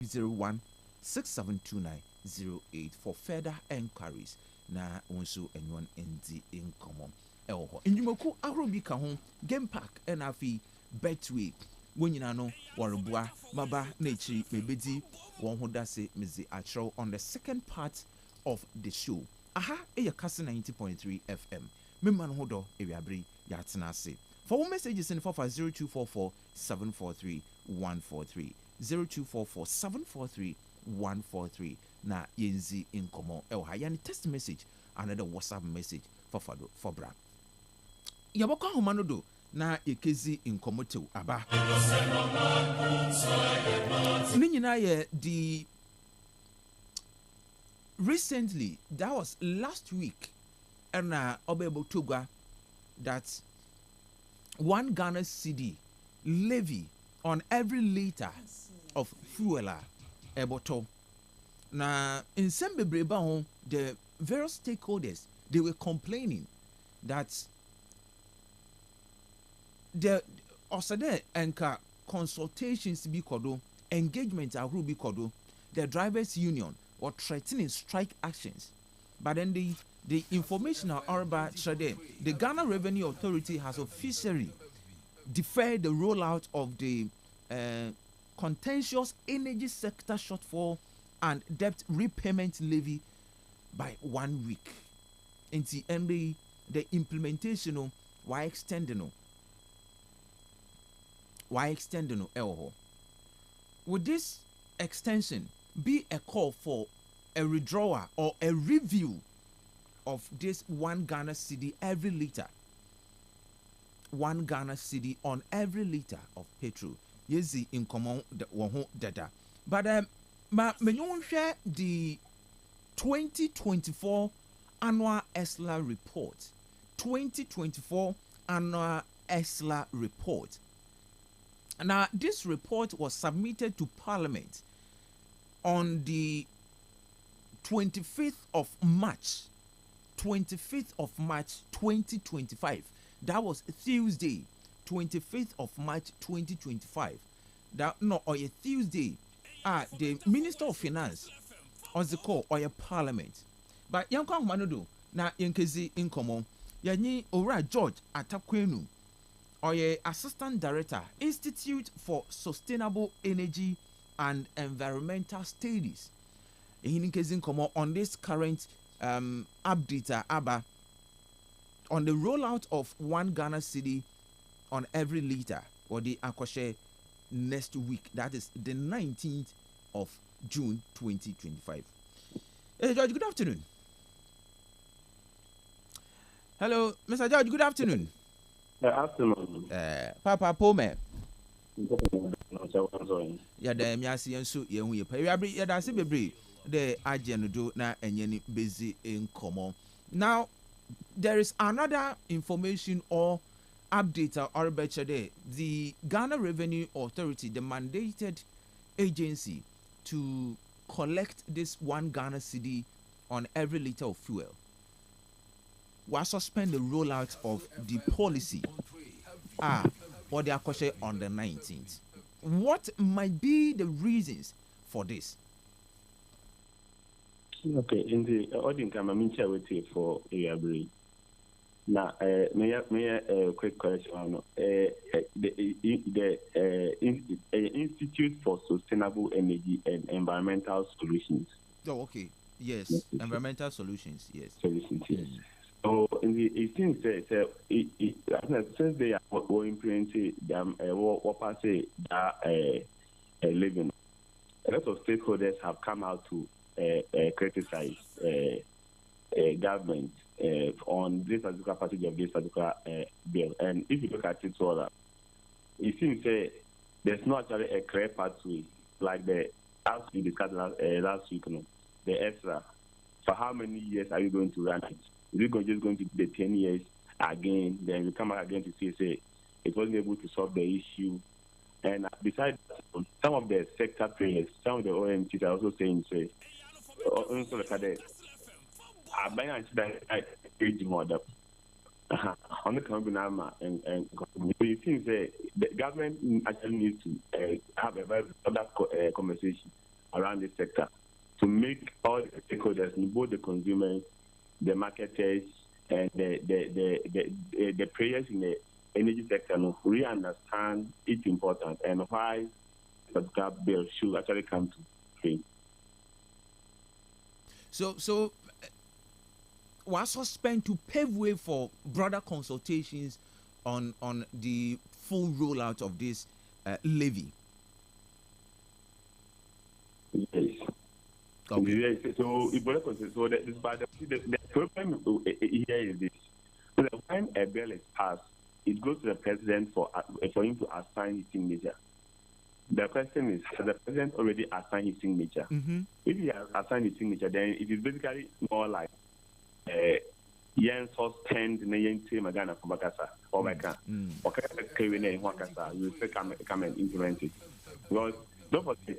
01 672908 for further enquiries. Na also anyone in the income. Elho. In Jumoku, Arobi Kahon, Game Park, and Afi, Betway. When you know, Warubua, Maba, Nature, Mebedi, one who does say, Mizzy Achro on the second part of the show. Aha, Kastle 90.3 FM. Memman Hodo, Eviabri, Yatsana. For messages in 0244 743 143. 0244 743 143. Na yenzi inkomo. Yani text message, another WhatsApp message for Fado for Bra. Yaboko Homanodo na ekezi inkomoto aba. Ninyina ye the recently, that was last week, and Obebo Toga that 1 Ghana cedi levy on every liter of fuel eboto. Na in Sembebreba, the various stakeholders, they were complaining that the osade enka consultations be kodo, engagement are be kodo, the drivers union or threatening strike actions. But then the information are about the Ghana Revenue Authority has officially deferred the rollout of the contentious energy sector shortfall and debt repayment levy by 1 week. And the implementation why extending elho. Would this extension be a call for a withdrawal or a review of this 1 Ghana cedi every liter? 1 Ghana cedi on every liter of petrol. Yezi in common the one data. But me share the 2024 annual ESLA report. 2024 annual ESLA report. Now, this report was submitted to Parliament on the 25th of March 2025. That was Tuesday, 25th of March 2025. Or a Tuesday. The Minister of Finance on the call or a Parliament. But Yanko Manodo na Yankezi Inkomo Yani Ora George Atakwenu or a Assistant Director, Institute for Sustainable Energy and Environmental Studies. Yankezi Inkomo on this current update ABBA on the rollout of 1 Ghana cedi on every liter or the Akoshe next week. That is the 19th of June 2025. Hey George, good afternoon. Hello, Mr. George, good afternoon. Good afternoon. Papa Pome. Yeah, the Miasi and Su Yawi. Yeah, that's a baby. The agent do na and busy in common. Now, there is another information or update or better day. The Ghana Revenue Authority, the mandated agency to collect this 1 Ghana cedi on every liter of fuel, will suspend the rollout of the policy or the question on the 19th. What might be the reasons for this? Okay, in the audience, I'm a with you for a now, may I quick question? The Institute for Sustainable Energy and Environmental Solutions. Oh, okay. Yes, environmental solutions. Yes. Solutions. Yes. So, in the 18th, since they are implementing them, what I say that living, a lot of stakeholders have come out to criticize government on this particular passage of this particular bill. And if you look at it further, it seems there's not actually a clear pathway like as we discussed last week. The ESRA. For how many years are you going to run it? Is it just going to be the 10 years again? Then we come back again to say it wasn't able to solve the issue. And besides, some of the sector players, some of the OMTs are also saying, also look at it. I buy I page more up. On the company and you think the government actually needs to have a very other conversation around this sector to make all the stakeholders, both the consumers, the marketers, and the players in the energy sector, really understand its importance and why the bill should actually come to play. So was suspend to pave way for broader consultations on the full rollout of this levy. Yes. Okay. Yes. So, the problem here is this: so that when a bill is passed, it goes to the president for him to assign his signature. The question is, has the president already assigned his signature? Mm-hmm. If he has assigned his signature, then it is basically more like yen suspend na yen say magana for makasa or maka or you will still come and implement it. Because don't forget,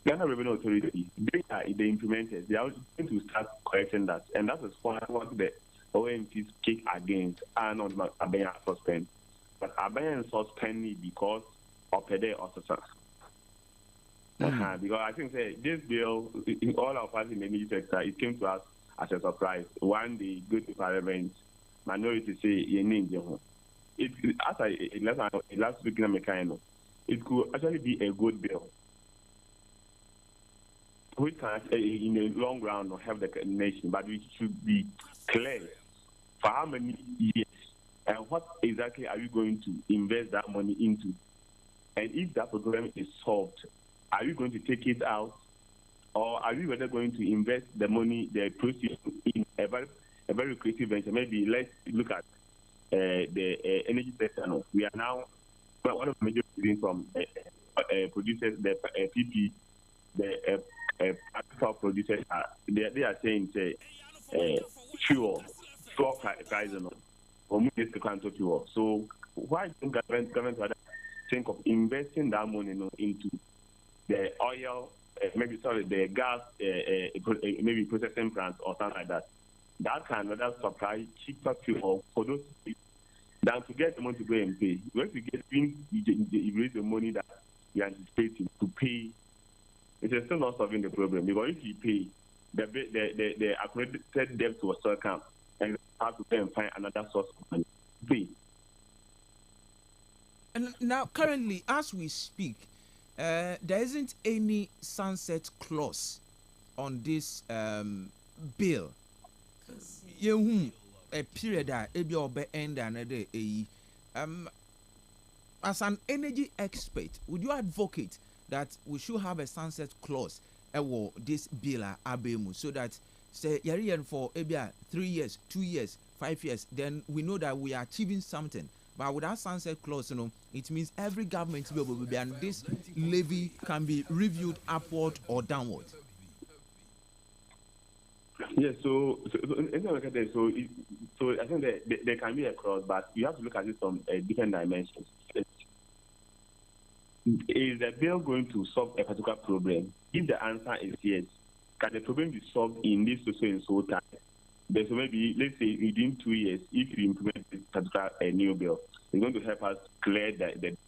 Ghana Revenue Authority, they are the implementers. They are going to start correcting that, and that is what the OMTs kick against are not Abaya suspend, but Abaya suspend it because of the officers. Because I think this bill, in all of us in the energy sector, it came to us as a surprise. One day, go to Parliament, minority say, you need it. As last week, it could actually be a good bill, which can, in the long run, help the nation, but we should be clear for how many years and what exactly are we going to invest that money into. And if that program is solved, are we going to take it out, or are we rather going to invest the money, the proceeds, in a very creative venture? Maybe let's look at the energy sector. We are now one of the major reasons from producers, the PP, the agricultural producers. They are saying fuel price or fuel. So why don't government rather think of investing that money into the oil, the gas, maybe processing plants or something like that. That can rather supply cheaper fuel for those people than to get the money to go and pay. Once you raise the money that you are anticipating to pay, it is still not solving the problem. Because if you pay, the accredited debt will still come, and you have to pay and find another source of money to pay. And now, currently, as we speak, there isn't any sunset clause on this bill. A period that end another as an energy expert, would you advocate that we should have a sunset clause for this bill so that say for 3 years, 2 years, 5 years, then we know that we are achieving something. But without sunset clause, it means every government will be, and this levy can be reviewed upward or downward. Yes, so I think that there can be a clause, but you have to look at it from different dimensions. Is the bill going to solve a particular problem? If the answer is yes, can the problem be solved in this so and so time? So maybe, let's say, within 2 years, if you implement this particular new bill, it's going to help us clear the debt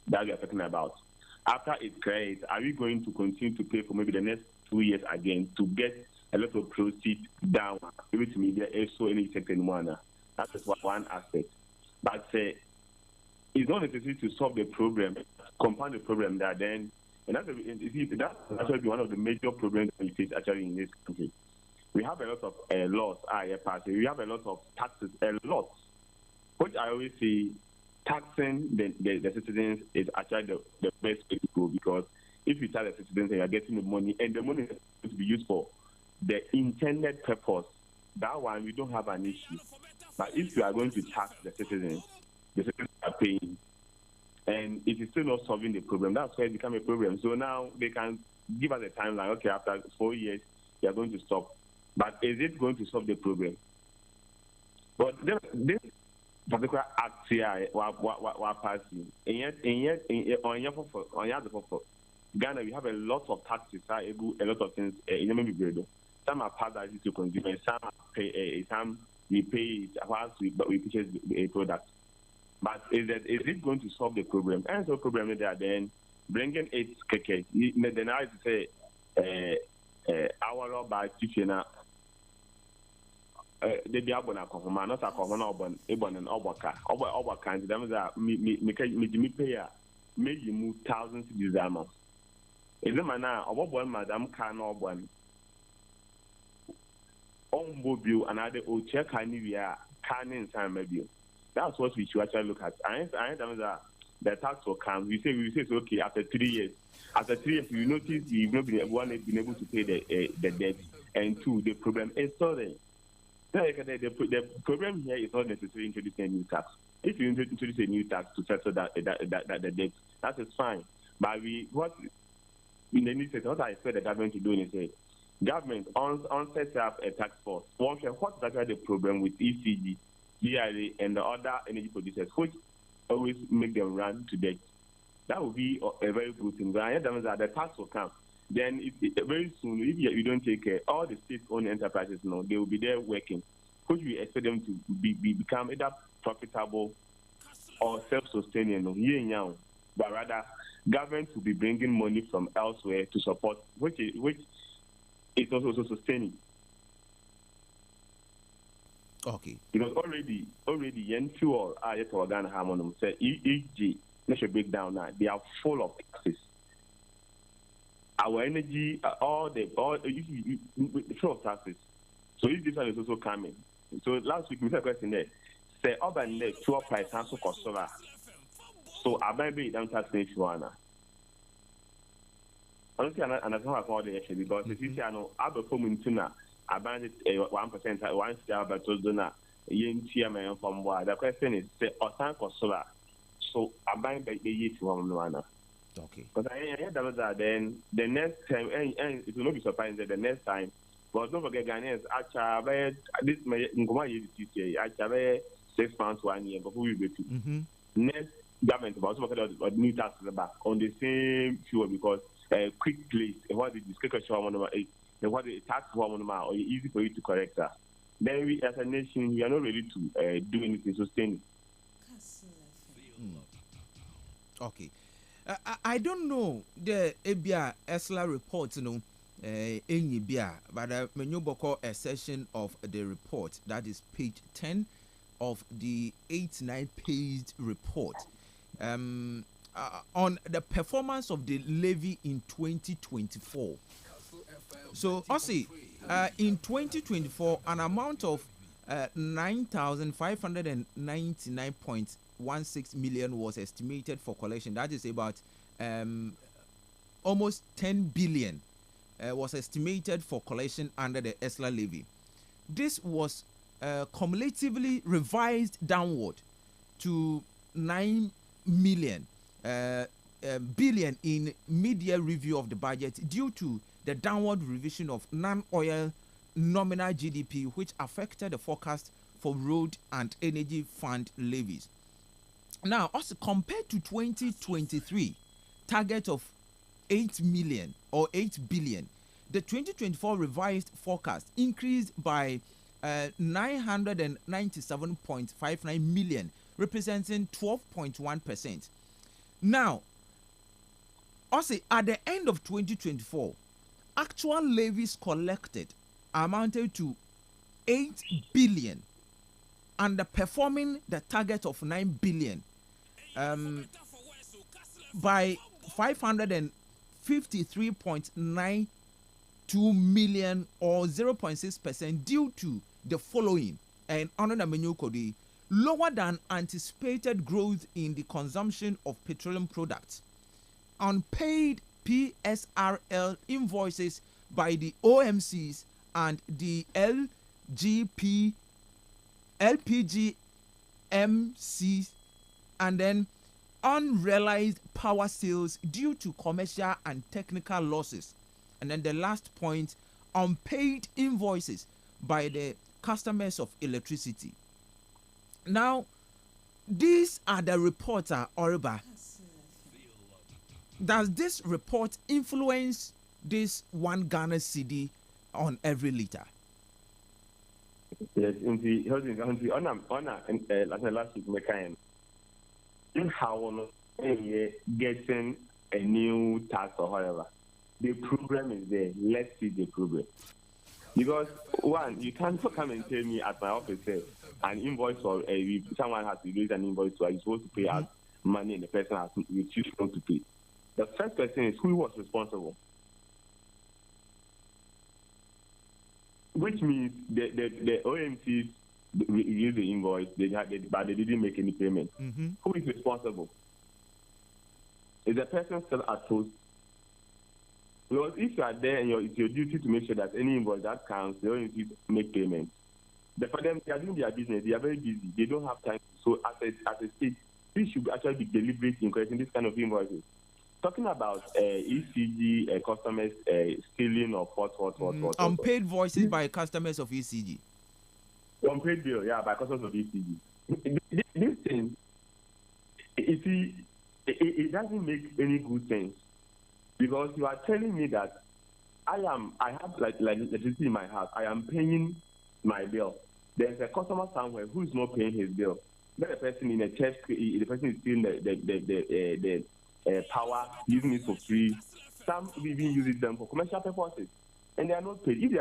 that we are talking about. After it's cleared, are we going to continue to pay for maybe the next 2 years again to get a lot of proceeds down? Maybe to media also any second one. That is one aspect. But it's not necessary to solve the problem, compound the problem that then, and that's actually one of the major problems that we face actually in this country. We have a lot of laws, we have a lot of taxes, which I always say taxing the citizens is actually the best way to go, because if you tax the citizens and you are getting the money, and the money is going to be used for the intended purpose, that one we don't have an issue. But if you are going to tax the citizens are paying, and it is still not solving the problem, that's why it becomes a problem. So now they can give us a timeline, okay, after 4 years, they are going to stop. But is it going to solve the problem? But this particular act here, we're passing, and yet, on Ghana, we have a lot of taxes, a lot of things. Some are passed to consumers, some we pay whilst we purchase a product. But is it going to solve the problem? And so, problem there, then bringing it, then I say our by teaching they be abon akoma not akoma obon ebon and obaka and them that me pay make you move thousands of design. Is the man now obon madam can obon on mobile and other old check can in time maybe. That's what we should actually look at. I that the tax will come. We say it's okay after 3 years. After 3 years, you notice you've not been able to pay the debt, and two, the problem is still there. The problem here is not necessarily introducing a new tax. If you introduce a new tax to settle that the debt, that is fine. But what in the new what I expect the government to do is say, government on set up a tax force. What is actually the problem with ECG, DRA, and the other energy producers, which always make them run to debt? That would be a very good thing. But I know that the tax will come. Then very soon, if you don't take care, all the state-owned enterprises, they will be there working, which we expect them to become either profitable or self-sustaining. But rather, government will be bringing money from elsewhere to support, which is also sustaining. Okay. Because already, yen fuel are yet to organ harmony. Say EG, let's break down now. They are full of taxes. Our energy, all full of taxes. So if this one is also coming. So last week, Mr. Question there, say urban net fuel price also cost so I might be down tax nation one. Honestly, and I don't have all the actually because the city I know I perform in tuna about 1%, 1 star but donor yen TMA from where the question is say or cost so I buy the year to one. Okay. Because I then the next time, and it will not be surprising that the next time, but don't forget Ghanaians actually this may actually 6 months, 1 year before we get to next government about some new taxes back on the same fuel because quick place what the discussion what the tax or easy for you to correct that. Then we as a nation we are not ready to do anything sustaining. Okay. I don't know the EBIA ESLA report, but when you book a session of the report, that is page 10 of the 8-9 page report on the performance of the levy in 2024. So, also, in 2024, an amount of 9,599.16 million was estimated for collection. That is about almost 10 billion was estimated for collection under the ESLA levy. This was cumulatively revised downward to 9 million billion in mid-year review of the budget due to the downward revision of non-oil nominal GDP, which affected the forecast for road and energy fund levies. Now, also compared to 2023 target of 8 million or 8 billion, the 2024 revised forecast increased by 997.59 million, representing 12.1%. Now, also at the end of 2024, actual levies collected amounted to 8 billion, underperforming the target of 9 billion by 553.92 million or 0.6% due to the following and under menu code: lower than anticipated growth in the consumption of petroleum products, unpaid PSRL invoices by the OMCs and the LPG MCs, and then unrealized power sales due to commercial and technical losses. And then the last point, unpaid invoices by the customers of electricity. Now, these are the reports, Oriba. Does this report influence this 1 Ghana cedi on every liter? Yes, in the last week, how getting a new tax or whatever. The problem is there. Let's see the problem. Because one, you can't come and tell me at my office an invoice or someone has to raise an invoice, so you're supposed to pay out money and the person has refused not to pay. The first question is who was responsible, which means the OMCs used the invoice, but they didn't make any payment. Who is responsible? Is the person still at post? Because if you are there and it's your duty to make sure that any invoice that comes, they don't need to make payments. But for them, they are doing their business. They are very busy. They don't have time. So as a state, this should actually be deliberate in creating this kind of invoices. Talking about ECG customers stealing of what. Unpaid voices by customers of ECG. Unpaid bill, yeah, by customers of ECG. This thing, it doesn't make any good sense. Because you are telling me that I have electricity in my house. I am paying my bill. There's a customer somewhere who is not paying his bill. Then the person in a church, the person is stealing the power, using it for free. Some even use them for commercial purposes, and they are not paid. If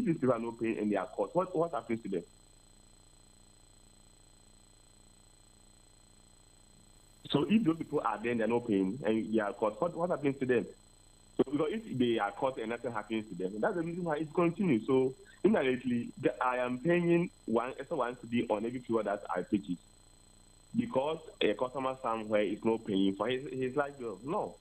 these people are not paying and they are caught, what happens to them? So if those people are there and they are not paying and they are caught, what happens to them? So because if they are caught and nothing happens to them, that's the reason why it continues. So indirectly, I am paying extra 1 cedi on every fuel that I purchase because a customer somewhere is not paying for his light bill. No.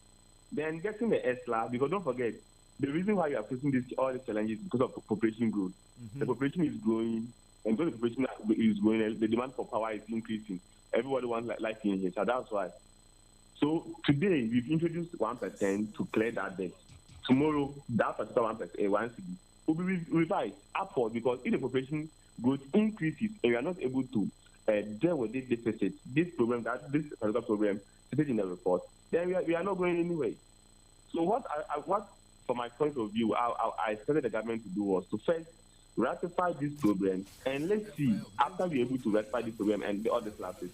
Then getting the extra, because don't forget, the reason why you are facing all these challenges is because of population growth. The population is growing, and because the population is growing, the demand for power is increasing. Everybody wants light in here, so that's why. So today we've introduced 1% to clear that debt. Tomorrow that particular 1% will be revised upward because if the population growth increases and we are not able to deal with this deficit, this particular problem stated in the report, then we are not going anywhere. So what from my point of view, I expected the government to do was to first ratify this problem and let's see after we're able to ratify this problem and the other classes.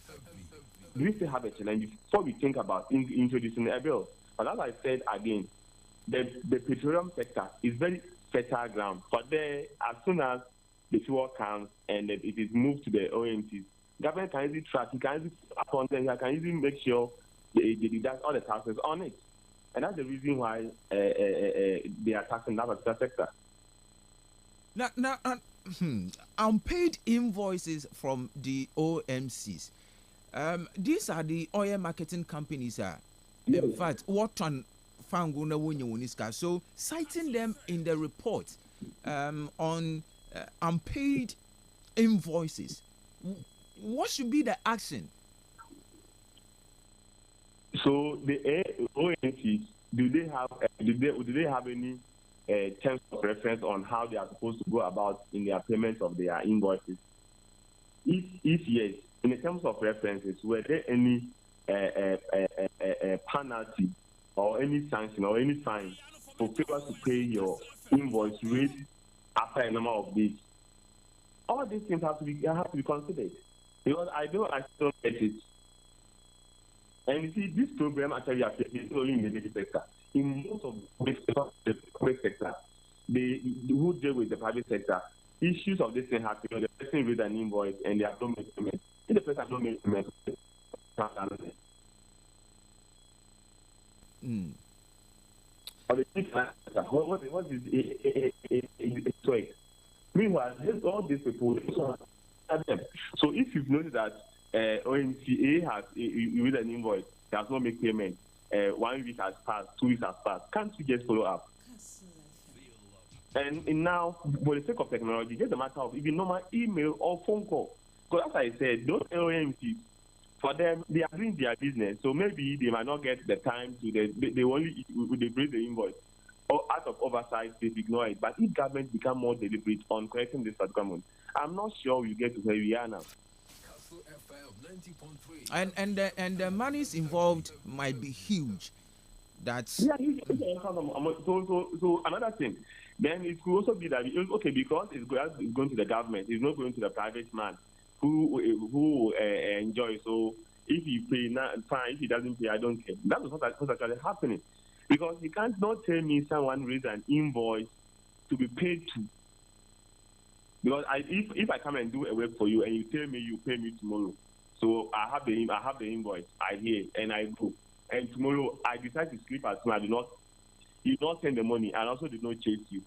We still have a challenge before we think about introducing a bill. But as I said again, the petroleum sector is very fertile ground. But there, as soon as the fuel comes and it is moved to the OMCs, government can easily track, it can easily upon them, can easily make sure they deduct all the taxes on it. And that's the reason why they are taxing that particular sector. Now, unpaid invoices from the OMCs. These are the oil marketing companies. In fact, what on so citing them in the report on unpaid invoices, what should be the action? So the OMCs, do they have any terms of reference on how they are supposed to go about in their payment of their invoices? If yes, in the terms of references, were there any penalty or any sanction or any fine for failure to pay your invoice rate after a number of days? All these things have to be considered because I don't get it. And you see, this program actually affects only in the public sector. In most of the public sector, they who deal with the private sector, issues of this thing happen. The person reads an invoice and they have no payment. If the person has no payment, what is it? Meanwhile, all these people, so if you've noticed that OMCA has you read an invoice, does not make payment, 1 week has passed, 2 weeks has passed, can't you just follow up? And now, for the sake of technology, just a matter of even normal email or phone call. Because as I said, those OMCs, for them, they are doing their business. So maybe they might not get the time to, they only, they bring the invoice. Or out of oversight, they ignore it. But if government become more deliberate on correcting this particular, I'm not sure we get to where we are now. Kastle FM 90.3. And the monies involved might be huge. That's so another thing. Then it could also be that okay, because it's going to the government, it's not going to the private man who enjoys. So if he pay, fine. If he doesn't pay, I don't care. That is what's actually happening. Because you can't not tell me someone raised an invoice to be paid to. Because if I come and do a work for you and you tell me you pay me tomorrow, so I have the invoice, I hear and I go, and tomorrow I decide to sleep at home, you not send the money, and also did not chase you.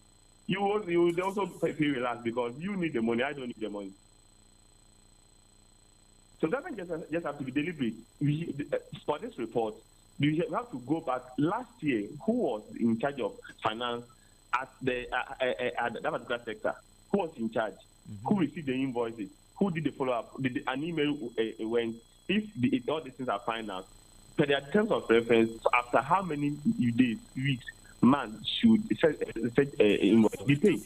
You will also feel relaxed because you need the money, I don't need the money. So government just have to be deliberate. For this report, we have to go back. Last year, who was in charge of finance at that particular sector? Who was in charge? Mm-hmm. Who received the invoices? Who did the follow-up? An email went, if all these things are financed, per their terms of reference, after how many days, weeks, months should such invoice be paid?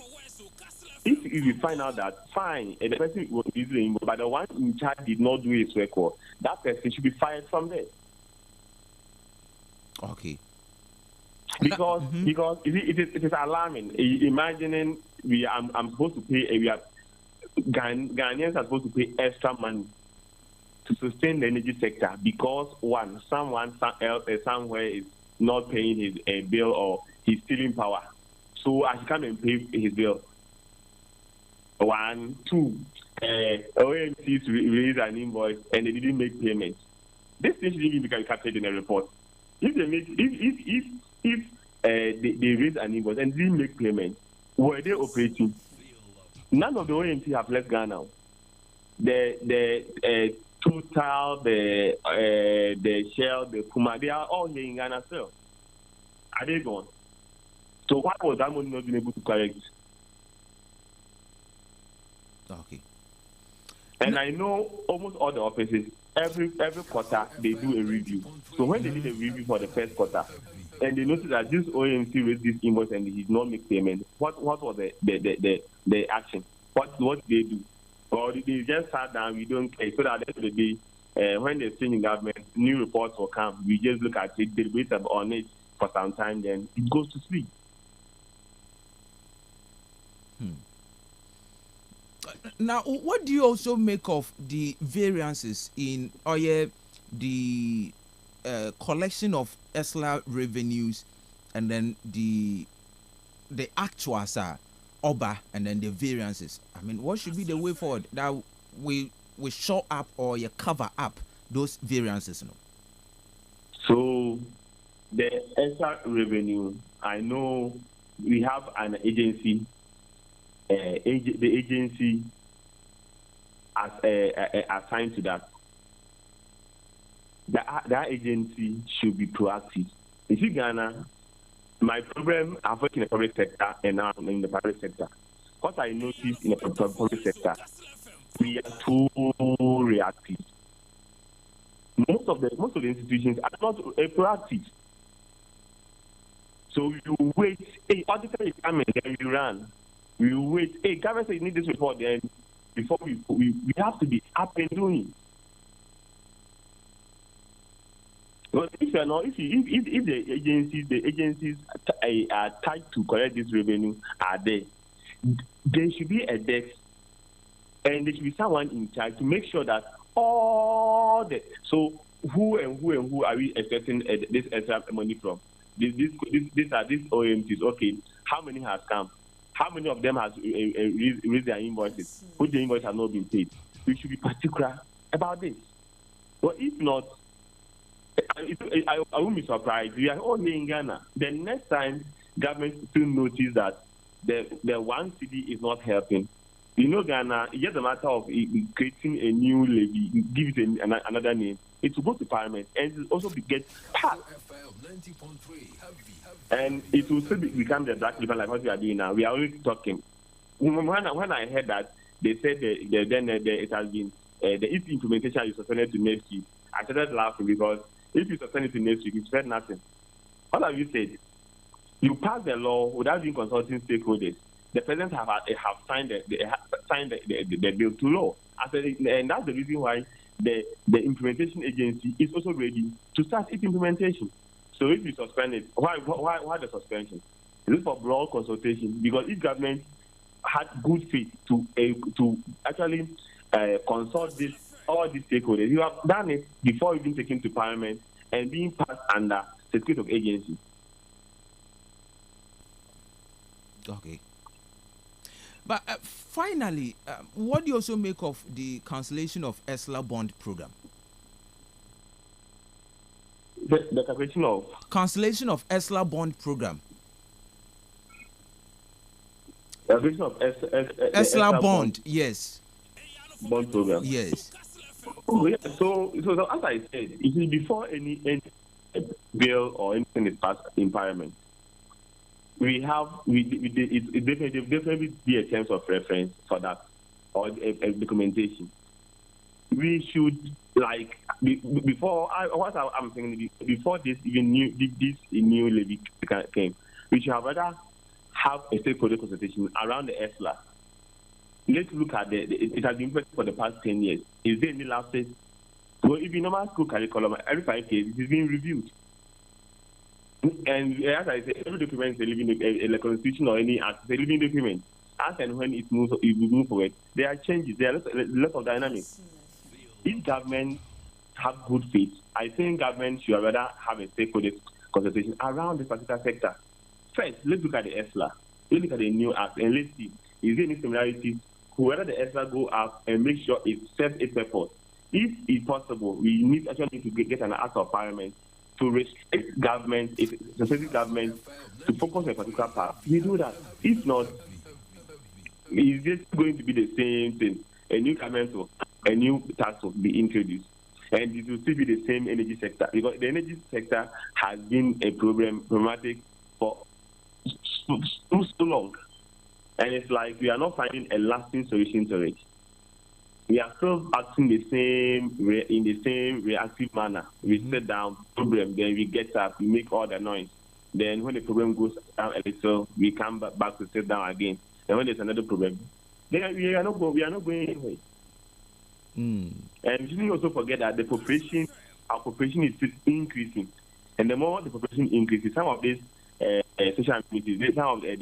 If you find out that, fine, and the person was using the invoice, but the one in charge did not do his record, that person should be fired from there. Okay. Because it is alarming. Imagining I'm supposed to pay, Ghanaians are supposed to pay extra money to sustain the energy sector because someone somewhere is not paying his bill or he's stealing power. So I should come and pay his bill. 1, 2, OMCs raised an invoice and they didn't make payments. This thing shouldn't even be captured in a report. If they raised an invoice and didn't make payments, were they operating? None of the OMC have left Ghana. The Total, the Shell, the Puma, they are all here in Ghana still. Are they gone? So why was that money not being able to correct? Okay. And I know almost all the offices, every quarter they do a review. So when they did a review for the first quarter, and they noticed that this OMC raised this invoice and he did not make payment, what was the action? What did they do? Or they just sat down, we don't care. So that at the end of the day, when they're changing government, new reports will come. We just look at it, deliberate on it for some time, then it goes to sleep. Now, what do you also make of the variances in the collection of ESLA revenues and then the actuals are OBA and then the variances? I mean, what should be the way forward that we show up or you cover up those variances? No? So the ESLA revenue, I know we have an agency. The agency assigned to that. That agency should be proactive. You see, Ghana, my problem, I've worked in the public sector and now I'm in the private sector. What I noticed in the public sector, we are too reactive. Most of the institutions are not proactive. So you wait, hey, auditor is coming, then you run. We wait. Hey, government says you need this report. Then before we have to be up and doing. But if you're not, if the agencies are tied to collect this revenue are there should be a desk, and there should be someone in charge to make sure that all the who are we expecting this extra money from? These are these OMCs. Okay, how many has come? How many of them has raised their invoices? Who the invoice has not been paid? We should be particular about this. But if not, I won't be surprised. We are all here in Ghana. The next time government still notice that the one city is not helping, you know, Ghana, it's just a matter of creating a new levy, give it another name. It will go to Parliament and it will also get passed. And it will still become the black river like what we are doing now. We are only talking. When I heard that, they said it has been if implementation is suspended to next week, I started laughing because if you suspend it to next week, you said nothing. What have you said? You passed the law without being consulting stakeholders. The president have signed the bill to law. And that's the reason why the implementation agency is also ready to start its implementation. So if you suspend it, why the suspension? Is it for broad consultation? Because if government had good faith to actually consult all these stakeholders, you have done it before even taking to Parliament and being passed under Secretary of Agency. Okay. But finally, what do you also make of the cancellation of ESLA bond program? The cancellation of ESLA bond program. Cancellation of ESLA bond, yes. Bond program. Yes. Oh, yeah. So as I said, it is before any bill or anything is passed in Parliament. We definitely be a terms of reference for that or a documentation. We should before I'm thinking before this new levy came, we should have rather have a stakeholder consultation around the ESLA. Let's look at it has been for the past 10 years. Is there any lapses? Well, if you normal school curriculum, every 5 years it is being reviewed. And as I said, every document is a constitution or any act, it's a living document. As and when it moves forward, there are changes, there are lots of dynamics. If government have good faith, I think government should rather have a stakeholder consultation around this particular sector. First, let's look at the ESLA. Let's look at the new act and let's see, is there any similarities? Whoever the ESLA go up and make sure it serves its purpose. If it's possible, we need to get an act of Parliament to restrict government, specific government, to focus on a particular part. We do that. If not, it's just going to be the same thing. A new tax will be introduced, and it will still be the same energy sector, because the energy sector has been a problematic for so long, and it's like we are not finding a lasting solution to it. We are still acting in the same reactive manner. We sit down, problem, then we get up, we make all the noise. Then when the problem goes down a little, we come back to sit down again. And when there's another problem, then we are not going anywhere. And we shouldn't also forget that our population is increasing. And the more the population increases, some of these social amenities, some of this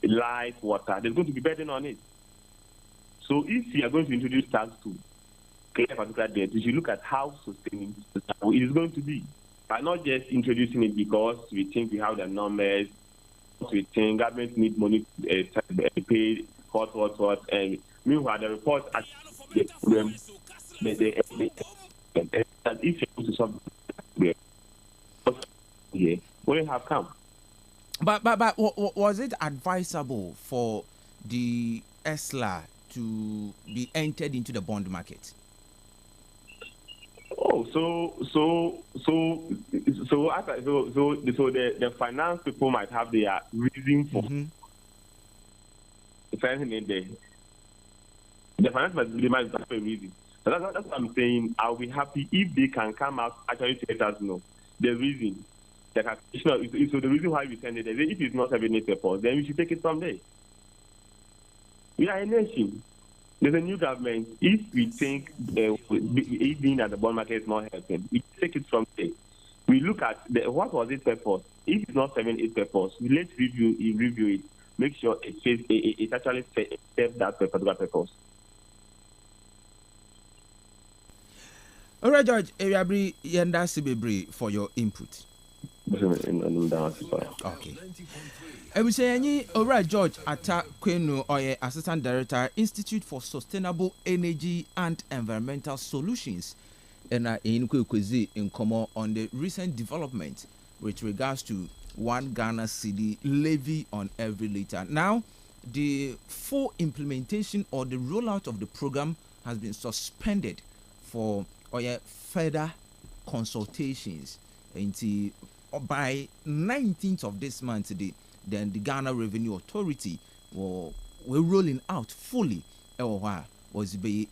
life, water, there's going to be burden on it. So if you are going to introduce tax to clear a particular debt, you should look at how sustainable it is going to be. But not just introducing it because we think we have the numbers, we think government need money to pay what, and meanwhile the report at the problem, if you want to solve the problem, where have come. But was it advisable for the ESLA to be entered into the bond market? Oh, so the finance people might have their reason for financing there. The finance they might have a reason. So that's what I'm saying. I'll be happy if they can come out actually to let us know the reason. So the reason why we send it, if it's not having its purpose, then we should take it from there. We are a nation. There's a new government. If we think being at the bond market is not helping, we take it from there. We look at what was its purpose. If it's not serving its purpose, let's review it. Make sure it actually serves that particular purpose. All right, George, Eriabri Yenda Sibibri for your input. Okay. I will say any alright, George Atta Kwenu Oye, Assistant Director, Institute for Sustainable Energy and Environmental Solutions, and in Kwezi in Komo on the recent development with regards to 1 Ghana cedi levy on every liter. Now, the full implementation or the rollout of the program has been suspended for further consultations until by 19th of this month. Then the Ghana Revenue Authority were rolling out fully was be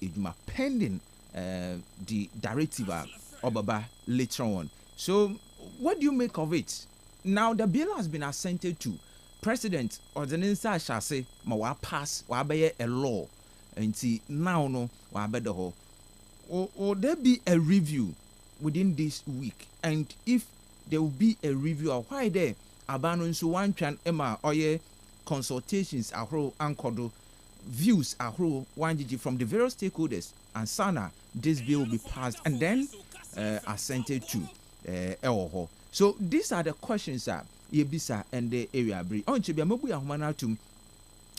pending the directive Obaba later on. So what do you make of it? Now the bill has been assented to. President Ordinansa shall say ma pass be a law until now no the whole. Will there be a review within this week? And if there will be a review of why there abandon so one chan Emma Oye consultations ahro ankodo views ahro one gg from the various stakeholders and sana this bill will be passed and then assented to. So these are the questions yebisa ende area bri onche bia mabu ya homa na atum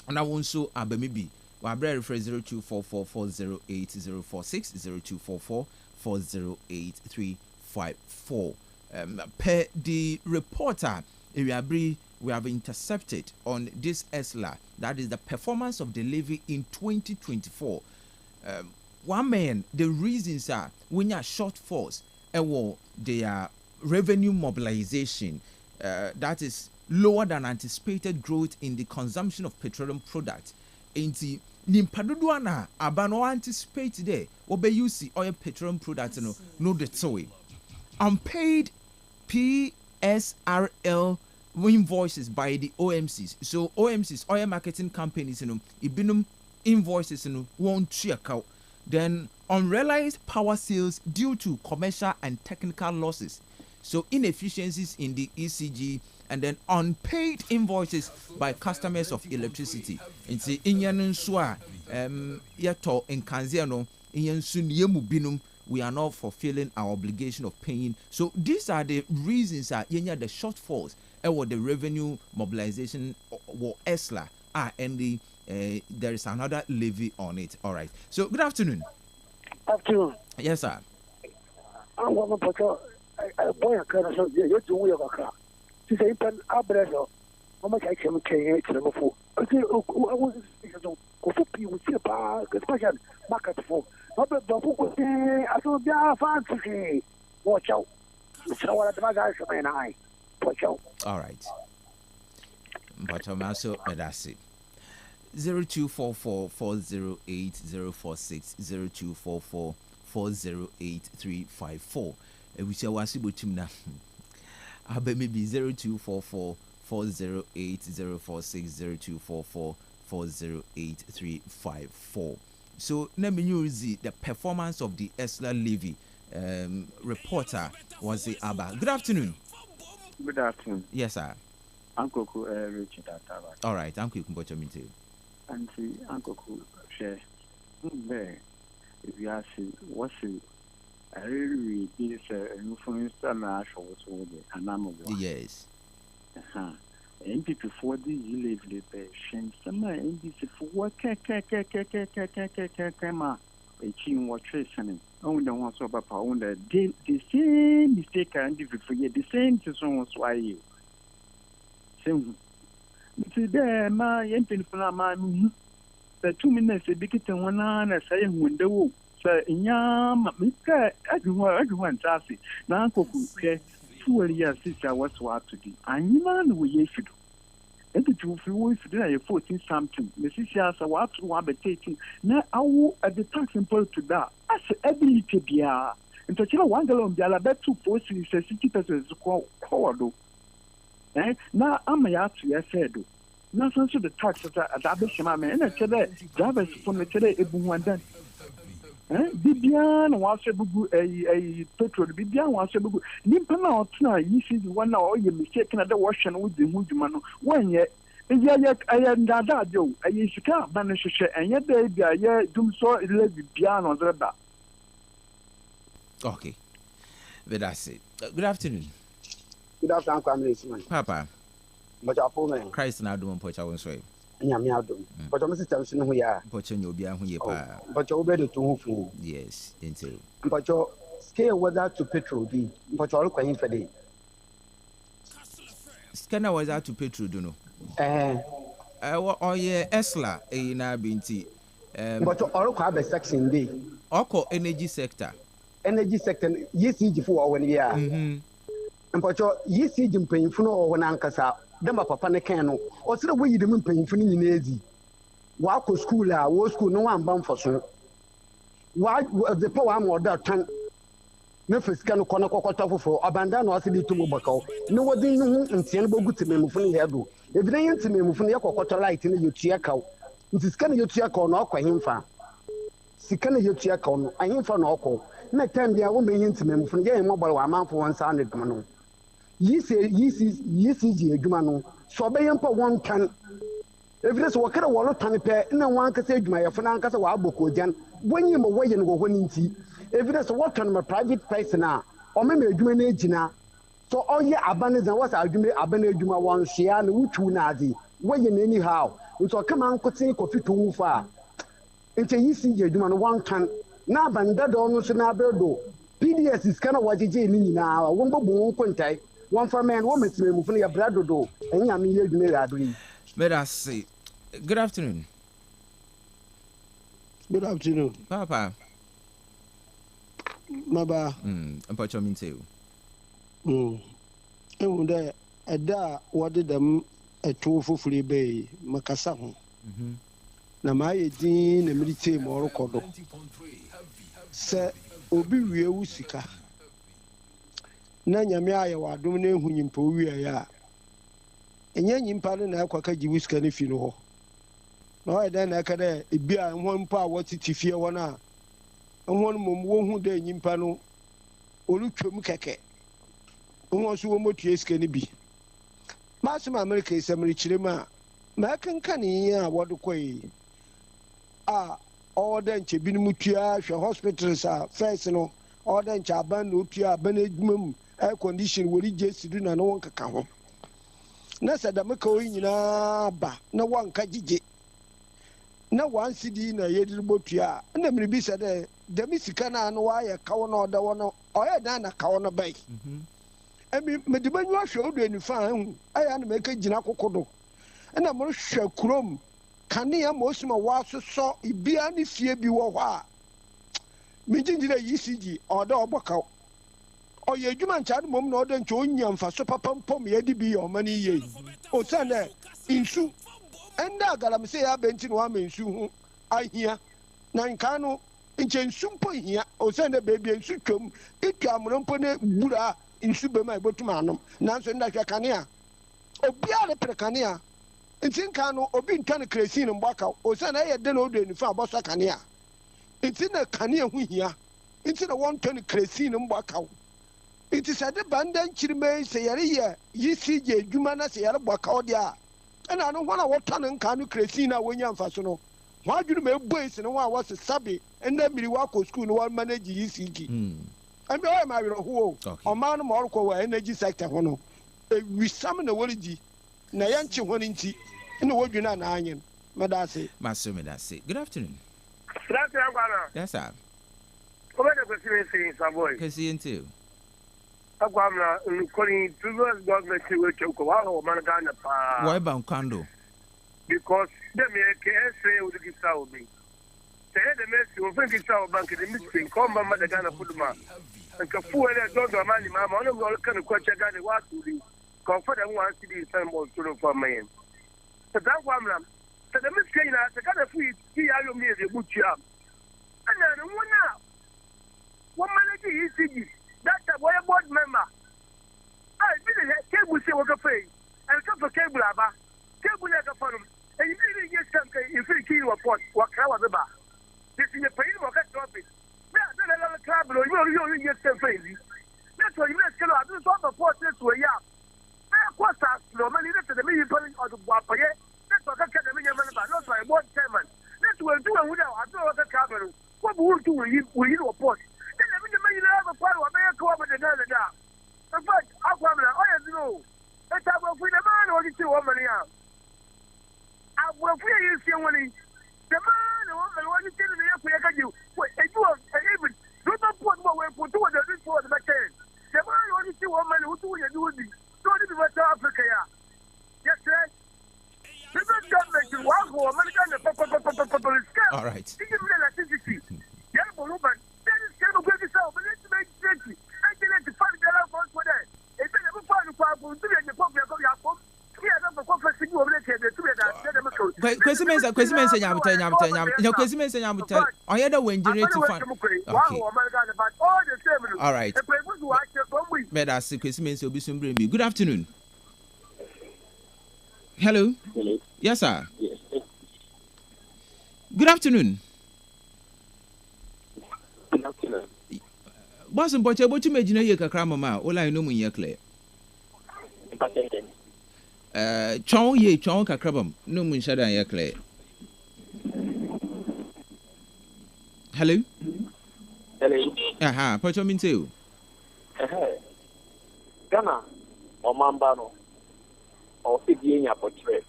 na wonso abamibi wa bra refer 0244408046 0244408354 per the reporter area bri we have intercepted on this ESLA, that is the performance of the levy in 2024. One man, the reasons are when you are shortfalls, their revenue mobilization, that is lower than anticipated growth in the consumption of petroleum products. Inti nimpaduduana abano anticipate there, obe use oil petroleum products no the toy. Unpaid PSRL invoices by the OMCs. So OMCs, oil marketing companies, ibinum invoices won't check out. Then unrealized power sales due to commercial and technical losses. So inefficiencies in the ECG, and then unpaid invoices by customers of electricity. And see inyan swa yato in Kanziano inyan sun yemu we are not fulfilling our obligation of paying. So these are the reasons the shortfalls or the revenue mobilization or ESLA and there is another levy on it. All right. So good afternoon. Afternoon. Yes, sir. I'm going to put a boy a kind of you do your car. To say, but I better know how much I can change it before. I say, I was go for people with a special market for. Not the book was there. I don't know, fancy. Watch out. So what I watch out. All right. But I'm also that's it. 0244408046 0244408354. We shall was able to now. Maybe 0244408046 0244408354. So let me use the performance of the ESLA levy. Reporter was the Abba. Good afternoon. Good afternoon. Yes, sir. Uncle Richard Ataba. All right, Uncle Kumbocho. Auntie Uncle share. There, if you ask what's it, I really is a influence and I show what's all the anam. Yes. And before the live the patient, some and this for what cama, a chin what tracing. Only the ones of a pound, the same mistake and if you forget the same to someone's why you. Same. Today, my empty for my the 2 minutes a big and 1 hour saying window. So, in yam, Mr. Everyone, Tassie. Now, Uncle, 2 years since I was what to do. And you man, we should. And the 2 few today, 14 something. The 6 years I was taking. Now, I will at the tax simple to that. As ability be and to chill 1 gallon, the other 2 forces 60% call. Now I'm a said. Now, some of the taxes at Abishama, and I said that drivers from the Chile Ebun done. Bibian was a petrol, Bibian was a book. Nimpana, you see 1 hour, you mistaken at the washing with the Mujman. 1 year, and yet I am Dada Joe, I used to can't banish and yet they be a year doom so it let the piano the back. Okay, but that's it. Good afternoon. Good afternoon, Papa. But your poor man. Christ now doing Pocha one way. But I'm Mr. Who we are. Pocha no be who ye pa. But you're better to who. Yes, into. But your scale weather to petrol be. But you're looking for the scanner was out to petrol, do no. Oh, yeah, ESLA, na binti. But you all have a section day. Oko energy sector. Energy sector, yes, for 1 year. Mpacho yisi di mpanyimfo no wo nankasa dama papa ne kan no o sere wo yidi mpanyimfo ni nyina ezi wa ko school a wo school no wan ban foso wa the power am order tan ne fisika no kono kokota fofo abanda na o se di tumu bakaw ne wodi no hu ntie no bogu tememfo ne hedo ebina yin tememfo ne yakokota light ne yotua kaw nti sika ne yotua kaw no akwa himfa sika ne yotua kaw no ahimfa no okọ na time bia wo meyin tememfo ne ye mobile wa amanfo won sa ne dum no yisi adwuma no so obeyem pa won tan evidence wo kare wo lo tan pe na wan kasa adwuma ye fana kasa wa aboko jan wonyi mo woye no go nti evidence wo tan ma private person a o me adwuma na ejina so ɔyɛ abanizan wɔsɛ adwuma abana adwuma wɔn hyia na wutu na ade wɔyɛ n'ani ha nti ɔkama nkote kɔfi to wu fa nti yi si yɛ adwuma no wɔn kan na abandada ɔno nso na abɛdo pds sika na wɔgyegye ne nyinaa wɔn bɔ wɔn kontae wɔn fa mɛn wɔn mɛtiri mu funu yɛ bra dodo ɛnya mi yɛ adwuma yɛ ado yi. Medasi, good afternoon. Good afternoon. Papa. Maba. Mpacho minte. Ehu de eda wode dem eto fofuri be makasa ho. Na ma ye din na milite mo rokodo. Se obi wie wusika. Na nyame aye wadom na ehu nyimpa wie ya. Enye nyimpa no na akwaka gi wusika ne fi no ho. Na o eda na aka de ebi a ho mpa a wotiti fie wona won mom wo hu de nyimpa no olutwom keke won so wo motua sika ne bi masum america isamri kirema ma kanka ne a wode koi a order nche bi no mutua hwe hospitals a first no order nche aban no tua aban adwumam air condition wori jesidu na no won kaka ho na sadama ka o nyina ba na wanka gige na wan cd na yedir botua na mribi sade demi sika na no waye kawo na oda wono oye dan na kawo no bai emi medibanyu ahwe odo anifa hu aya na meka gina kokodo na mo hwe kurom kane ya mo osuma wasoso ibia ne fie bi wo ho a mijinjira yicg oda obokaw oye adwuma nchade mom na oda ncho onya mfaso papa mpom ye di bi yo mani ye o sane insu enda galamse ya benti no amensu hu ahia na nkano nche nsu mpo hia o sende bebi nsu twom itwa amrompo ne bura nsu bema ibotuma anom nanso nda hwa kanea obia le prekanea ntin kano obi ntwane kresin mbaka o sende ye de na odo enifa abosa kanea ntin na kanea hu hia ntin na won ntwane kresin mbaka ntin sade banda nchirime se yare ye yisi je adwuma na se yare mbaka odi a na no hwana wotane nkano kresin na wonya mfaso no wadwunu me boys no wa wase sabe enda miri wa ko school no wa manage ECG ambe o ma wiro ho o ma no mo ko wa energy sector ho no wi sam na woriji na yanchi ho nti ina wodwuna na anyen medase maso medase. Good afternoon. Good afternoon. Yes sir. Come on, go see boy. Kasi into Agwamna calling previous government to choko wa o man Ghana pa. why ban kando Because the make say would give saw me. Say the mess you think saw bank the missing come mama the Ghana puduma. And ka fu ele don't do mani mama no go kan ko che Ghana wa to di. Ko fa dem wan see the same ball to for me. So that Agwamna so the missing na the Ghana fu ti ya yo me the butia. And then one manage ECG. That's a boy board member. I didn't have cable say what pay. And come for cable aba. Cable like a forum. And you didn't get some if you kill a pot, what cover the bar. This is a pain or cut topic. Then another club, you get some crazy. That's why you let go. I do sort of portrait to a yard. Of course, no money left to the million pulling out of Wapaye. That's what I can't have money, but not by one chairman. That's what do it without. I don't know what the capital. What would do we you a pot? Then the million have a part of America over the other down. In fact, I'll come out. I know. Let's have a free man or you 2 women here. I will free you see money. The man or woman when you tell me if we got you. And you are even do not put more way for 2 of the for the backend. The man or you 2 women who do you do this. Don't even West Africa. Yes, sir. This is government to walk for American public scale. all right. This is electricity. Yeah, but woman, that is kind of great self, but let's make it. I can let the fun get out for that. If they never find a problem, do it in the public of your phone. Kwesi mensa nyabuta kwesi mensa nyabuta oye da wenjire to fan okay all right beda se kwesi mensa obi sumbre bi. Good afternoon. Hello. Yes sir. Good afternoon. Boss mpoche bochi mejina ye kakra mama ola ino mun ye clear. Chong ye chong kakrabam no mun shada ya clear. Hello. Aha, pocho min too. Ghana Omambano or Fidiania portrait.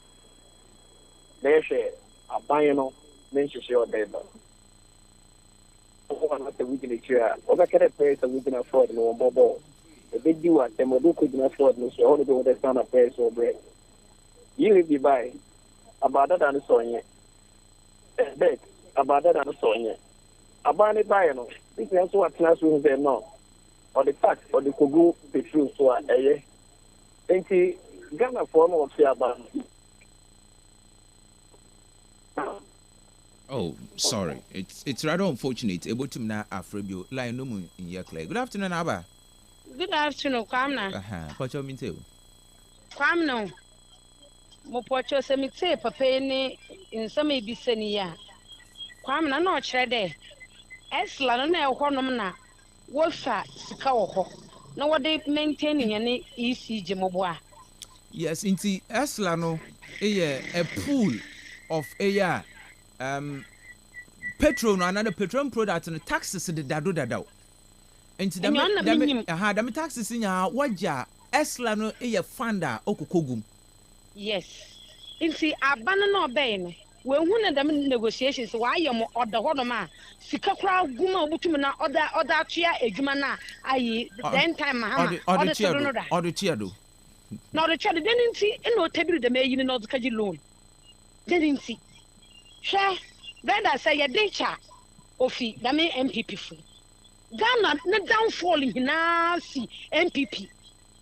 They share a bino, mention your data. Not the weekend chair, or I can pay the weekend afford no more. The big deal at the Modu couldn't afford no, so only the son of prayers or bread. You will be by about that and so on. Bet about that and so on. About it by no. This is also what classrooms there now. Or the fact or the Kogu petrol so a year. Ghana form of Fiaba. Oh, sorry. It's rather unfortunate. Able to na Afrebio line no in your clay. Good afternoon, Abba. Good afternoon, Kwamna. What you mean to? Kwamna. Mo pocho se mi te papa ni nsama bi sani ya. Kwamna na ochre Esla no na ehonum na wo fa sika wo ho. Na wo de maintain ne ECG moboa. Yes, inti Esla no a pool of petrol no another petroleum product no taxes de dado. Inti dame taxes nya waja Esla no funda okokogum. Yes. Inti abana no obey no. We hu na dem negotiations wa ayem order hono ma sika kra guma obutum na order atua edwuma na ayi then time mahama order chiado na order chiado then inti e no tabiru dem ayi no kaji loan then inti hwe brother say ye dencha ofi dem MPP fu Ghana na downfall hina si MPP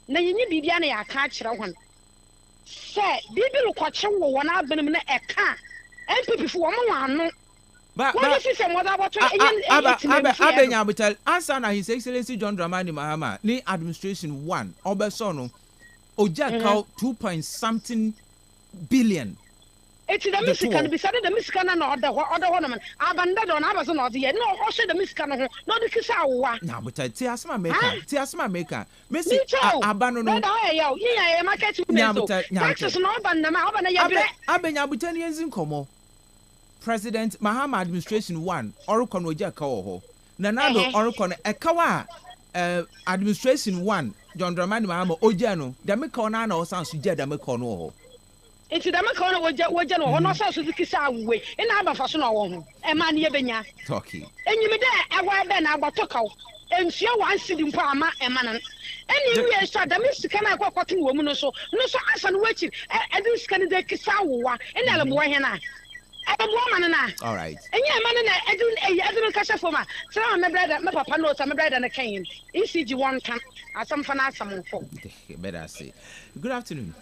na yenyi bibia na ya ka kire hon say bibiru kwache wo wona abenum na eka MPP for one. But what is some other what Abenya Butel answer na His Excellency John Dramani Mahama ni administration 1 Obesono Oja 2.something billion. It's the Michigan beside the Michigan and other one. Abandoned on Amazon or the no also the Michigan no the Kisawa. Now but Tiasma maker Messi Abano no yeah market taxes no Abenya Butel yenzin komo President Mahama administration 1 Orukon Oja Kawo Nanado Orukon Ekawa administration 1 John Dramani Mahama Ojano the Mekona na osan suje the Mekono It's the Macona wajan or no so the Kisa way, and I'm a fashion on a man yebenya. Talkie. And you may there, I wear Ben Abatoko, and she one sitting Parma and Manan. And you are shot the Mr. Kana cotton woman or so, no so as and waiting, and this candidate Kisawa, and Alamoyana. I'm a woman and I. All right. And yeah, man, I don't catch for my so my brother, my papa knows I'm a brother and a cane. ECG one can, as some fan out some folk. Better say. Good afternoon.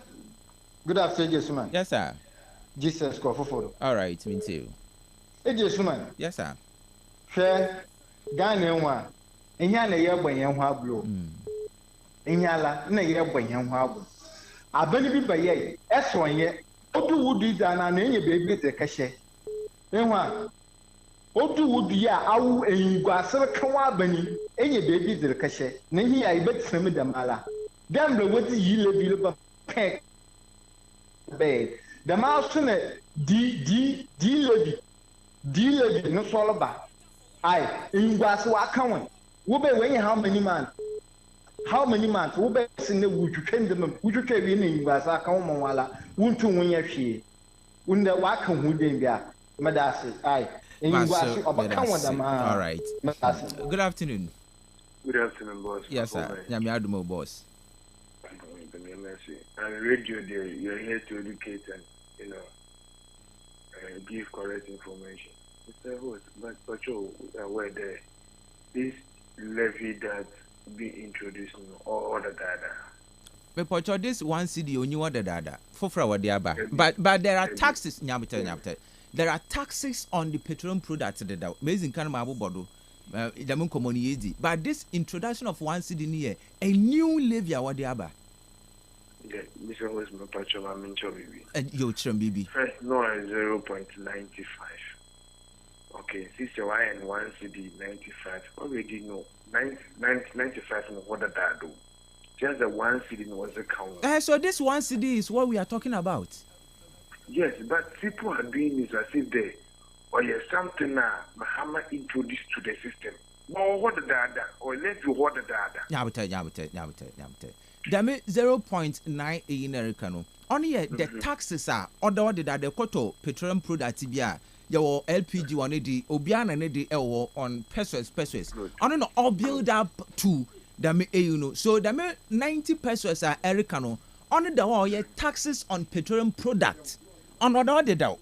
Good afternoon, gentlemen. Yes, sir. Jesus, go for. All right, me too. Hey, gentlemen. Yes, sir. Share Ghana one. Inya na ye gban yan ho ablo. Inya la na ye gban yan ho ablo. Abani bi baye esonye. Odu wudi da na enye bebi te kahye. Enwa. Odu wudi ya awu eyigwasere kan wa abani enye bebi te kahye. Na hi ya ibetisem da mala. Dem le wodi yi le ba pek. Bed. The mouse in it, D lady, no solo ba. Aye, in Guasua coming. Will be weighing how many months? How many months? Will be in the wood to train them, would you train in Guasa, Kamala, won't you win your she? Wouldn't the Wakan would be Madassi? Aye, in Guasa, all right. Good afternoon. Good afternoon, boss. Yes, sir. Yamiadumo, boss. And radio there, you're here to educate and give correct information. Mr. Host, but you aware there, this levy that be introduced or the data. But this one CD only what the data for what they are but there are taxes. There are taxes on the petroleum products that are amazing kind of bodo. But this introduction of one CD near a new levy what they are. Yeah, Mr. Host, my patch of baby. And your chum baby. First, no, 0.95. Okay, sister, why and 1 CD 95. Already know 95 and what did that do? Just the 1 CD was the count. So this 1 CD is what we are talking about. Yes, but people are doing this as if they or yes something Muhammad introduced to the system. Well, what the data or let you what the data. dame 0.9 America no. Only the taxes are order that the koto petroleum product bia your LPG one di obiana ne di on pesos. On no all build up to dame you know. So dame 90 pesos are Erica no. Only the one taxes on petroleum product. On order the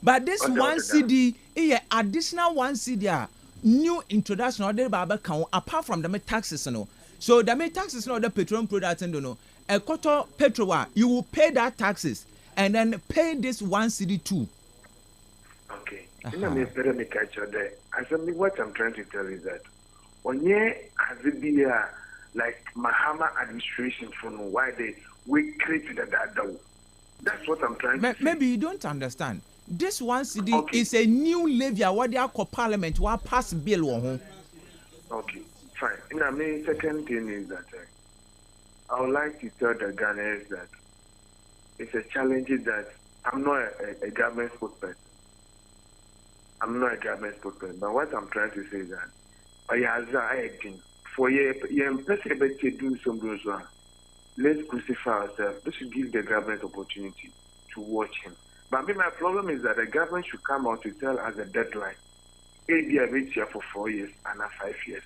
but this one CD additional one CD new introduction order by apart from the taxes no. So the taxes no the petroleum product and no a quarter petrol you will pay that taxes and then pay this one CD too. Okay. You know, better make catch there. I said what I'm trying to tell is that when you has it be like Mahama administration for why we created that. That's what I'm trying to say. Maybe you don't understand. This one CD is a new levy what they are called parliament will pass bill. Okay, fine. And I mean, second thing is that I would like to tell the Ghanaians that it's a challenge that I'm not a government spokesperson. I'm not a government spokesperson. But what I'm trying to say is that for your person do something wrong. Let's crucify ourselves. Let's give the government opportunity to watch him. But my problem is that the government should come out to tell us a deadline. ABI waits here for 4 years and 5 years.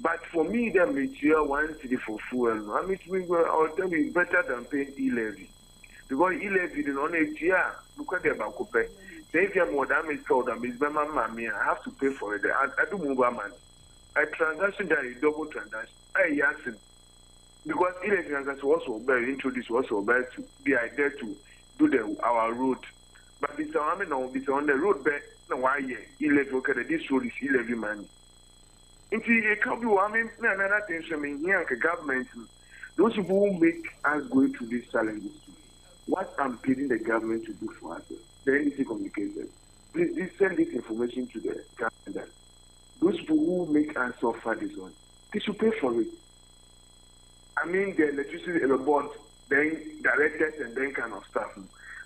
But for me, them it's here 1 city for fuel. I mean, I'll tell you better than paying e-levy. Because e-levy is on a year. Look at the Bacope. If you have more damage sold, I have to pay for it. I do move a man. A transaction that is double transaction. I ask him. Because e-levy transaction also introduced also to the idea to do our road. But it's on the road back no why e-levy okay this road is e-levy money. It can be another thing here government those people who make us go through these challenges. What I'm pleading the government to do for us, the NDC communications. Please send this information to the government. Those people who make us suffer this one, they should pay for it. I mean, the electricity board, then directors and then kind of stuff.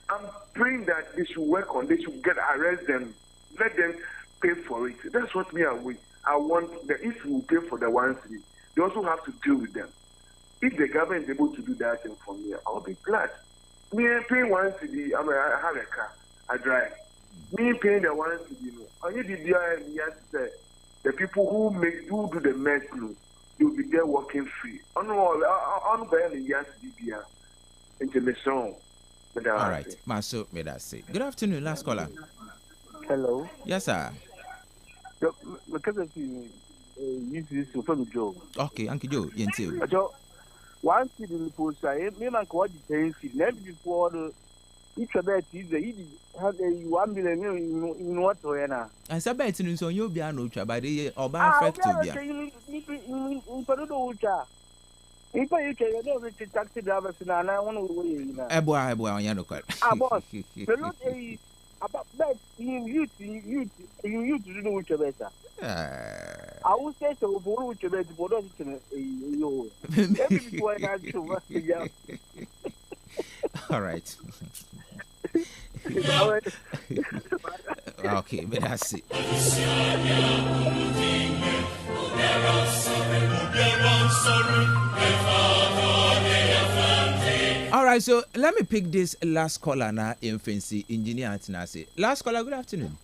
I'm praying that they should work on, they should arrest them, let them pay for it. That's what I want that if we pay for the 1 city, they also have to deal with them. If the government is able to do that thing for me, I'll be glad. Me paying 1 city, I have a car, I drive. Me paying the 1 city, I need the people who do the mess, you'll be there working free. All right, Maso, may that say. Good afternoon, last caller. Hello. Yes, sir. Because of you use from Joe. Okay, Uncle Joe, Yentil. Joe, 1 city in the post, I mean, Uncle, what you say, never before the each of that is he had a 1 million in what way now. And some bets in so you'll be an ultra by the Oban effect to be. If I don't taxi drivers and I want to wait. Eboa, Yanuka. About that, you to do which are better. I will say so for which are better, but don't all right. Okay, but that's it. All right, so let me pick this last caller now, Infancy Engineer Antinasi. Last caller, good afternoon.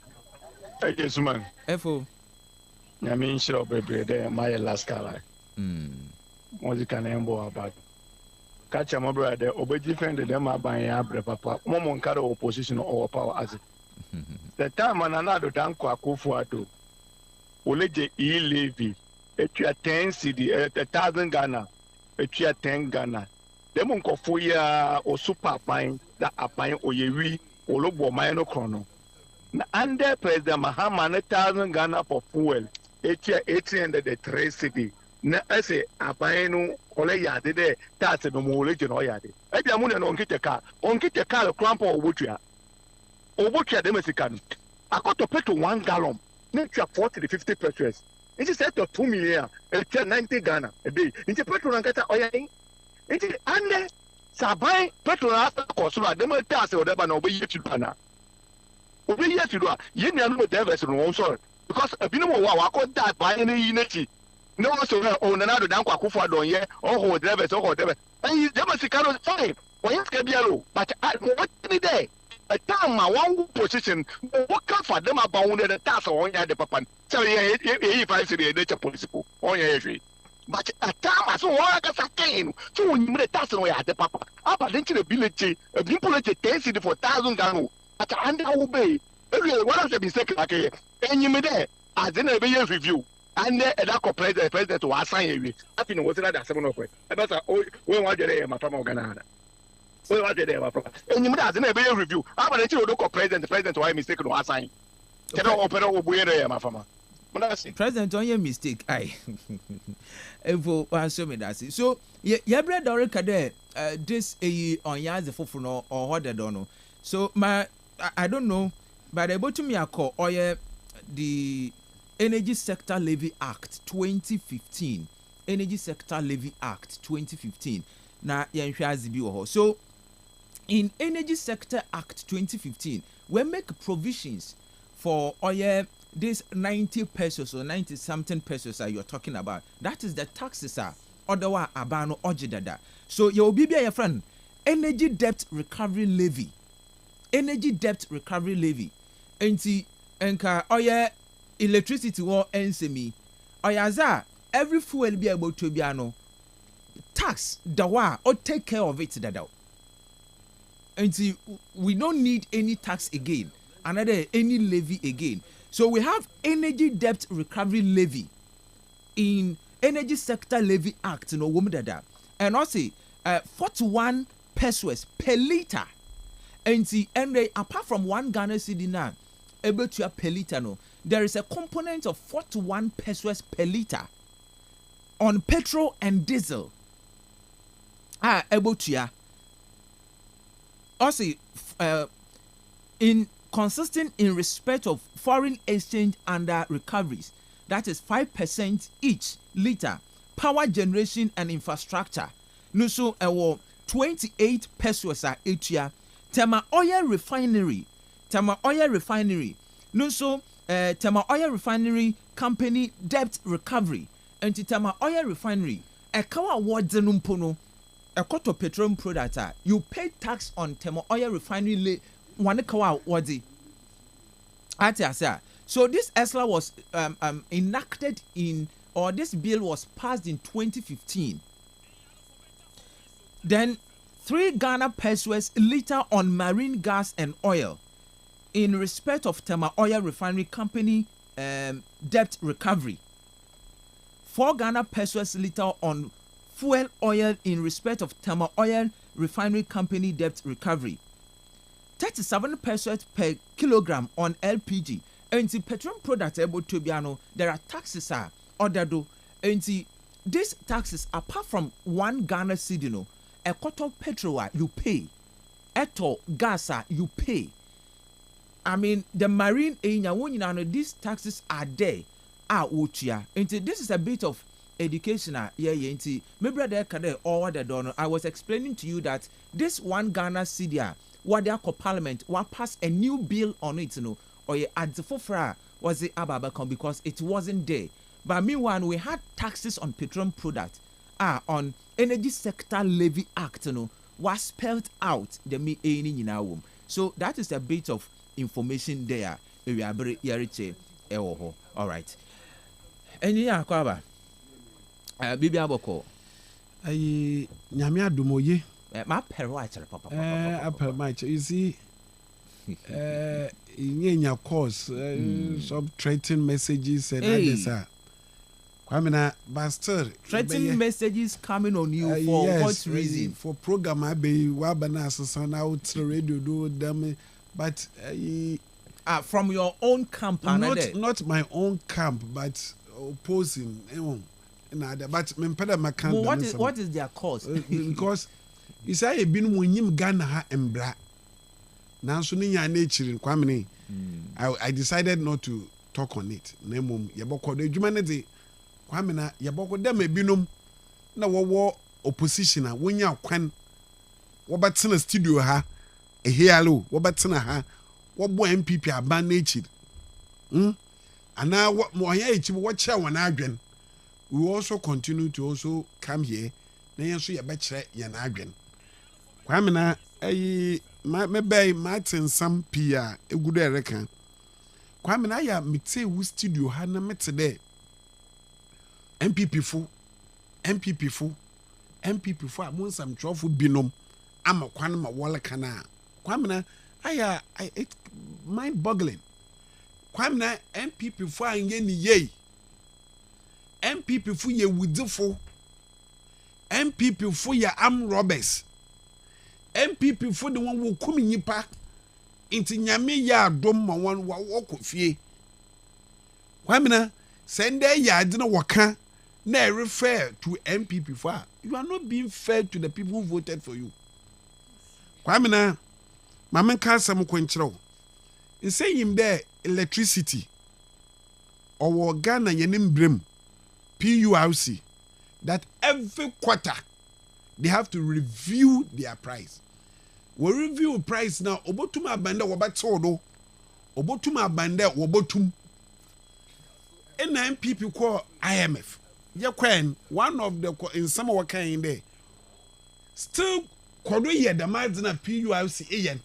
Yes, man. FO. I mean, sure, baby, my last caller. What you can remember about? Catch my brother, obey defend them by Abre Papa, Momon Caro opposition or power as it. The time on another Danko Akufuado, Oleje E. Levy, a 10 CD, 1,000 Ghana, a 10 Ghana. Demon Kofuya or Super Pine, that a pine or Yewi, or Lobo Mino Chrono. Under President Mahama, 1,000 Ghana for fuel, 803 CD. Na ese abayenu ole yade de tax no mo ole jeno yade e bia mu ne no nkite car cramp obotua de Mexican akoto petrol 1 gallon na twa 40 to 50 pesos it is set to 2 million e twa 90 Ghana a day nti petrol nkata oya nti ande sabai petrol asa koso na dem tax o de ba na obeyi tu pana obeyi tu do a ye nua no de verse no so because ebinu mo wa akọ da ba ni yi nachi no also on another dan kwa kufu adon ye oh drivers oh driver and you must cannot fine when you get yellow but what day a time my one position what can for them about the task on the papa so if I say the nature principle on your but a time as one as a cane so when you make task on the papa up into the ability a people density for 1,000 gano at the end obey what has been second like and you made there as in a review. And that president was signing. I think was that 7 o'clock. That's we want to hear my from Ghana. We want to hear my from. And you doesn't have a review. I'm going to look at president why mistake was signed. Cannot open up with my farmer. President on your mistake. Aye. Evo answer me that. So yeah, bread or kade this on yaz the fufuno or what they don't know. So I don't know, but able to me a call or the Energy Sector Levy Act 2015. Energy Sector Levy Act 2015. Na yanhwazi bi wo ho. So in Energy Sector Act 2015, we make provisions for this 90 pesos or 90 something pesos that you're talking about. That is the taxes odawa abano ojidada. So your bibia your friend Energy Debt Recovery Levy. Energy Debt Recovery Levy. Enti enka electricity war ensemi oyaza every fuel be able to be ano tax dawa or take care of it dada. And we don't need any tax again, another any levy again. So we have Energy Debt Recovery Levy in Energy Sector Levy Act, no woman dada, and also 41 pesos per liter. And apart from 1 Ghana cedi now able to per liter no, there is a component of 41 pesos per liter on petrol and diesel. Able to also in consisting in respect of foreign exchange under recoveries, that is 5% each liter. Power generation and infrastructure, no so 28 pesos each year. Tema Oil Refinery, no so Tema Oil Refinery Company Debt Recovery, and Tema Oil Refinery, a kawa wadzenumpono, a quarter petroleum product, you pay tax on Tema Oil Refinery one kawa wadi. So this ESLA was enacted in, or this bill was passed in 2015. Then 3 Ghana pesos liter on marine gas and oil in respect of Tema Oil Refinery Company debt recovery. 4 Ghana pesos liter on fuel oil in respect of Tema Oil Refinery Company debt recovery. 37 pesos per kilogram on LPG. And the petroleum product able to be there are taxes ordered. And these taxes, apart from 1 Ghana cedi no, a quarter petrol you pay, eto gas you pay. I mean the marine area, these taxes are there. And this is a bit of education. My brother Kade or the donor, I was explaining to you that this 1 Ghana cedi what they are parliament what pass a new bill on it, or at the forefront was the Ababacom because it wasn't there. But meanwhile, we had taxes on petroleum products. On Energy Sector Levy Act, was spelled out the me in our womb. So that is a bit of information there. We are very all right. And yeah, Kwaba. Bibi Aboko. Nyamia Dumoye. My perwacher, Papa. Upper match. You see, in your course, some threatening messages and others are. Threatening messages coming on you for what reason? For program I be wabana son out the radio do them, but from your own camp, not my own camp, but opposing. But what is their cause? Because you say you been when you Ghana and black. Now so niya nature in Kwamini. I decided not to talk on it. Name yaboko the humanity. Kwamina yaboko dem ebinum na wo opposition a wonya kwan wo betena studio ha ehialo wo betena ha wo bo MPP aban na echi ana mo ya echi wo kire wona adwen we will also continue to also come here. Na yen so ye be kire ye na adwen. Kwame na me Martin some pia egudo ereka. Kwame na ya mete wu studio ha na mete there. MPP fo amon sam trofo binom ama kwan ma wole kana. Kwame na it mind boggling. Kwame na MPP fo anye ni ye. MPP fo ye wudifo. MPP fo ya arm robbers. MPP fo de won wo kumi nyipa. Inti nyame ya adom ma won wo kofie. Kwame na sende ya ade na woka na refer to MPP for you are not being fair to the people who voted for you. Kwame na mama ka sam kwenkyerɛw. Say him there electricity or Ghana yenim brem PURC that every quarter they have to review their price. We review price now obotum abanda wobatsodo obotum abanda wobotum NPP call IMF. One of the in some of kind there still kodo ye the margin PURC ayen.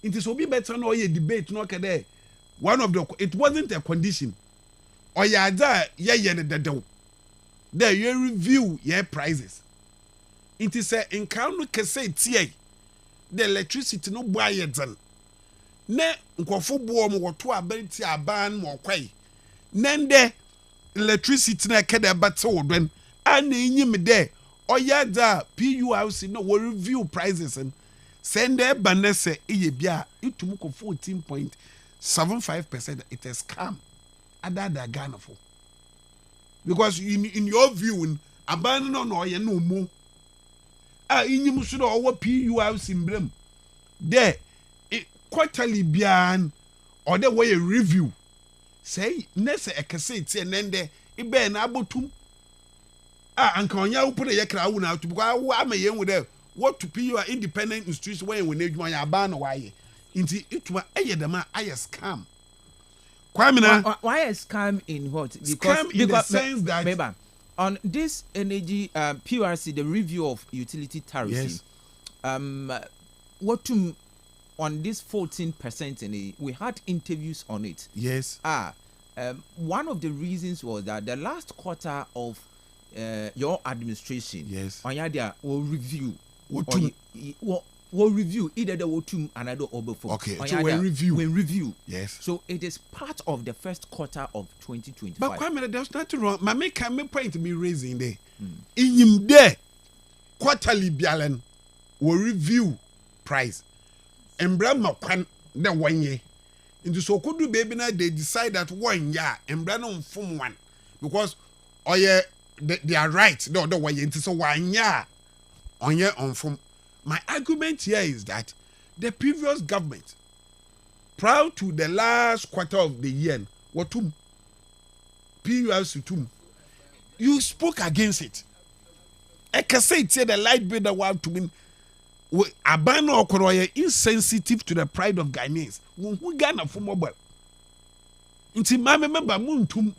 It is be better no ye debate no kede. One of the it wasn't a condition. Or ya da ye the do. There you review your prices. It is a encounter kese tie. The electricity no buy it then. Ne nkofo bo mo to abenti aban mo kwai. Nende electricity na kede bate wodwen ana enyim de oyada PURC no we review prices and send there banese eye bia itum ko 14.75%. It has come other than Ghana for because in your view aban no ye no mo enyim so do owo PURC mbrem there quarterly bian or the way review say nese ekese tie nende ibe na abotum anka onya wo put ye kra wo na to because wo ama ye wu there what to PUR independent institution when we need ya ba no waye nti ituma eye dem a scam. Kwame na why a scam in what? Scam in the sense that remember, on this energy PURC the review of utility tariffs, yes. What on this 14% we had interviews on it. Yes. One of the reasons was that the last quarter of your administration, yes, will review. Will review either the Wotum another or before. Okay, so we review. Yes. So it is part of the first quarter of 2025. But Kwame, there's nothing wrong. My point to be raising there. In him there, quarterly bialen will review price. Embrama kwan the 1 year. Into so could do baby now they decide that 1 year embrana form one because they are right. No, 1 year into so 1 year on year on form. My argument here is that the previous government, prior to the last quarter of the year, what PURC you spoke against it. I can say it's the light bill that want to mean Abano Okoroye insensitive to the pride of Ghanaians. Who Ghana for mobile? Inti ma member Muntum.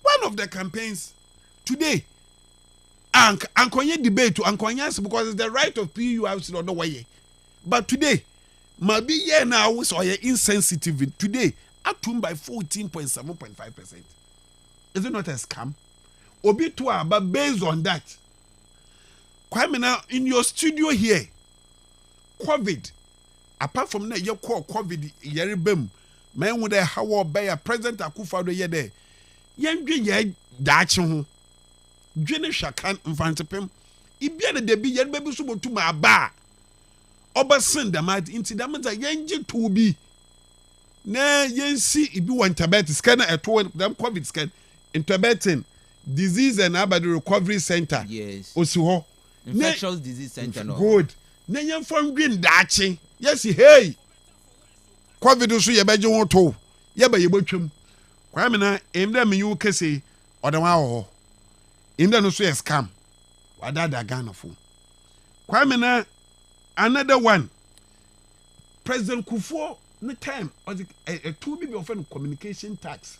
One of the campaigns today. Ankonye debate to Ankonye because it's the right of PURC or no way. But today, maybe yeah now we saw insensitive today atum by 14.7.5%. Is it not a scam? Obi to but based on that. Kwame now in your studio here, COVID. Apart from that, you call COVID yeribem. Man with a how by a President Akufo-Addo ye there. Yen ye dachi Dwene Shakan mfantepem ibia de bi yer bebi so botu ma ba obasen da mat inti da mata yenje to bi na yensi ibi won tabet scan eto dem COVID scan interbetin disease and abadi recovery center. Yes. Osi ho infectious disease center no. Good. Na yen fam dwin daachi. Yes hey. COVID so ye beje won to. Ye ba ye botwam. Kwame na emda me yu kese odawa ho. In the no so scam. Wadada Ghana for. Kwame na another one. President Kufuor no time or a 2 billion communication tax.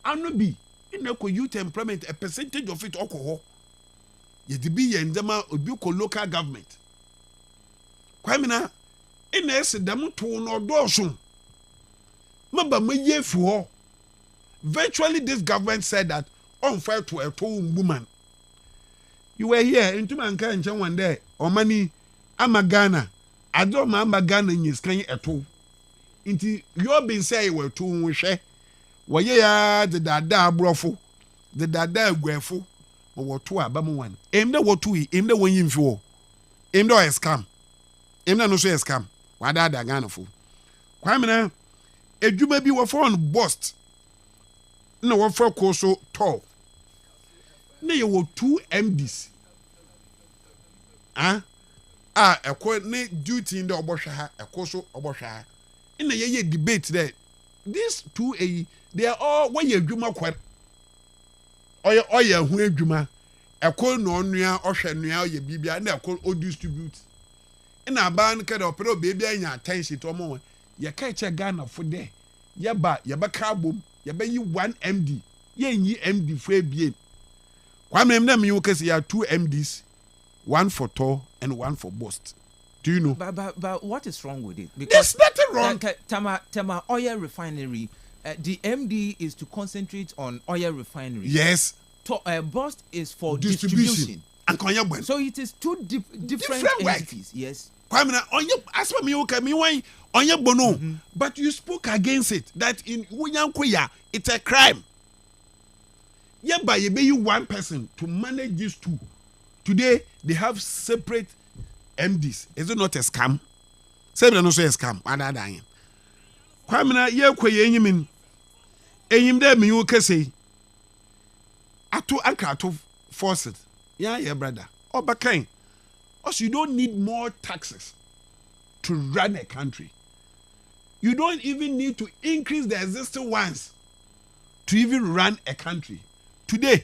Ano bi in a youth employment, a percentage of it alcohol. Yet be in the local government. Kwamina, in a sedamu to no dorsum. Maba me ye for. Virtually, this government said that on fire to a tall woman. You were here into Manka one day, or money, Amagana. I don't remember Ghana in his kind at all. Into your being say were two wish. Why ya the dada brofo, the dada grefo, or what two abamu one. Aim the what two, aim the one you for. Aim the scam. Aim the no say scam. Why that Ghana fool? Kwamina, a you may be a phone bust. No one for so tall. No, you were 2 MDs. A coordinate duty in the Obosha, a coso Obosha. In the year debate there, these 2 they are all where you Juma quite. Oya, who Juma, a call no near Ocean near your Bibia, and a call all distribute. In a band can opera baby and your attention to a moment. You catch a gun for there. Yaba carbon, yaba you 1 MD. Ye MD for bien. One name you can see 2 MDs, 1 for tall and 1 for bust. Do you know? But what is wrong with it? Because there's nothing wrong. Tama oil refinery, the MD is to concentrate on oil refinery. Yes. Bust is for distribution. And so it is two different entities. Yes. Kwamina, as for me, okay, me why on your bono, but you spoke against it. That in Wuyankuya, it's a crime. Yeah, but you be 1 person to manage these 2. Today they have separate MDs. Is it not a scam? Say no say a scam. Ada dying. Kwamina ye kwe yenyimin. Enyim de me you say. Atu force it. Yeah, brother. Obakan. Also, you don't need more taxes to run a country. You don't even need to increase the existing ones to even run a country. Today,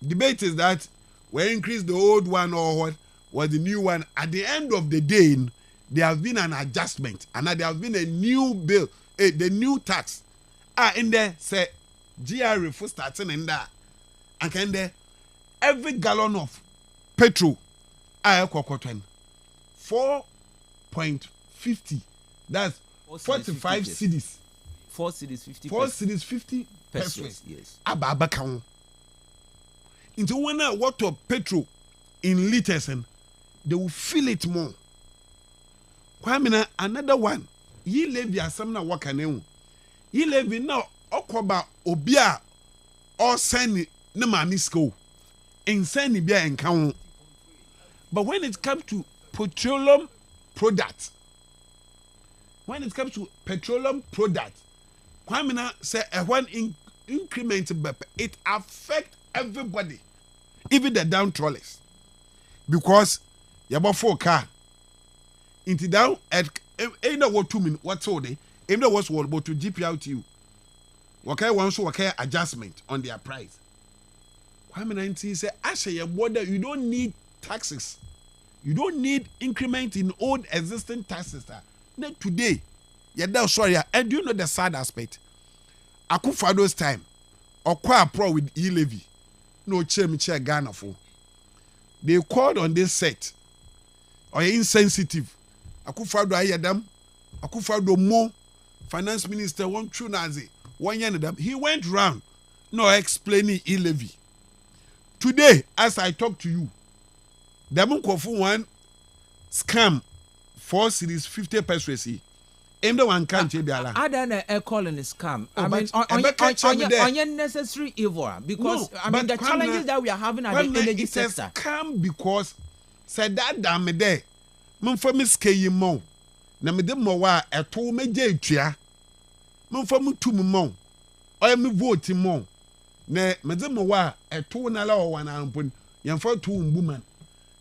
debate is that we increase the old one or what the new one. At the end of the day, there has been an adjustment and there has been a new bill, the new tax. In there, say, GRA for starting in there. And can there, every gallon of petrol, 4.50. That's 45 cedis. 4 cedis 50. 4 cedis 50 pesos. Yes. Aba count. Into when water petrol in liters and they will feel it more. Kwamina another one. Ye levy asamna wakane. Ye levy now okoba obia or send ne manisko. In send bia encounter. But when it comes to petroleum products, Kwamina say one increment it affect everybody, even the down trolleys, because you have 4 car into down at either what 2 minutes what's all day, if there was what to GPRTU, okay, one so okay adjustment on their price. Kwamina say actually your border you don't need taxes. You don't need increment in old existing taxes. Now today, you're sorry, and do you know the sad aspect? Akufado's time, or quite pro with e-levy, no chair Ghana for. They called on this set, or insensitive. Akufado ayadam, Akufado more, finance minister one true Nazi, 1 year them. He went round, no explaining e-levy. Today, as I talk to you, Damun Kofu one scam 4 cedis 50 pesos. Aim the one can't be allowed. I don't know call in a scam. I mean, on your necessary evil because I mean the challenges that we are having at the energy sector. It's a scam because said that damn day. Mumfa miske mo. Na me de mo wa eto me je etua. Mumfa mu tu mo. Oya me vote mo. Na me de mo wa eto na la o wa na ampon. Yemfa tu mbuman.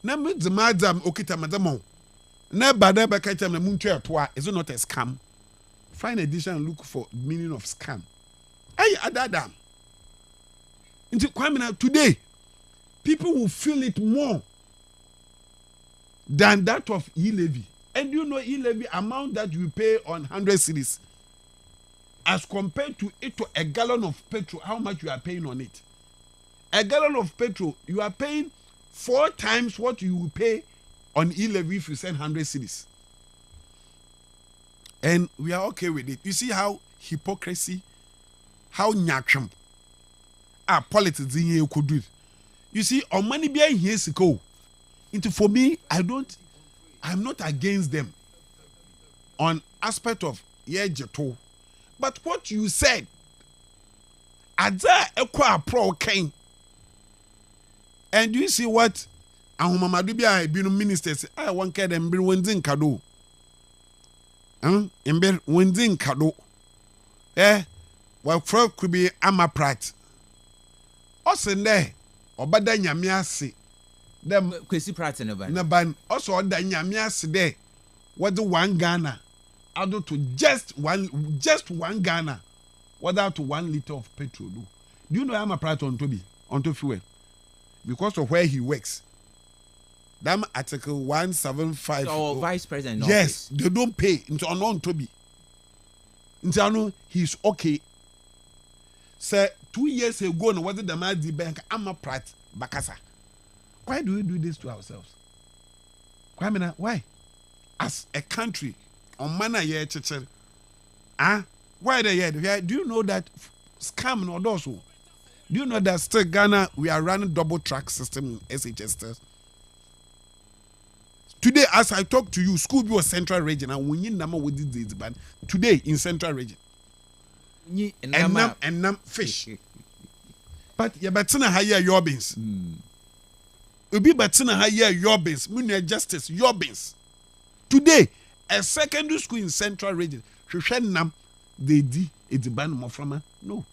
Na me de madam okita madam. Na bada ba kacha na muntu etoa. Is it not a scam? Find edition and look for meaning of scam. Hey, adadam. Into Kwamina today, people will feel it more than that of e-levy. And you know e-levy amount that you pay on 100 cedis. as compared to it to a gallon of petrol, how much you are paying on it. A gallon of petrol, you are paying 4 times what you will pay on e-levy if you send 100 cedis. And we are okay with it. You see how hypocrisy, how nyatram, politics in here could do it. You see, on money behind here to go. Into for me, I'm not against them on aspect of jeto. But what you said, Adza Ekwa Pro King. And you see what Ahumamadu Bia binu ministers, I want them be wenzin kado. Ember wenzin kado. Well, Frog could be Amaprat. Osende, Obada Nyamiasi. Them Kwesi Pratt in a ban. Also, Oda Nyamiasi there. What the 1 Ghana? Add to just one Ghana. What out to 1 liter of petrol do? Do you know Amaprat on fuel? Because of where he works. That article 175. So vice president. Yes, they don't pay into unknown Toby. Into he's okay. Sir, 2 years ago, no was the man the bank Amaprat Bakasa. Why do we do this to ourselves? Why? As a country, on manner here, why they here? Do you know that scam no also? Do you know that still Ghana we are running double track system in SHS tests? Today, as I talk to you, school was central region and we need number with this but today in central region. And fish. But you better hire your beans. You be better hire your beans. Minister Justice your beans. Today, a secondary school in central region. They di it's ban more from no.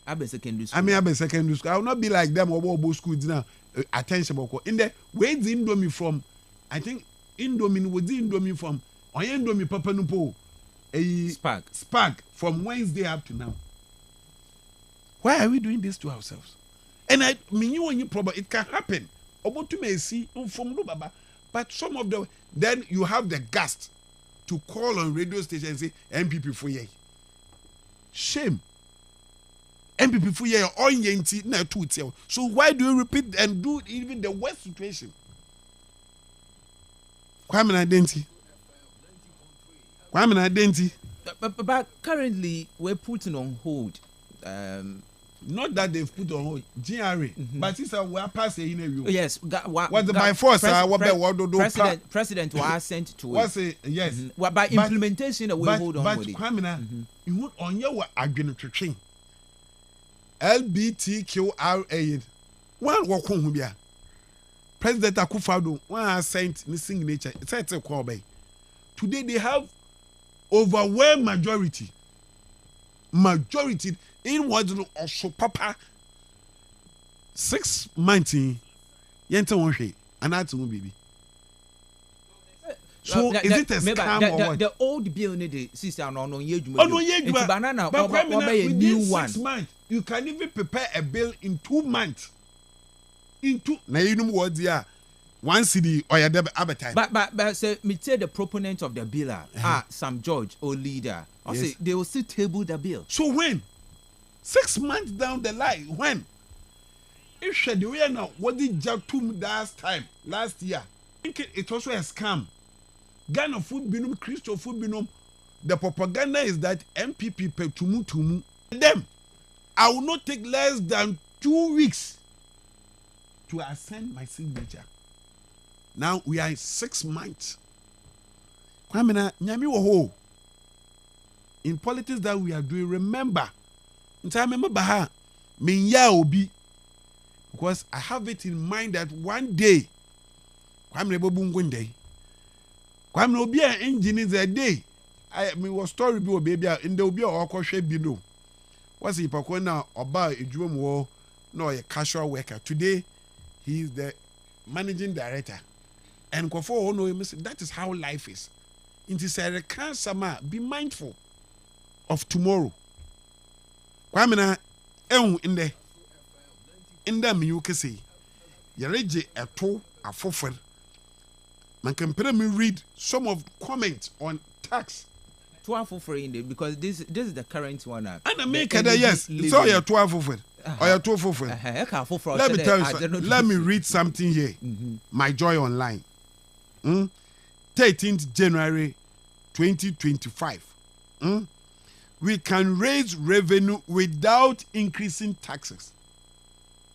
I be secondary school. I will not be like them or schools now. Attention, in there, where's the Indomie from? I think Indomie was the Indomie from Indomie Papa Nupo. A spark from Wednesday up to now. Why are we doing this to ourselves? And I mean, you when you probably it can happen. About to may see from Baba, but some of the then you have the gust to call on radio station and say MPP for ye. Shame. MPP for ye or yenti na two. So why do you repeat and do even the worst situation? Kwame identity. But currently we're putting on hold. Not that they've put on hold GRA, but it's a we are passing in a review. Yes, was the by force? President was sent to it. Yes, by implementation we hold on. But Kwame, you would on your administration. LBTQRA. One walk home here. President Akufo-Addo one sent missing nature. It's a call by. Today they have overwhelming majority in what also papa 6 months yenta won hwe anat won bibi. So is it a scam or what? The old bill need the sister no yedwuma. It's banana or new one. 6 months you can even prepare a bill in 2 months. Na yinum word there 1 cedi or your appetite. But say me tell the proponent of the bill Sam George or leader. I say they will still table the bill. So when 6 months down the line, when if the way now what did Jatum last year? I think it also a scam. Ghana food binum, Christo food binum. The propaganda is that MPP pay tumu. Them, I will not take less than 2 weeks to assign my signature. Now we are in 6 months. Kwamina nyami wo in politics that we are doing, remember, because I have it in mind that one day, Kwame Obi engine is a day. I mean, was story be baby, and there will be a awkward shape below. What's he now about a drum war? No, a casual worker. Today, he is the managing director. And Kofo know him. That is how life is. It is a cancer. Be mindful of tomorrow. Kwamina in the you can say Yareje a to a fofer. Man can me read some of comments on tax 12 for in because this is the current one. And I make it yes. So you're 12 for. Or you're 12 for. Let me tell you something. Let me read something here. My Joy Online. 13th January 2025. We can raise revenue without increasing taxes.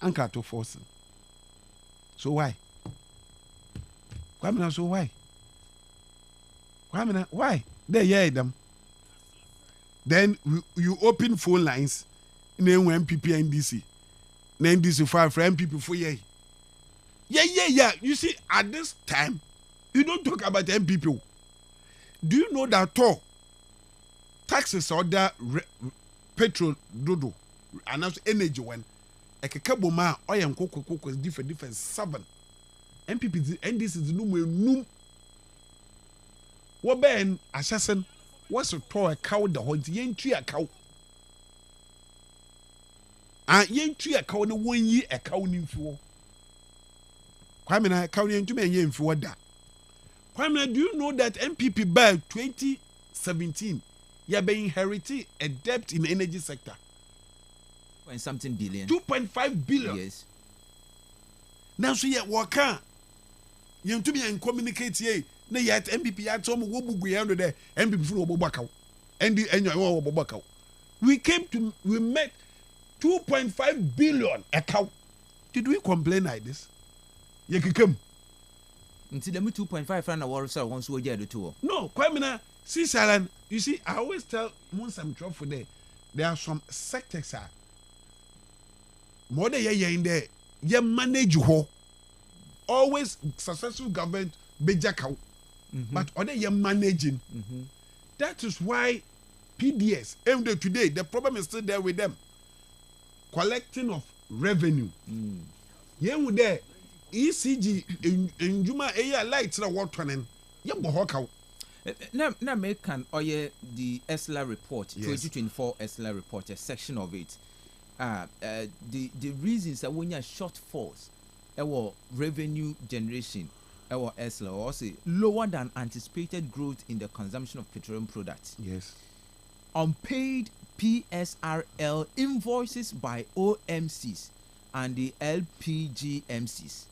Anka to force. So why? So why? Why? They hear them. Then you open phone lines. Name MPP and DC. Name DC for MPP for yeah. Yeah. You see, at this time, you don't talk about MPP. Do you know that all taxes order petrol dodo and also energy when a kaboma oil and cocoa is different 7 MPP and this is no what ben assassin what's a toy a cow the hunt yen tree a cow and yen tree a cow the 1 year a cow in for Kwame cow yen to me yen for that Kwame, do you know that MPP by 2017 you have inherited a debt in the energy sector? When something billion. 2.5 billion. Yes. Now so you work you to be and communicate here. Na yet MPP at some wo bugu yando there MPP full obobaka. And the enyo obobaka. We met 2.5 billion a cow. Did we complain like this? You can come. Until them 2.5 and a war sir once we get the two. No, Kwamina, see Salan, you see, I always tell once I'm drop for there are some sectors more than in there, you manage ho. Always successful government be jackal. But other you managing. That is why PDS, even today, the problem is still there with them. Collecting of revenue. Yeah, with there. ECG in Juma Aya lights na what turning. Ya bohoka. Na me can oye the ESLA report, 2024 ESLA report, a section of it. The reasons that when you shortfalls, our revenue generation, our ESLA also lower than anticipated growth in the consumption of petroleum products. Yes. Unpaid PSRL invoices by OMCs and the LPGMCs.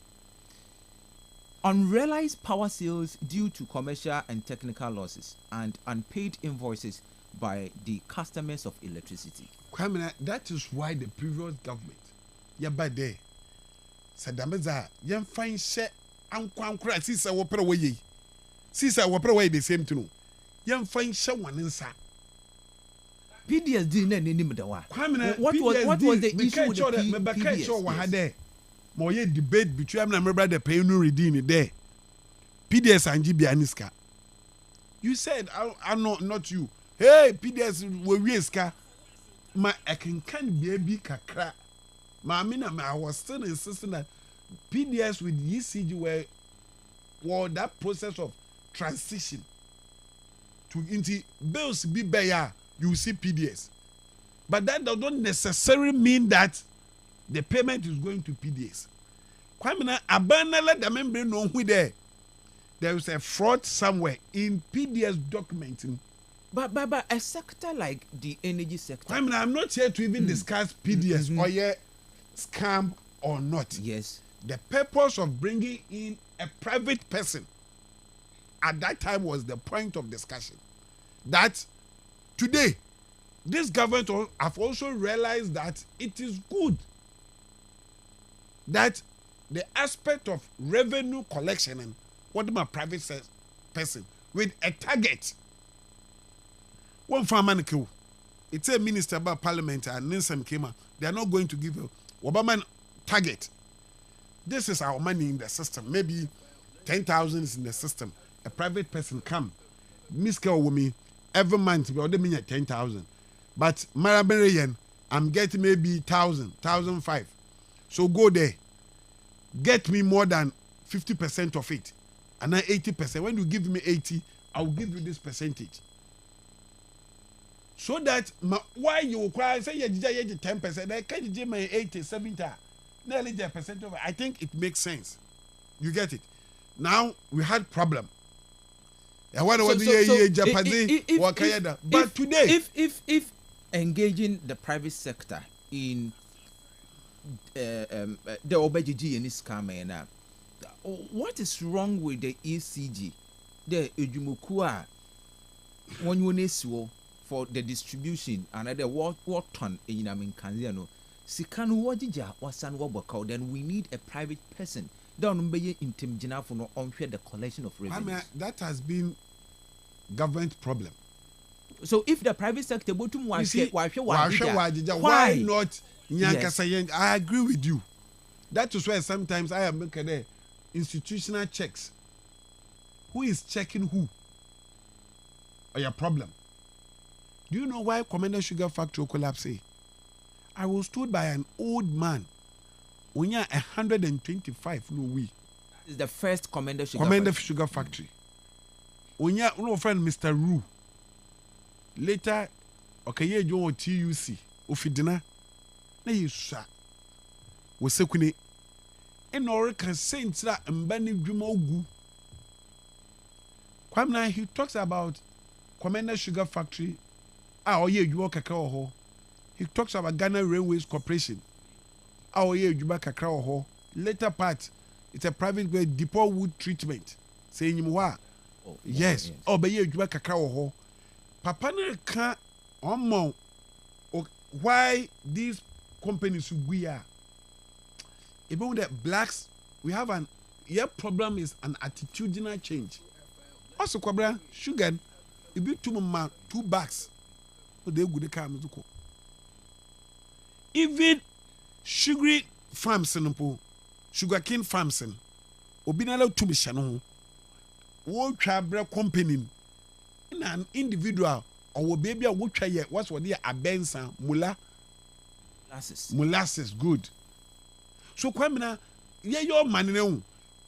Unrealized power sales due to commercial and technical losses and unpaid invoices by the customers of electricity. Kwamina, that is why the previous government, by there, Sadameza, yan fine share and quankra, Sisa Wopera way. Sisa Wopera way the same to know. Yan fine share one inside. PDS didn't any name the one. What was the issue with the PDS? More debate between them and my brother pay no redeem there. PDS and GB Aniska. You said I'm not you. Hey, PDS we ska. My I can't be a big kakra. I was still insisting that PDS with ECG were that process of transition to into bills be better. You see PDS, but that does not necessarily mean that the payment is going to PDS. Kwamina abana let the member know who there is a fraud somewhere in PDS documenting. But a sector like the energy sector. Kwamina, I'm not here to even discuss PDS or scam or not. Yes. The purpose of bringing in a private person at that time was the point of discussion. That today, this government have also realized that it is good that the aspect of revenue collection and what my private person with a target. One farmer kill. It's a minister about parliament and Nelson came out. They are not going to give a Obama target. This is our money in the system. Maybe 10,000 is in the system. A private person come, Miska Wumi, every month we order me at 10,000. But Maraberian, I'm getting maybe 1,000, 1,005. So go there. Get me more than 50% of it. And then 80%. When you give me 80, I'll give you this percentage. So that why you cry, say you 10%, then can you give me 80, 70, nearly 10% of it. I think it makes sense. You get it. Now we had problem. But today, if engaging the private sector in the OBGG and this scam, what is wrong with the ECG, the Ejumukua, when you need for the distribution and other what ton in Kanziano, Sikanu Wajija or San Wabako, then we need a private person. Don't be intimidina for no unfair the collection of revenue. That has been government problem. So if the private sector why not? Yes. I agree with you. That is why sometimes I am making institutional checks. Who is checking who? Or your problem? Do you know why Commander Sugar Factory collapsed? I was told by an old man. When you're 125, no we. Is the first Commander Sugar Factory. When you're no friend Mr. Rue. Later, okay, you do TUC. Ufidina. Na yesha. Wesekune. Enore can say that mbani dwuma ogu. Kwamna, he talks about Commander Sugar Factory. Oye dwuma kakra ho. He talks about Ghana Railways Corporation. Oye dwuma kakra ho. Later part, it's a private depot wood treatment. Saying you wa. Yes. Oye dwuma kakra ho. Papa na ka omo why these companies we are. Even the blacks, we have your problem is an attitudinal change. Also, Cobra, sugar, if you 2 bags, they would come to cook. Even sugary farms in the sugarcane farms in Obinalo to be Shannon, World Trabra company in an individual or baby a wood try what's what they are bensa mula molasses good. So kwamina ye your man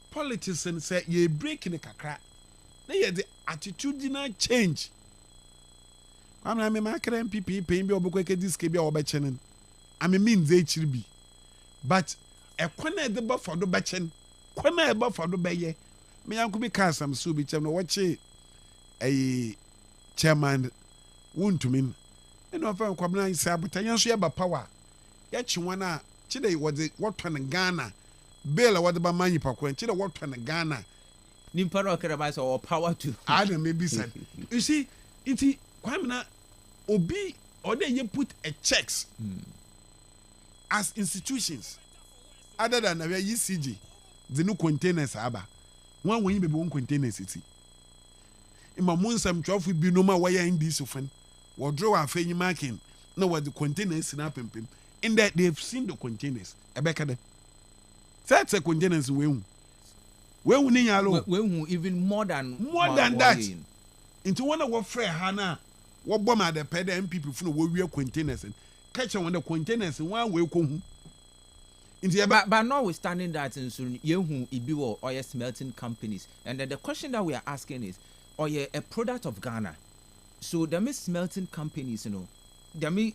politics and say ye break in the kakra. They the attitudinal change. Kwamina me market MPP paying be obokweke this ke be obechen. I mean they chiribi. But e kwana de ba for do bechen. Kwana e ba for do beye. Me yanku be can some so be chem no watch a chairman won to mean. And no fa kwamina say abutanya so ye ba power. Ya chiwana chide was what on Ghana bill what about money pakwen chide what on Ghana nimparo kerabasa or power to I don't maybe said you see it kwamina obi or they you put a checks as institutions other than the ECG the new containers aba one when you be one containers city in my moon some 12 be no ma wire in this often what draw and fenny marking no what the containers in up in that they've seen the containers. That's a containers we even more than that. Into one of what Frey Hana, what bomb at the ped MPP from the containers and catch on the containers in one way. But notwithstanding that, in soon you Ibiwo or smelting companies, and then the question that we are asking is, are you a product of Ghana? So there may smelting companies, there may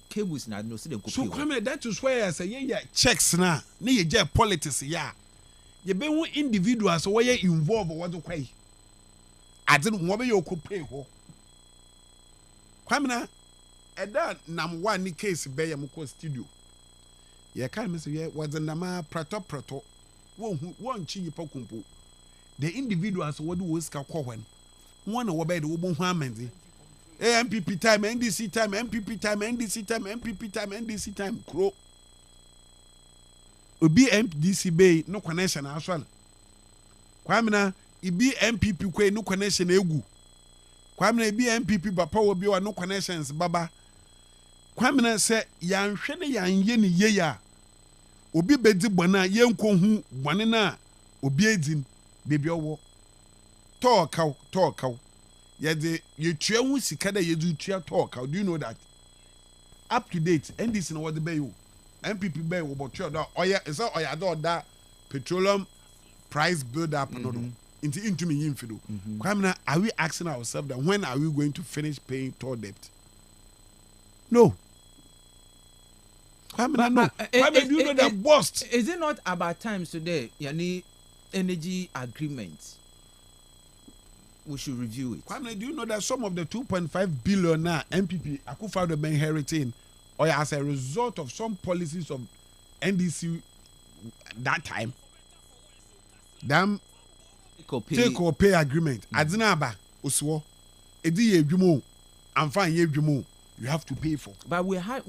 cables na no see them. So come that is why I say yeah checks na ye politics yeah. You be one individuals where you involved what to pay. I didn't want you could pay ho. Kwamina that nam one case be yamko studio. Yeah can say yeah was the nama prato one chi pokumpo. The individuals what do was ka when one over the wobon hamenzi. MPP time, NDC time, MPP time, NDC time, MPP time, NDC time, crow. Obi MDC bay no connection as well. Kwamina, ibi MPP kwe no connection egu. Kwamina ibi MPP bapa obi wa no connections baba. Kwamina se yan hwene yan ye ni ye ya. Obi bedi bwana ye nko hu bwane na obi edin bebi owo. Talk. Yede you tue sika da yedu tua talk. How do you know that? Up to date, and this in what the bay MPP bay will bottle that oya is oya that petroleum price build up into me infido. Kwamina, are we asking ourselves that when are we going to finish paying toll debt? No. Kwamina, no. Kwamina, do you know that bust? Is it not about times today? Yani energy agreements. we should review it. Kwame, do you know that some of the 2.5 billion now MPP Akufo-Addo been inheriting, or as a result of some policies of NDC that time, damn take or pay agreement. Adinaba Oswo, Edi Yejumo, and fine Yejumo, you have to pay for. But we have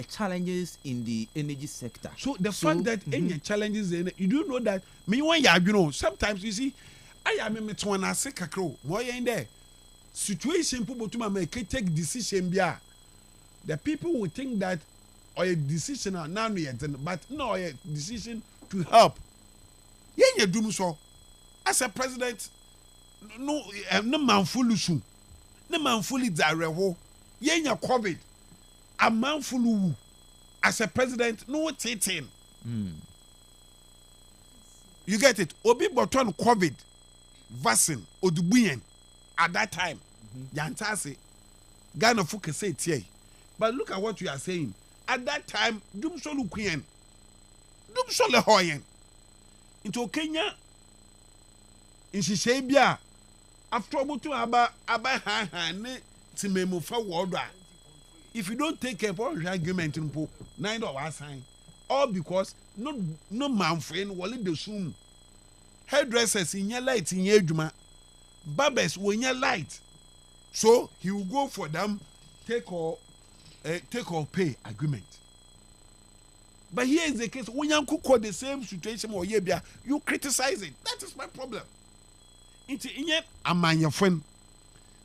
challenges in the energy sector. So the fact that any challenges, you do know that me when you know sometimes you see. I am a to say kakro. Why in there? Situation people to make take decision bia. The people will think that a decision now but no a decision to help. You do so. As a president, no man fully soon. No man fully diarrhea. Yenya COVID. A man fully as a president, no taking. You get it? Obi Boton COVID. Vaccine odubuyen at that time yantase Ghana fuke say tie, but look at what you are saying at that time dum so lukuen dum so le hoyen into Kenya in Shishebia after obutu aba ha ne timemu fa world. If you don't take care of argument in po 9 or sign, all because no man friend wale de soon. Hairdressers in your light in your juma, barbers when your light, so he will go for them take or pay agreement. But here is the case when you cook the same situation or you criticize it. That is my problem. Into in yet among your friend.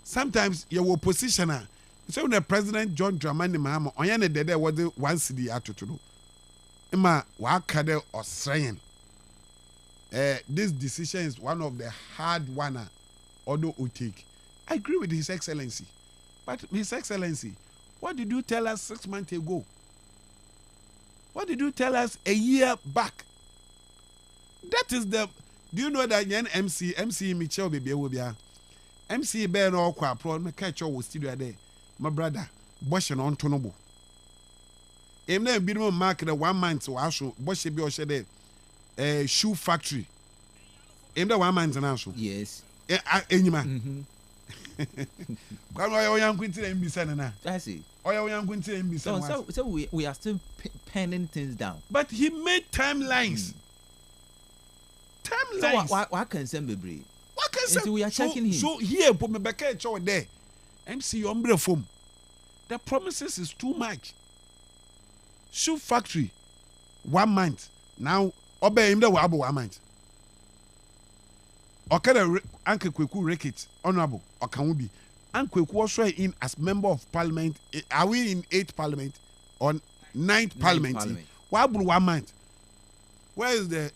Sometimes your oppositioner. So when the President John Dramani Mahama on your day was the one city out to do. Emma wakade or saying. This decision is one of the hard one Odo will take. I agree with His Excellency. But His Excellency, what did you tell us 6 months ago? What did you tell us a year back? That is the... Do you know that Yen MC Michelle Baby will be MC Ben or Qua Pro, my catcher was still there. My brother, Bosch and Antonobo. Em never been on market 1 month or also Bosch be or there. Shoe factory. In the 1 month and also. Yes. Anima. So we are still penning things down. But he made timelines. Timelines. So what can say be? What can say? We are checking him. So here, put me back at you there. MC Ombre Foam. The promises is too much. Shoe factory. 1 month. Now obey him the wabo 1 month. Okay, Uncle Kweku Rekit, Honorable, or can we be? Uncle Kweku was sworn in as member of parliament. Are we in 8th parliament or 9th parliament? Why 1 month? Where is the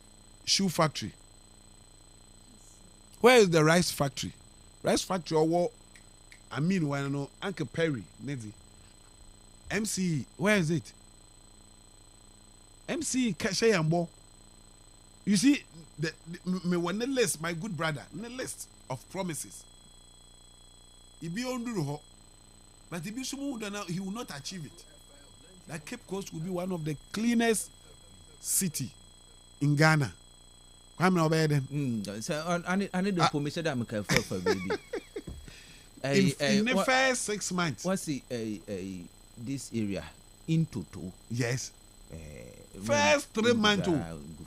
shoe factory? Where is the rice factory? Rice factory or what? I mean, when I know Uncle Perry, Neddy. MC, where is it? MC Kashayambo. You see, me one list, my good brother, the list of promises. He be on do, but he be smooth now, he will not achieve it. That Cape Coast will be one of the cleanest city in Ghana. Come now, baby. So I need the permission that I'm careful for baby. In the first 6 months, what's the this area in total? Yes. First 3 months.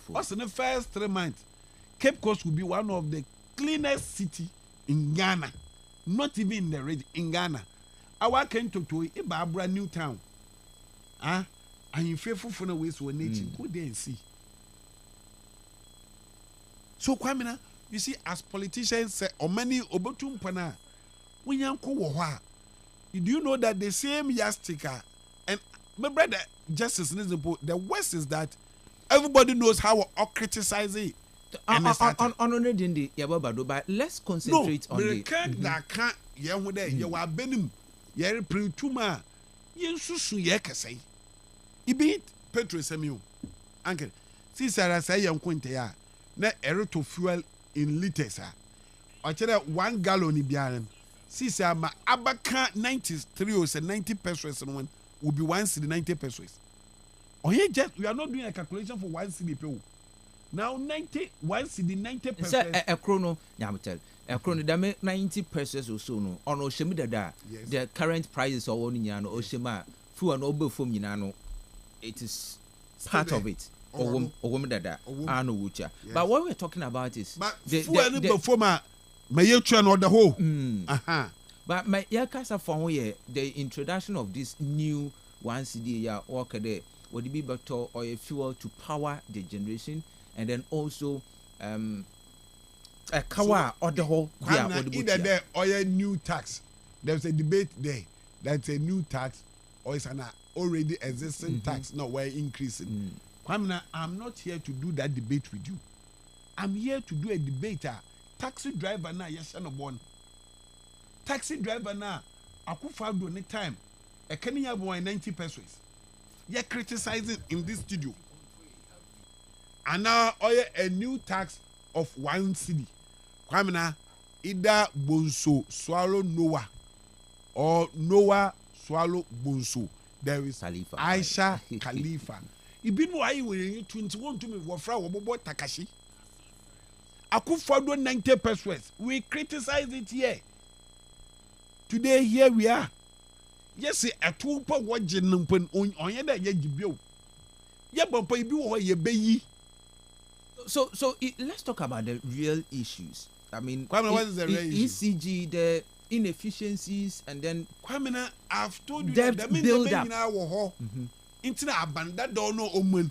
What's in the first 3 months? Cape Coast will be one of the cleanest city in Ghana. Not even in the region, in Ghana. Our came to Ibabra New Town. And you faithful for the ways for nature. Go there and see. So, Kwamina, you see, as politicians say, or many Obotum Pana, when you go, do you know that the same yastika and my brother, Justice Nizipo, the worst is that everybody knows how to criticize it. But let's concentrate on the that can't you are benim you're pretuma you susu ye kase ibi petrol semio uncle see Sarah say young quinte ya na to fuel in liters or 1 gallon biaran see say ma abaka 93 or 90 pesos and one will be 1 cedi 90 pesos. Oh yeah, just we are not doing a calculation for 1 cedi. Now 90 1 cedi 90 pesos. A chrono. ɛkoro no dame 90 pesos or so no ɔno ɔhyɛ mu dada the current prices ɔwɔ no nyinaa no ɔhyɛ mu a fuel no ɔbɛ fam nyinaa no it is part of it ɔwɔ mu dada ano wucha but what we're talking about is the fuel no bɛ fam a ma yɛtua no ɔda hɔ but my yɛkasa fa ho yɛ the introduction of this new one cd ya wɔkɛ dɛ wɔde bi bɛtɔ ɔyɛ fuel to power the generation and then also a kawa or the whole either there or a new tax. There's a debate there that's a new tax or it's an already existing tax, not where increasing. Kwamina, I'm not here to do that debate with you. I'm here to do a debate. Taxi driver now, yes, no one. Taxi driver now, I could find any time. A Kenya boy 90 pesos. You're criticizing in this studio. And now a new tax of 1 cedi. Kwamina, either Bonso swallow Noah or Noah swallow Bonso. There is Khalifa. Aisha Khalifa. Ibinu ayi we 21 to me wofra wobobo Takashi. Akufo 90 pesos. We criticize it here. Today here we are. Yes, a two per watching on yada yajibio. Yeah, but ibi wo ye beyi. So let's talk about the real issues. I mean, Kwame, what is the real issue? ECG, the inefficiencies, and then Kwame, I've told you debt that build up. Intina abanda dono omen.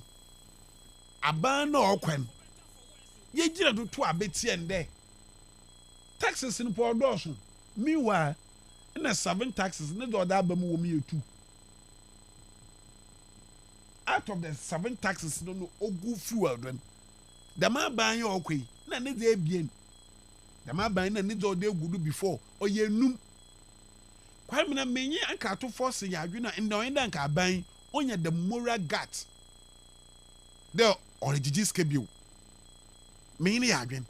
Abano okwen. Ye jira do to abeti ende. Taxes in Port Dawson. Meanwhile, in the 7 taxes, ne do da bamu wo me 2. Out of the 7 taxes, no ogu fuel then. The man buying your okay, na ne dey bien. The man buying na ne do dey gudu before or ye num. Kwame na menye anka to force ya adwena nda onye da nka ban onya the moral gut. The origin schedule. Menye ya adwen.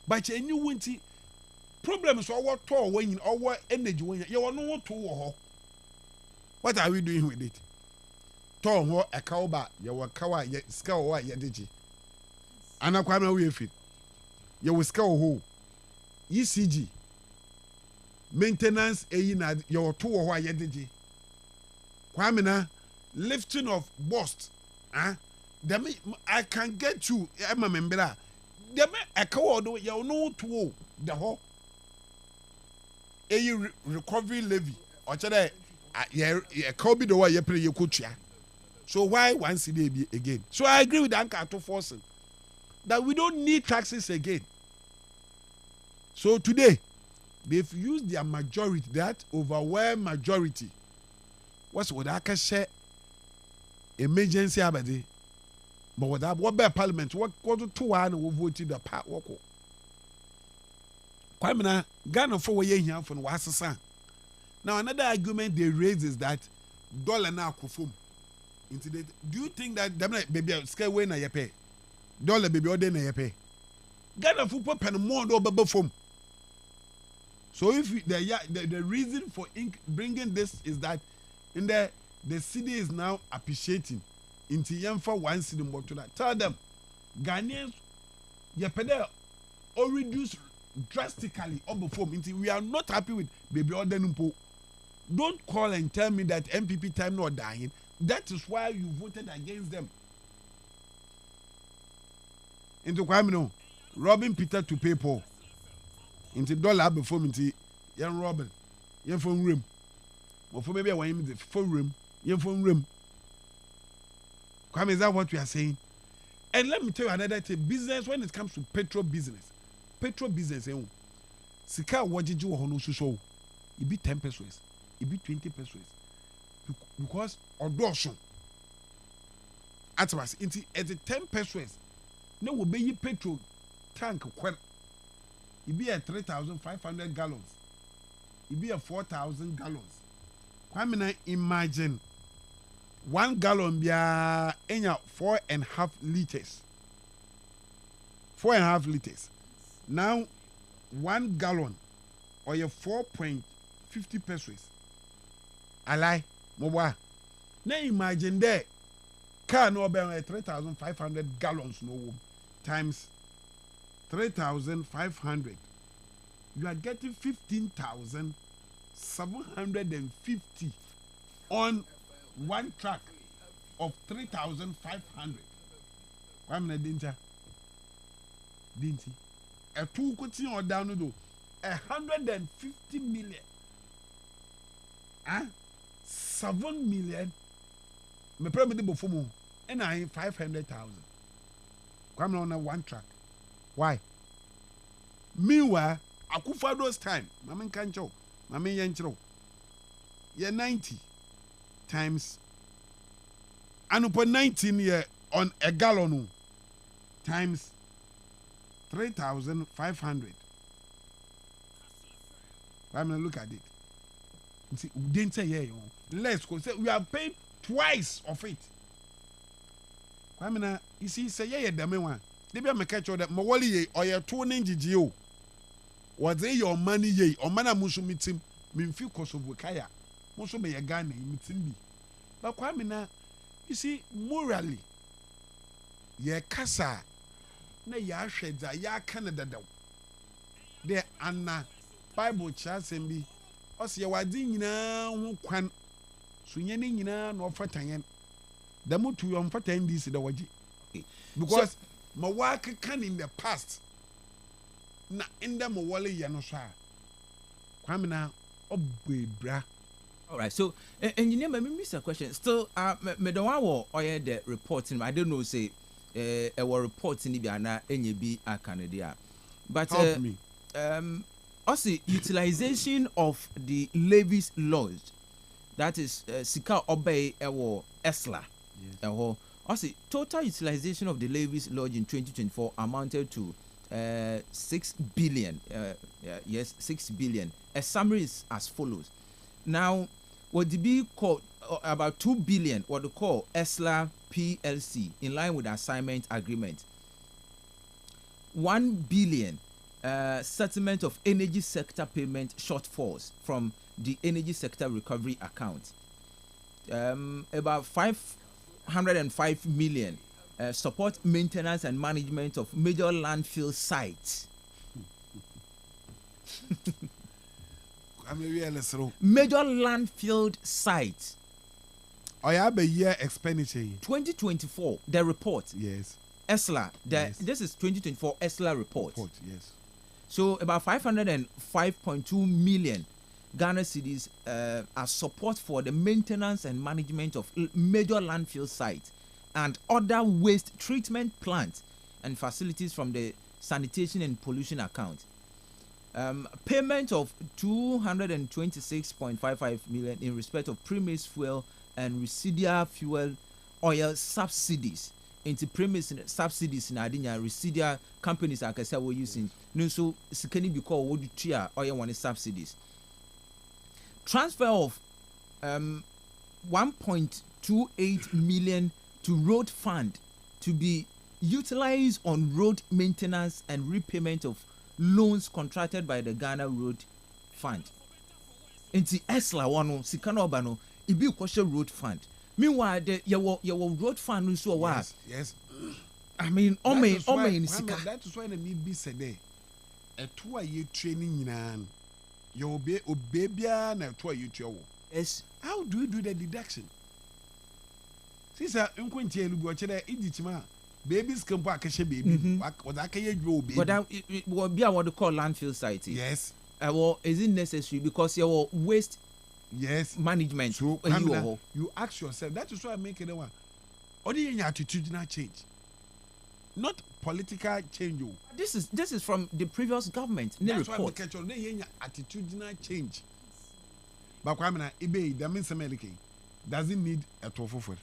But any wonti problems or what to when or energy when you want no to ho. What are we doing with it? To ho e kaoba ye wa kawa ye ska wa ye digi. Ana Kwame we fit. Ye we ska ho. ECG maintenance na your two or why yediji. Kwame na lifting of bust. I can get you. I'm a member. Dem a coward you know to the whole recovery levy or today a copy the way you play your coach. So why 1 cedi again? So I agree with Anka to forcing that we don't need taxes again. So today, they've used their majority, that overwhelming majority. What's what I can say? Emergency abadi. But what by parliament? What to 2 and we voted the part work. Kwamina, Ghana for way here from Wasasa. Now another argument they raise is that dollar now kufum. Do you think that baby scale way na ye pay? Dollar baby order na ye pay? Ghana football pen more do baba from. So if the reason for bringing this is that in the city is now appreciating into yamfa 1 cedi more to that. Tell them Ghanaians your pedal or reduce drastically or before we are not happy with baby order numpo. Don't call and tell me that MPP time not dying. That is why you voted against them. Into Kwame robbing Peter to pay Paul. Into dollar before me young Robin. Young from room. Or for maybe I want him the full room. Young from room. Kwame, is that what we are saying? And let me tell you another thing. Business, when it comes to petrol business, Sika wajiji wa hono so. It be 10 pesos. It be 20 pesos. Because odosho. Atwas into at the 10 pesos. No will be petrol tank kwen. It be a 3,500 gallons. It be a 4,000 gallons. Kwame, imagine 1 gallon be a 4.5 liters. 4.5 liters. Now 1 gallon or your 4.50 pesos. Alai, mowa. Now imagine there. Car no be 3,500 gallons no times 3,500 you are getting 15,750 on one track of 3,500. Why am I danger? Dinty. A two continue or down do 150 million. 7 million. Me probably before more. And I 500,000. Come on one track. Why? Meanwhile, Akufa those time. Mama can't show. Mama yanchro. You're 90 times. And upon 19 year on a gallon times 3,500. I'm gonna look at it. See, we didn't say yeah, let's go. Say we are paying twice of it. I mean, you see, say yeah, the one. They be a catch that Mawali or your 2 NGO. Was they your money ye or mana musu meeting? Mean few cost of Wikaya. Musu may a gun meeting me. But Kwamina, you see, morally, ye kasa. Na ya shedza ya Canada da de anna Bible chasem bi ose ye wadi nyina ho kwan so nye ne nyina na ofatan da mutu yo mfatan dis da waje because my work can in the past na in the mo wole ye no so a kwamina obebra. All right, so engineer, me miss a question still. Me don't want or the reporting. I don't know say our reporting ni bi ana enye bi akanadia, but help me. Also utilization of the levies lodged, that is sika obey ewo esla. Also total utilization of the levies lodged in 2024 amounted to 6 billion. Yes, 6 billion. A summary is as follows. Now, what the be called about 2 billion, what they call ESLA PLC, in line with the assignment agreement. 1 billion settlement of energy sector payment shortfalls from the energy sector recovery account. About 505 million support maintenance and management of major landfill sites. Major landfill sites. I have a year expenditure. 2024, the report. Yes. ESLA. This is 2024 ESLA report. Yes. So about 505.2 million Ghana cedis as support for the maintenance and management of major landfill sites and other waste treatment plants and facilities from the sanitation and pollution account. Payment of 226.55 million in respect of premise fuel and residual fuel oil subsidies into premise subsidies in Adinya residual companies like I said were using no so sikani be called would tia oil one subsidies. Transfer of 1.28 million to road fund to be utilized on road maintenance and repayment of loans contracted by the Ghana Road Fund. Inti ESLA one sikana obano ibi kwashe road fund. Meanwhile the your road fund so wa. Yes. I mean ome sika. That is why the me be said there. A 2 year training in your baby na 2 year travel. Yes. How do you do the deduction? Sisa nkwentie elu go chere idichima. Babies can pack a baby. What I can grow baby. But it will be what they call landfill site. Yes. Well, is it necessary because your waste management? So you ask yourself. That is why I make it one. Only in attitudinal change, not political change. This is from the previous government. That's why I catch on. They attitudinal change. But I mean, that means America doesn't need a tofu for.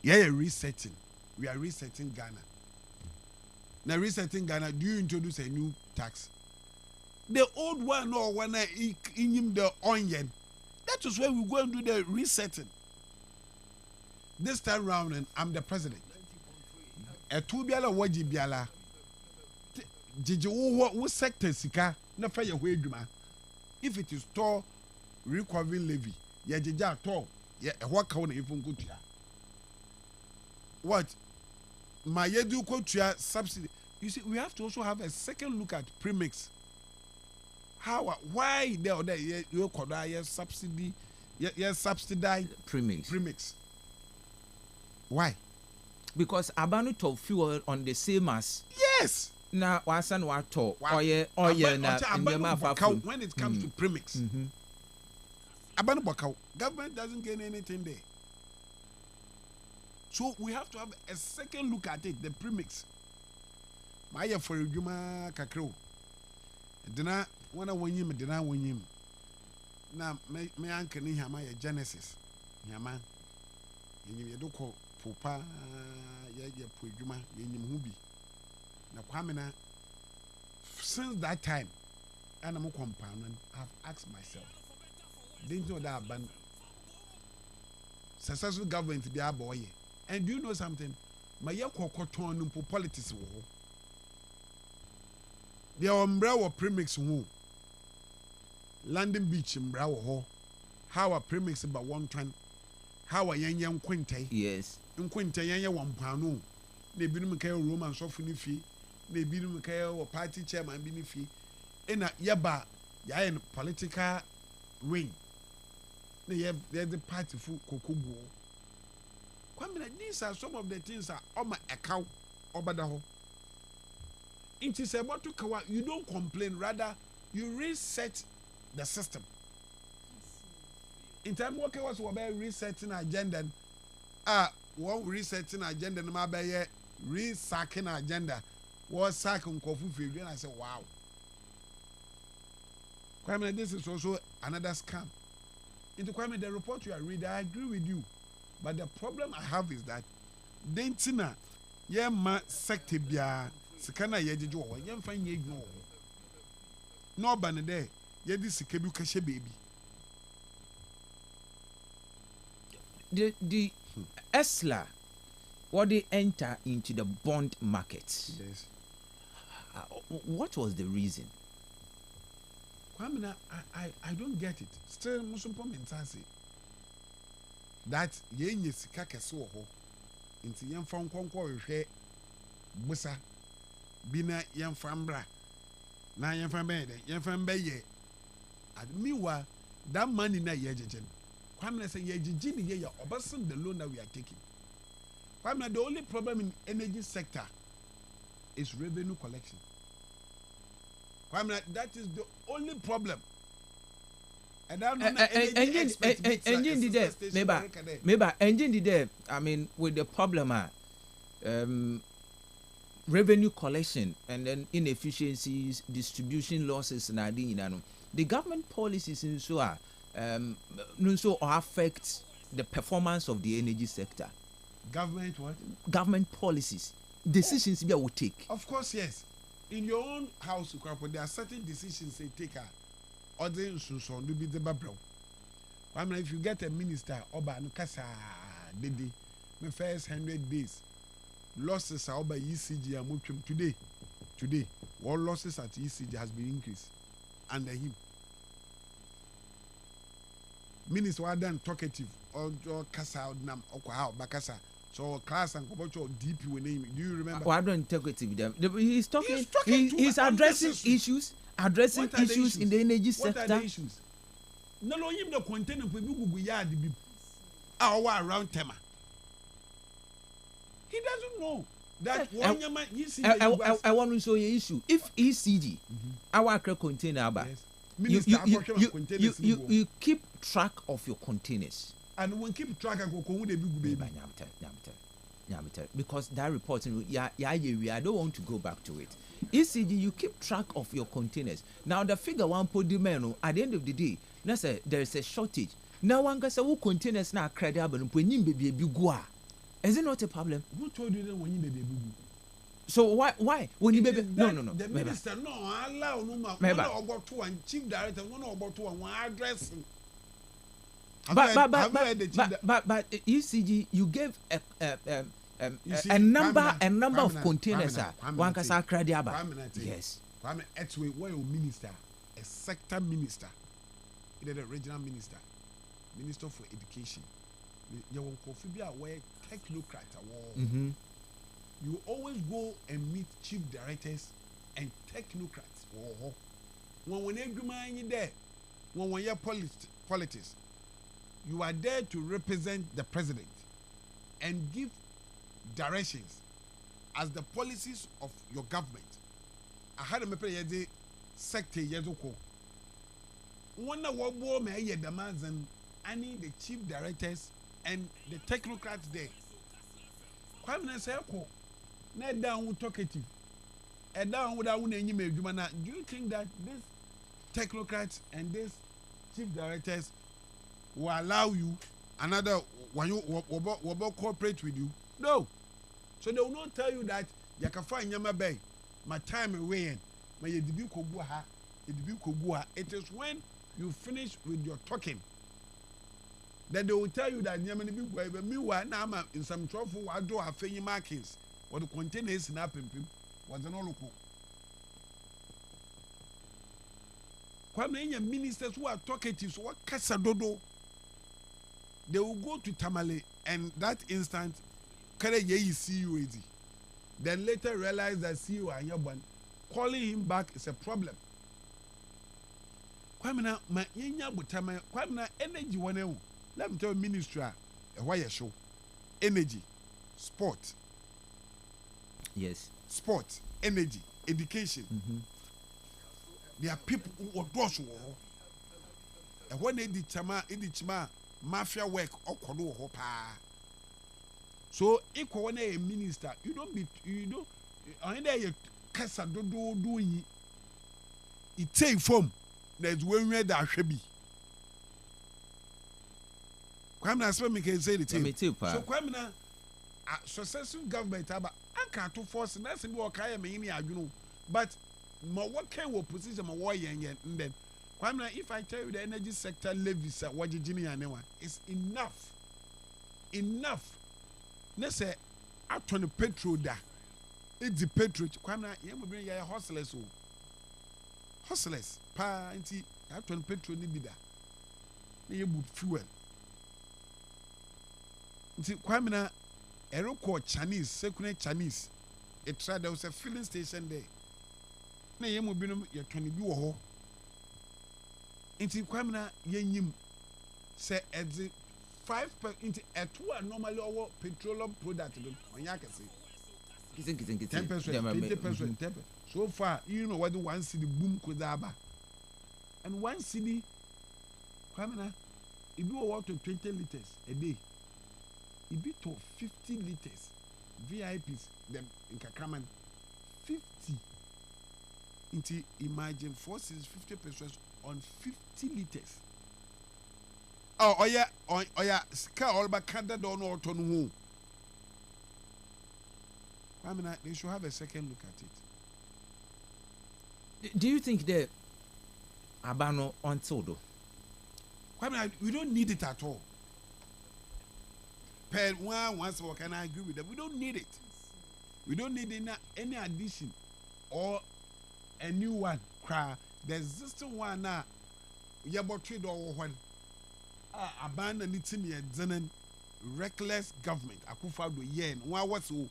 Yeah, resetting. We are resetting Ghana. Now, resetting Ghana, do you introduce a new tax? The old one or when I in him the onion. That is where we go and do the resetting. This time round, and I'm the president. A 2 biala waji biala. Jiji wo sector sika na fa ye hwedwuma. If it is tall recovery levy, ya jija tall, ya ehwa ka wona ifun kutua. What? My yedu kotua subsidy. You see, we have to also have a second look at premix. Why there you could subsidy, subsidize premix. Why? Because abanu to fuel on the same as. Yes. Na wasan wato oye na when it comes to premix. Abanu bakau, government doesn't gain anything there. So we have to have a second look at it, the premix. Maya for Juma Kakro. Dena wana wanyim dena wanyim. Na me anke ni hama ya Genesis. Yama. Yenyim yedoko popa ya po Juma yenyim hu bi. Na kwame na since that time and I'm compound I've asked myself, didn't know that ban successful government be a boy. And do you know something? My young politics war. The umbrella premix who London Beach umbrella ho. How a premix about 1 ton. How a young quinte. Yes. In quinte yan 1 pound. Maybe no care Roman softening fee. Maybe no care or party chairman benefi. In a yaba yain political wing. They have the party for cocoa. These are some of the things that are on my account over the whole. It is about to kawa. You don't complain, rather you reset the system. In time, what was about resetting agenda? What resetting agenda? No matter resacking agenda. Was sacking coffee field, and I said, wow. Kwame, this is also another scam. Into Kwame, the report you are reading, I agree with you. But the problem I have is that dentina ma sector bia sikana yejejo ho yem fan ye gwo no ban de ye di sikebu kashe baby. The ESLA what they enter into the bond market. Yes. What was the reason? Kwame, I don't get it. Still musumpo mentasi. That yenye sika kese wo ho nti yemfa nkonko hwehwe busa bina yemfa mbra na yemfa be admiwa that money na yejeje kwamna say yejeje ni ye obasin the loan that we are taking. Kwamna, the only problem in energy sector is revenue collection. Kwamna, that is the only problem. Engine did that. Maybe engine did that. I mean, with the problem, revenue collection and then inefficiencies, distribution losses, and the government policies in so affect the performance of the energy sector. Government what? Government policies, decisions we will take. Of course, yes. In your own house, there are certain decisions they take. So be the babro. I mean, if you get a minister, Oba Nukasa, Didi, the first 100 days, losses are by ECG and Mutum today, all losses at ECG has been increased under him. Minister are done talkative or Kasa Nam Okwa Bakasa. So class and Kobocho DP we name. Do you remember? I don't talkative with them. He's talking. He's addressing issues. Addressing issues in the energy sector. What are the issues? No, you the container for Google yard be around Tema. He doesn't know that one I want to show you issue. If ECG, our container about you keep track of your containers. And when keep track of the big baby. Because that reporting, I don't want to go back to it. ECG, you keep track of your containers. Now the figure one put the menu at the end of the day, there is a shortage. Now one can say, "Who containers now credible and when you baby bigua?" Is it not a problem? Who told you that when you baby? So why when you baby? No. The minister no allow no ma. One about two and chief director one about two and one address. But ECG, you gave a number of containers. One can say credible. Yes. Kwame Etwe, where your minister, a sector minister, either the regional minister, minister for education. You want to be aware technocrat. you always go and meet chief directors and technocrats. When you there, when you're politics, you are there to represent the president and give directions as the policies of your government. I had a mepe sector yezoko. One of what war may demands and any the chief directors and the technocrats there. Kwame say ko na down talkative. A down without any do you think that this technocrats and this chief directors will allow you another when you will cooperate with you? No. So they will not tell you that you can find Yama Bay, my time away, when you debut Koguha, it is when you finish with your talking that they will tell you that Yamani Big meanwhile now in some trouble I do have any markings or the containers in up was an local. Kwame ministers who are talkative, so what Casadodo, they will go to Tamale and that instant CEO. Then later realize that CEO and Yaban calling him back is a problem. Kwamina ma yenya butama kwamina energy one. Let me tell you ministry a why show. Energy, sport. Yes. Sport, energy, education. There are people who are those who and when they did chama mafia work or kodo hopa. So if one a minister, you don't either you kasa doing it take form there's when we that should be. Kwamina so me can say the thing. So Kwamina successful government aba anka to force na se bi o kai me ni adwunu but ma what can we position ma wo yen then Kwamina if I tell you the energy sector levies what jijini anewa is enough. Let's say atone petrol da it's the petrol Kwamina ye mo bring ya hustlers pa nti atone petrol ni bi da na ye bu fuel nti Kwamina Eroko Chinese secular Chinese there was a filling station there na ye mo binum ye tone bi wo ho nti Kwamina ye nyim say edze 5% into a 2 normally over petroleum product on yakase. 10%, 20%, 10%. So far, you know what the 1 city boom could have. And 1 city, Kwamina, if you want to 20 liters a day, if you to 50 liters, VIPs, them in Kakaman, 50. Into imagine forces 50% on 50 liters. Oh yeah, ska all back Canada don't know to know. I mean, they should have a second look at it. Do you think that Abano on Todo? I mean, we don't need it at all. Per one once more, can I agree with them? We don't need it. We don't need any addition or a new one. The existing one now, you about trade or one. Abandon it to me a reckless government. Akufa do yen. What's who?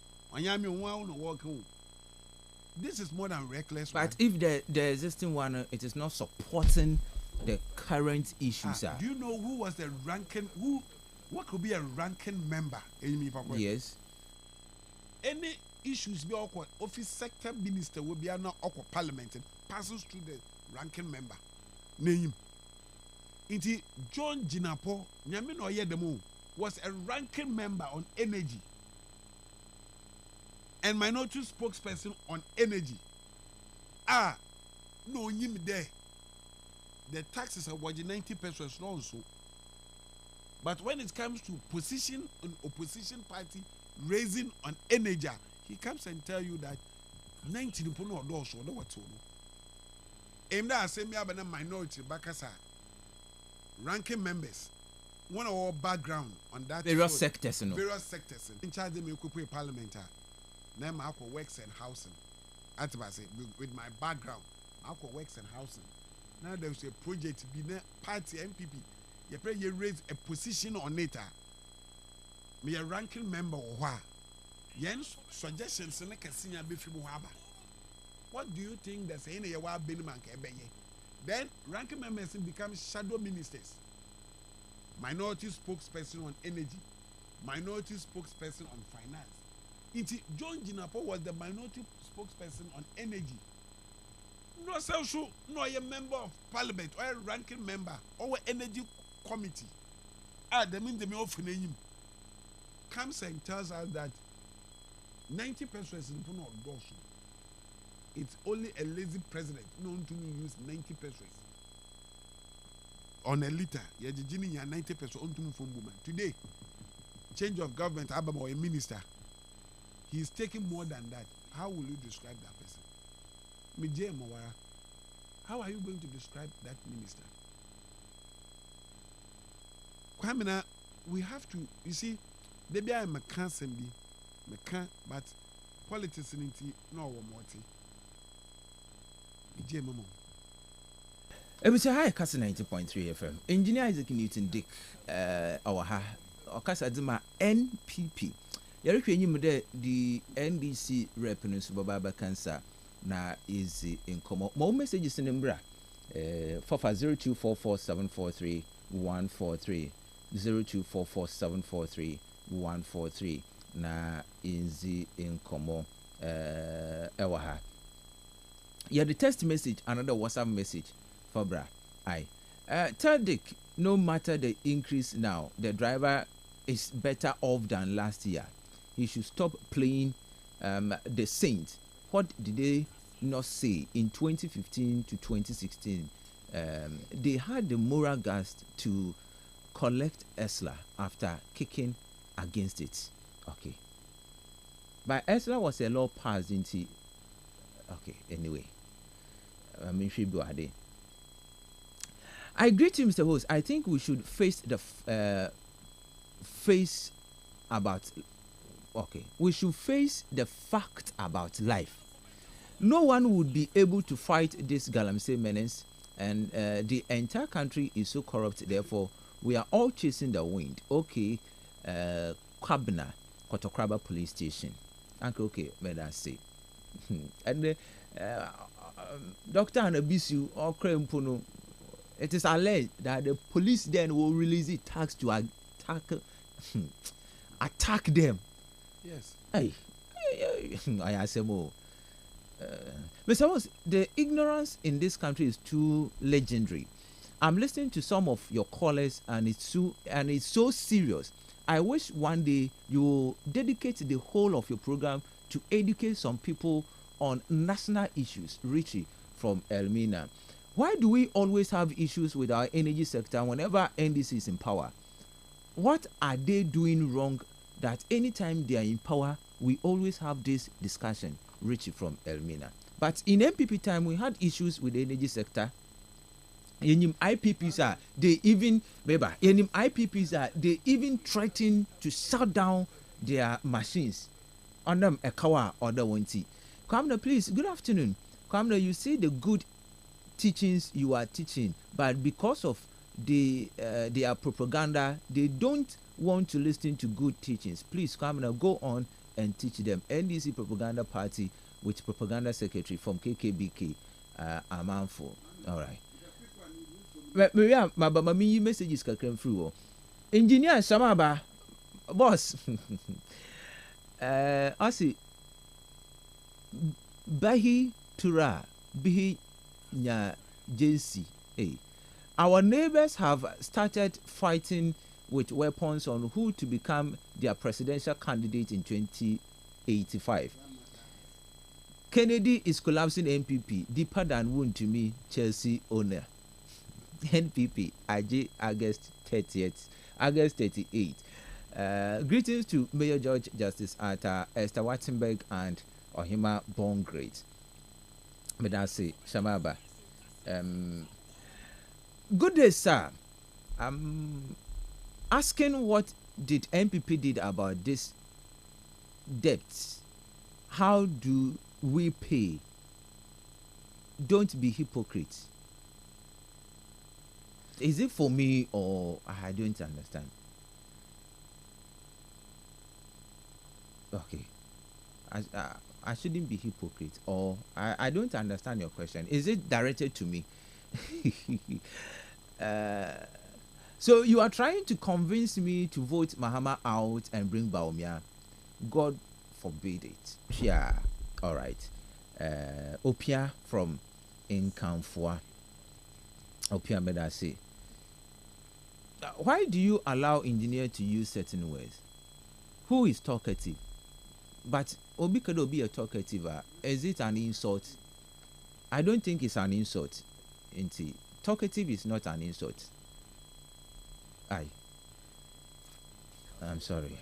This is more than reckless. But if the existing one, it is not supporting the current issues. Do you know who was the ranking? What could be a ranking member? Yes. Any issues be awkward. Office sector minister will be an awkward parliament and passes through the ranking member. Name. Inti John Jinapo Nyamino Yedemo was a ranking member on energy and minority spokesperson on energy. No him there. The taxes are 90% also. But when it comes to position an opposition party raising on energy, he comes and tell you that 90 no do so no what to know. Emda asemi abana minority bakasa ranking members, one of our background on that various sectors, various sectors. In charge of me parliament, now I works and housing. At with my background, I works and housing. Now there's a project to be party MPP. You raise a position on it. Me a ranking member or what? yen suggestions ne kasinya be fi mu haba. What do you think the saying ye wa be man ka ebenye? Then ranking members become shadow ministers. Minority spokesperson on energy, minority spokesperson on finance. John Jinapo was the minority spokesperson on energy. No social, no a member of parliament or a ranking member or energy committee. The mean the me of name comes and tells us that 90 pesos in Puno Dosho. It's only a lazy president known to use 90 pesos on a liter. You're 90 pesos on to from woman. Today, change of government, Abba or a minister, he is taking more than that. How will you describe that person? Mijay Mawara, how are you going to describe that minister? Kwamina, we have to, you see, maybe I'm a cancer, but politics in it, no one more. Mijay Mamo. It was a high Kastle 90.3 FM. Engineer Isaac Newton Dick, our ha, or Kasadima NPP. Yɛrehwɛ enyim dɛ the NDC rep no so baba cancer na is nkɔmɔ ma wo messages ne mbra fafa 0244743143 0244743143 na is nkɔmɔ ɛwɔ ha the text message another WhatsApp message for bra tell Dick no matter the increase now the driver is better off than last year. He should stop playing the Saints. What did they not say in 2015 to 2016? They had the moral guts to collect Esla after kicking against it. Okay. But Esla was a law passed into. Okay, anyway. I greet you, Mr. Host. I think we should face the we should face the fact about life. No one would be able to fight this Galamsey menace, and the entire country is so corrupt. Therefore, we are all chasing the wind. Okay, Kwabna, Kotokraba police station. Uncle, okay, may I say? And Dr. Anabisu or Krempono, it is alleged that the police then will release the tax to attack them. Yes. Hey, I say more. Mr. Host, the ignorance in this country is too legendary. I'm listening to some of your callers, and it's so serious. I wish one day you will dedicate the whole of your program to educate some people on national issues. Richie from Elmina. Why do we always have issues with our energy sector whenever NDC is in power? What are they doing wrong that anytime they are in power, we always have this discussion? Richie from Elmina. But in MPP time, we had issues with the energy sector. In IPPs they even threaten to shut down their machines. On them a kawa or the one tea. Kamna, please. Good afternoon. Kamna, you see the good teachings you are teaching, but because of their propaganda, they don't want to listen to good teachings. Please, Kamna, go on and teach them. NDC propaganda party with propaganda secretary from KKBK, Amanfo. All right. My messages can come through. Engineer Shamaba, boss. I see. Bahi Tura, Bihi Nya JC. Hey. Our neighbors have started fighting with weapons on who to become their presidential candidate in 2085. Kennedy is collapsing NPP deeper than wound to me, Chelsea owner. NPP, August 30th, August 38th. Greetings to Mayor George Justice Arthur, Esther Wattenberg, and Ohima Born Great. Medasi Shamaba. Good day, sir. I'm asking what did NPP did about this debt. How do we pay? Don't be hypocrites. Is it for me or I don't understand? Okay. I shouldn't be hypocrite, or I don't understand your question. Is it directed to me? So you are trying to convince me to vote Mahama out and bring Baumia. God forbid it. Yeah, all right. Opia from Inkamfua. Opia Medasi. Why do you allow engineer to use certain words? Who is talkative? But Obi could be a talkative. Is it an insult? I don't think it's an insult. Talkative is not an insult. I'm sorry.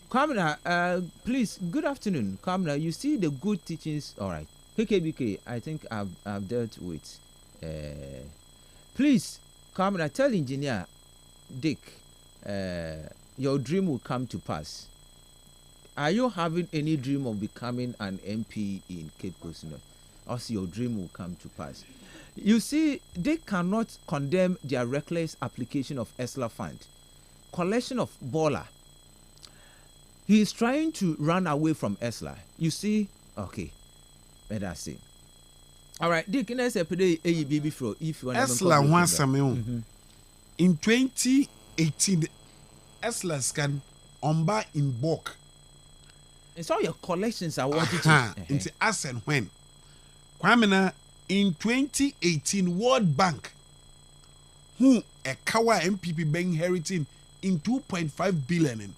Kamna, please, good afternoon. Kamna, you see the good teachings. All right. KKBK, I think I've dealt with. Please, Kamna, tell engineer Dick, your dream will come to pass. Are you having any dream of becoming an MP in Cape Coast North? Also, your dream will come to pass. You see, they cannot condemn their reckless application of ESLA fund. Collection of baller. He is trying to run away from ESLA. You see? Okay. Let us see. All right. Dick, can I say if you want ESLA wants some. In 2018, ESLA scan buy in bulk. It's all your collections are wanted to. Into as and when. Kwamina, in 2018, World Bank, who a Kawa MPP be inheriting in 2.5 billion.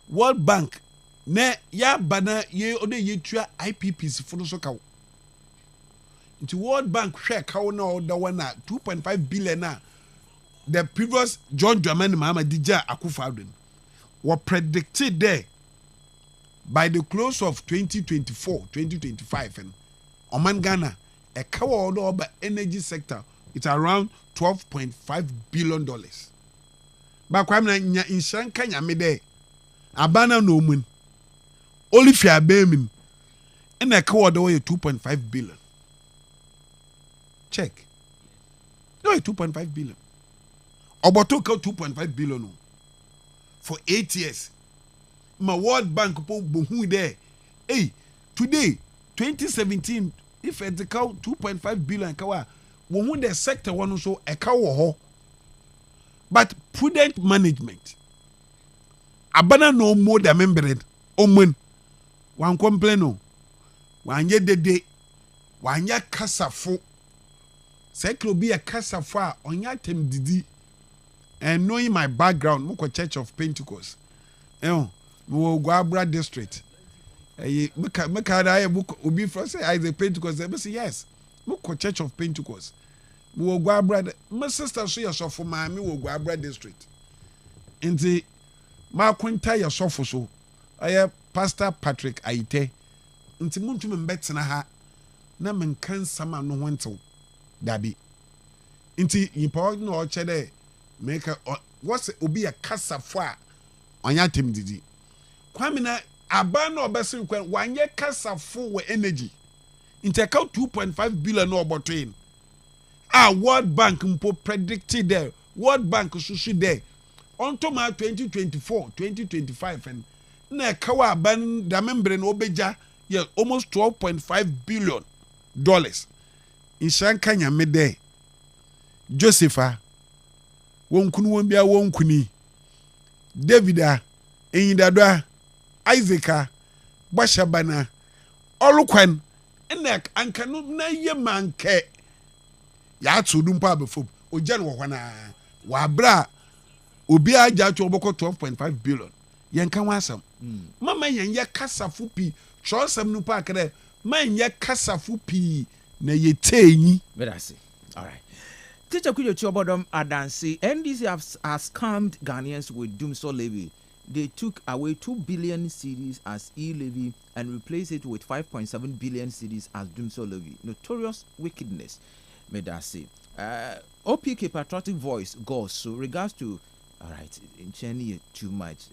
World Bank, ne ya bana ye ode ye tua IPPs for so kaw. Into World Bank share kaw na order one 2.5 billion na. The previous John Dramani Mahama Dija Akufo-Addo were predicted there by the close of 2024, 2025 and Oman Ghana, a cover order of the energy sector, it's around $12.5 billion. But kwamna in Shanka nyamede abana no mun olifia bemin and a cover order 2.5 billion. Check. No, 2.5 billion. Oboto 2.5 billion for 8 years. My World Bank who there. Hey, today 2017 if it's 2.5 billion kawa who the sector one also a kawa. But prudent management abana no more than membered omen one complain no one ye de one ya kasafo seklo be a kasafo on ya tem didi. And knowing my background, Moko Church of Pentecost, Guabra district. Meka Ubi first say I the Pentecost. They say yes. Moko Church of Pentecost. Guabra. My sister so yourself for my Guabra district. In the Makwinta yourself so. I am Pastor Patrick Aite. Inti muntu mbetse na ha na menkan sama no wanto dabi. Inti yipa no ochede make what's obi a kasa for onya tem didi kwamina aba na obesin kwan wanye kasa for we energy into account 2.5 billion no obotoin World Bank mpo predicted there World Bank susu there onto ma 2024 2025 and na kawa ban da membre no obeja yeah almost 12.5 billion dollars in shankanya me there Josepha wonkunu won bia wonkuni Davida enyidado Isaac Bashabana olukwan enek ankanu na ye manke ya tudum pa befo ojan wo hwana wa bra obi aja to oboko 12.5 billion yenka wasam mama yenye kasafu pi chosam nu pa kre man ye kasafu pi na ye tenyi bedase. All right. Teacher Kujo Chobodom Adansi, NDC has scammed Ghanaians with Dumso levy. They took away 2 billion cedis as e-levy and replaced it with 5.7 billion cedis as Dumso levy. Notorious wickedness, may I say. OPK patriotic voice goes so regards to, all right, in Cheney too much.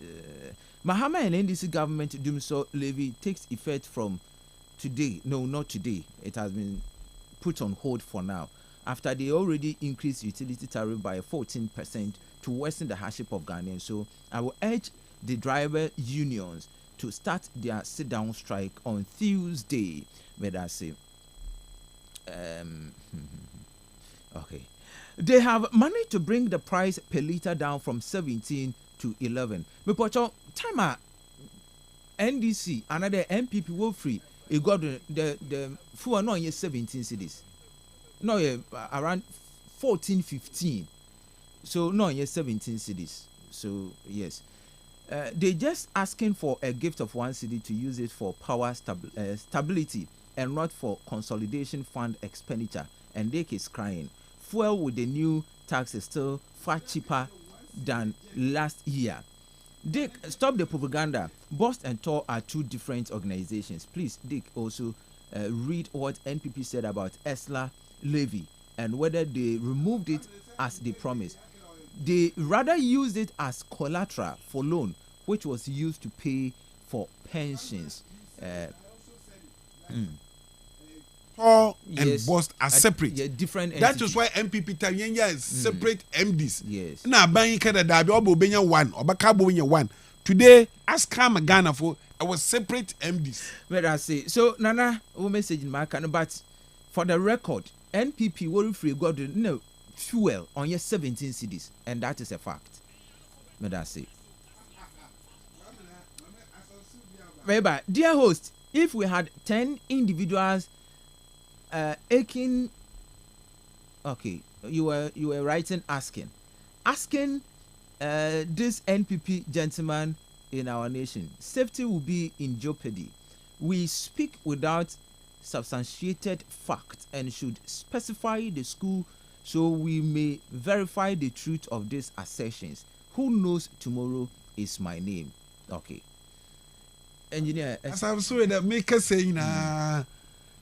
Mahama and NDC government Dumso levy takes effect from today. No, not today. It has been put on hold for now, after they already increased utility tariff by 14% to worsen the hardship of Ghanaians. So I will urge the driver unions to start their sit-down strike on Tuesday. May I say? Okay. They have managed to bring the price per liter down from 17 to 11. But time NDC another MPP will free. It got the fuel no 17 cities. No, around 14, 15. So no, 17 cities. So yes. They just asking for a gift of 1 city to use it for power stability and not for consolidation fund expenditure. And they is crying. Fuel with the new tax is still far cheaper than last year. Dick, stop the propaganda. Bost and Tor are 2 different organizations. Please, Dick, also read what NPP said about ESLA levy and whether they removed it as they promised. They rather used it as collateral for loan, which was used to pay for pensions. Tor and Bost are separate. Different that entities. is why MPP Tanyanya is separate MDs. Yes. Na banyi kada dabi obo benya 1, obaka bo benya 1. Today, ask Ghana for our separate MDs. Where I say so, Nana, we message in my can, but for the record, NPP will free got no fuel on your 17 cities, and that is a fact. Where I say, remember, dear host, if we had 10 individuals aching, okay, you were writing asking this NPP gentleman in our nation, safety will be in jeopardy. We speak without substantiated fact and should specify the school so we may verify the truth of these assertions. Who knows tomorrow is my name. Okay. Engineer, as I'm sorry that make us say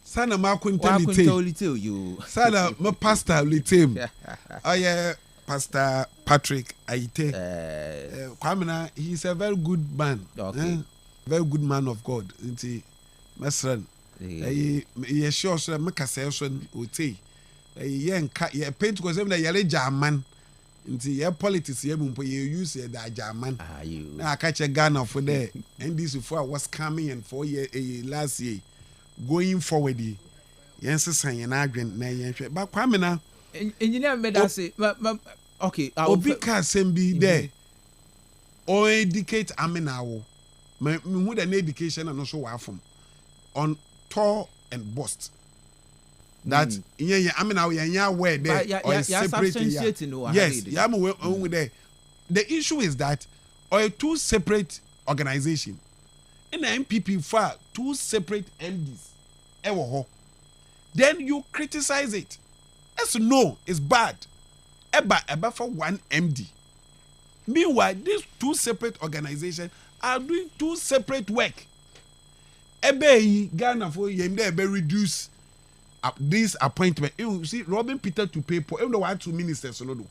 sana makuntalite you sana my pastor litem. Oh yeah, Pastor Patrick Aite. Kwamina, he's a very good man. Okay. Very good man of God. Inti Mesran. He sure so make a session uti. Ye paint because them the German. Inti ye politics ye bumpo ye use the German. Na catch a Ghana for there. And this before was coming and 4 year last year. Going forward, yes, saying agreement na yen. But Kwamina, engineer made us say, okay, Obika Sembi there or educate Aminawo. Me would an education and also wafum on Tor and Bost. That yeah, Aminawo ya where there or separate. Yes, yeah, I'm there. The issue is that or 2 separate organizations. In the MPP for 2 separate MDs. Then you criticize it. As no, it's bad. Eba for 1 MD. Meanwhile, these 2 separate organizations are doing 2 separate work. Ebe Ghana for yemde ebe reduce this appointment. You see, Robin Peter to pay for even the 1 2 ministers no do.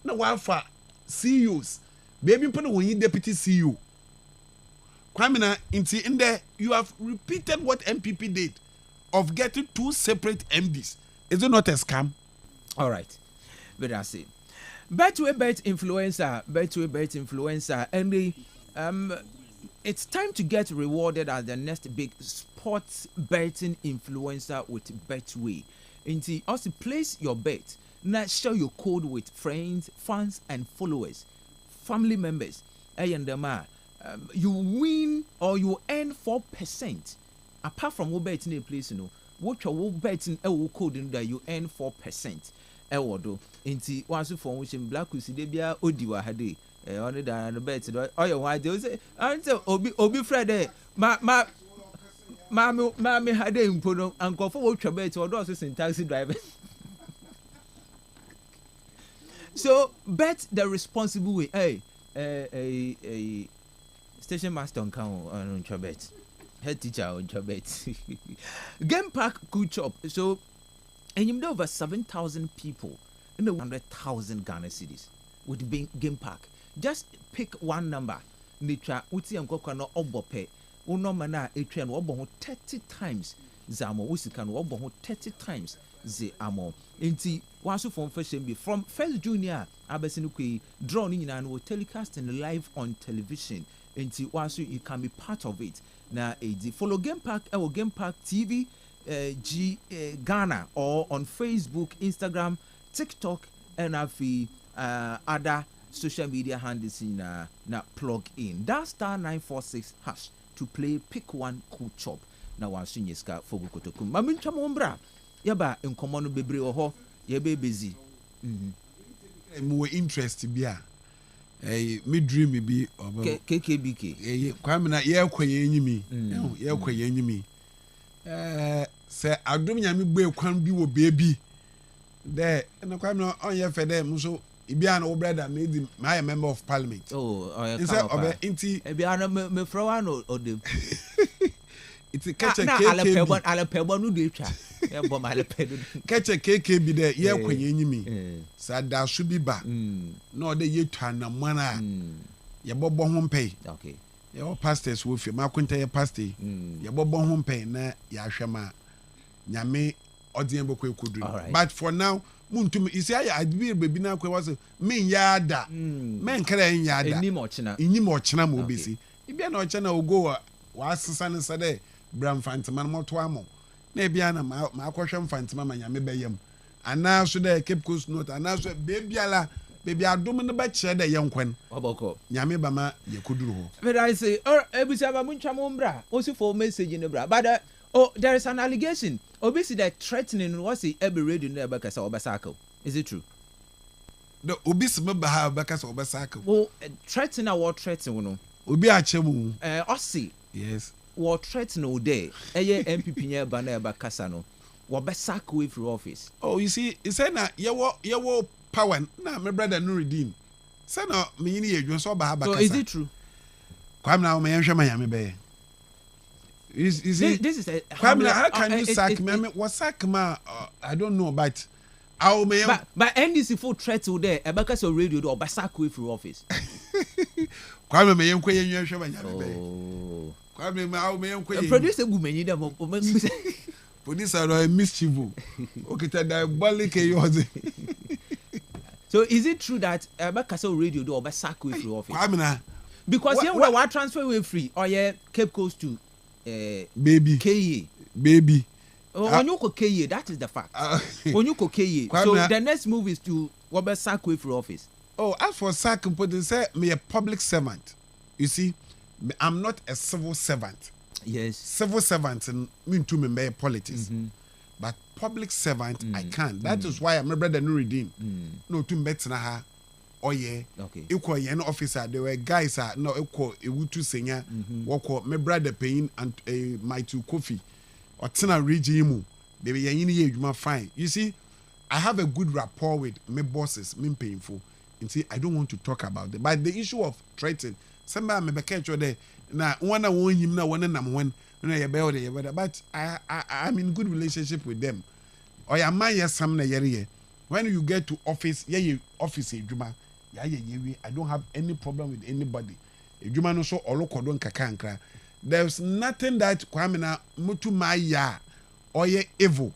No one for CEOs. Baby put when deputy CEO. Kwamina, in there, you have repeated what MPP did of getting 2 separate MDs. Is it not a scam? All right. But I say, Betway Bet influencer, and it's time to get rewarded as the next big sports betting influencer with Betway. Inti also place your bet. Now share your code with friends, fans, and followers, family members. You win or you earn 4%. Apart from what betting in place, what you betting code that you earn 4%. Do inti once for which in black we see debia odiwa hade on the bet oh your why they say until obi friday ma me hade impono and go for what you bet or those in taxi drivers. So bet the responsible way. Hey, a station master on count on your bet, head teacher on your bet. Game park good chop. So and you know over 7,000 people in the 100,000 Ghana cities with game park. Just pick one number. Nature uti amkoko no obope. Uno mana etre no obo 30 times zamo usika no obo 30 times ze amo. Inti wasu from fashion be from first junior abesinu kwe draw ni nyina no telecast and live on television. nti waso you can be part of it na edi follow Game Park Game Park TV Ghana or on Facebook, Instagram, TikTok and other social media handles in na plug in that star 946 hash to play pick one cool chop na waso nyeska fogu kotokum mamintwa mombra yaba nkomo no bebre ho yebe busy more interest bia me dream bi obo KKBK kwame na ye kwaye enyimi ye kwaye enyimi se adom nyame gbe kwan bi wo beebi de na kwame na onye fede mso ibia na wo brother me my member of parliament inse obe inti ebia na me frowa no odem iti keche KKB ala pebo no de twa e bom ala pedo keche KKB de ye kwanye enyimi sa da so bi ba na ode ye twa na mana ye bobo ho mpei okay ye pastors wo fi makunta ye pastor ye bobo ho mpei na ya hwema nyame ode bokọ ekodu but for now muntum isi aya adbi bebi na akwa was men yada men kra yada enyi mo chena mo besi ibia na ochena ogo wa asesa ne sade bram fantima moto amo na bia na ma akwhwe fantima manyame beyam ana so de Cape Coast North ana so bebiala bebi adom ne ba kire de yenkwen oboko nyame ba ma yakuduru ho but I say ebusa ba muntwa mo mbra osi for message ne bra but there is an allegation obisi that threatening was the every radio no eba kasa obasako is it true the obisi me ba ha kasa obasako well threatening or threatening no obi a chemu osi yes what threaten o day eye MPP nya ba na eba kasa no wo be sack away from office oh you see he said na yewo power na my brother no redeem say na me yini yedwo so ba ha ba kasa so is it true kwam na me yenhwe manyame be is this is a kwam na how can you sack me what sack ma I don't know but how me but NDC for threat o day eba kasa radio do ba sack away from office kwam me yenkwe yenhwe manyame be kwame ma awo me yenkoye producer gumenyi dem producer no mischief okita diabolic yoze so is it true that Kastle radio do oba sack away free office kwame na because here we transfer away free or yeah Cape Coast to baby KA baby when you go KA that is the fact when you go KA so the next move is to oba sack away free office oh as for sack but they say me a public servant you see I'm not a civil servant. Yes. Civil servant mean to me politics. But public servant I can't. That is why my brother no redeem. No to better ha. Oh yeah. Okay. Equal yen officer there were guys are no equal e wutu senya. Woko my brother paying and my two coffee. Or tina regime. Baby yen ye you fine. You see I have a good rapport with my bosses, me painful. You see I don't want to talk about it. But the issue of threatening somebody me catch you there na one him na one nam when na ye be there but I'm in good relationship with them or ya man yes some na yere when you get to office ye office edwuma ya ye I don't have any problem with anybody edwuma no so olokodon kakankra there's nothing that kwame na mutu maya or ye evil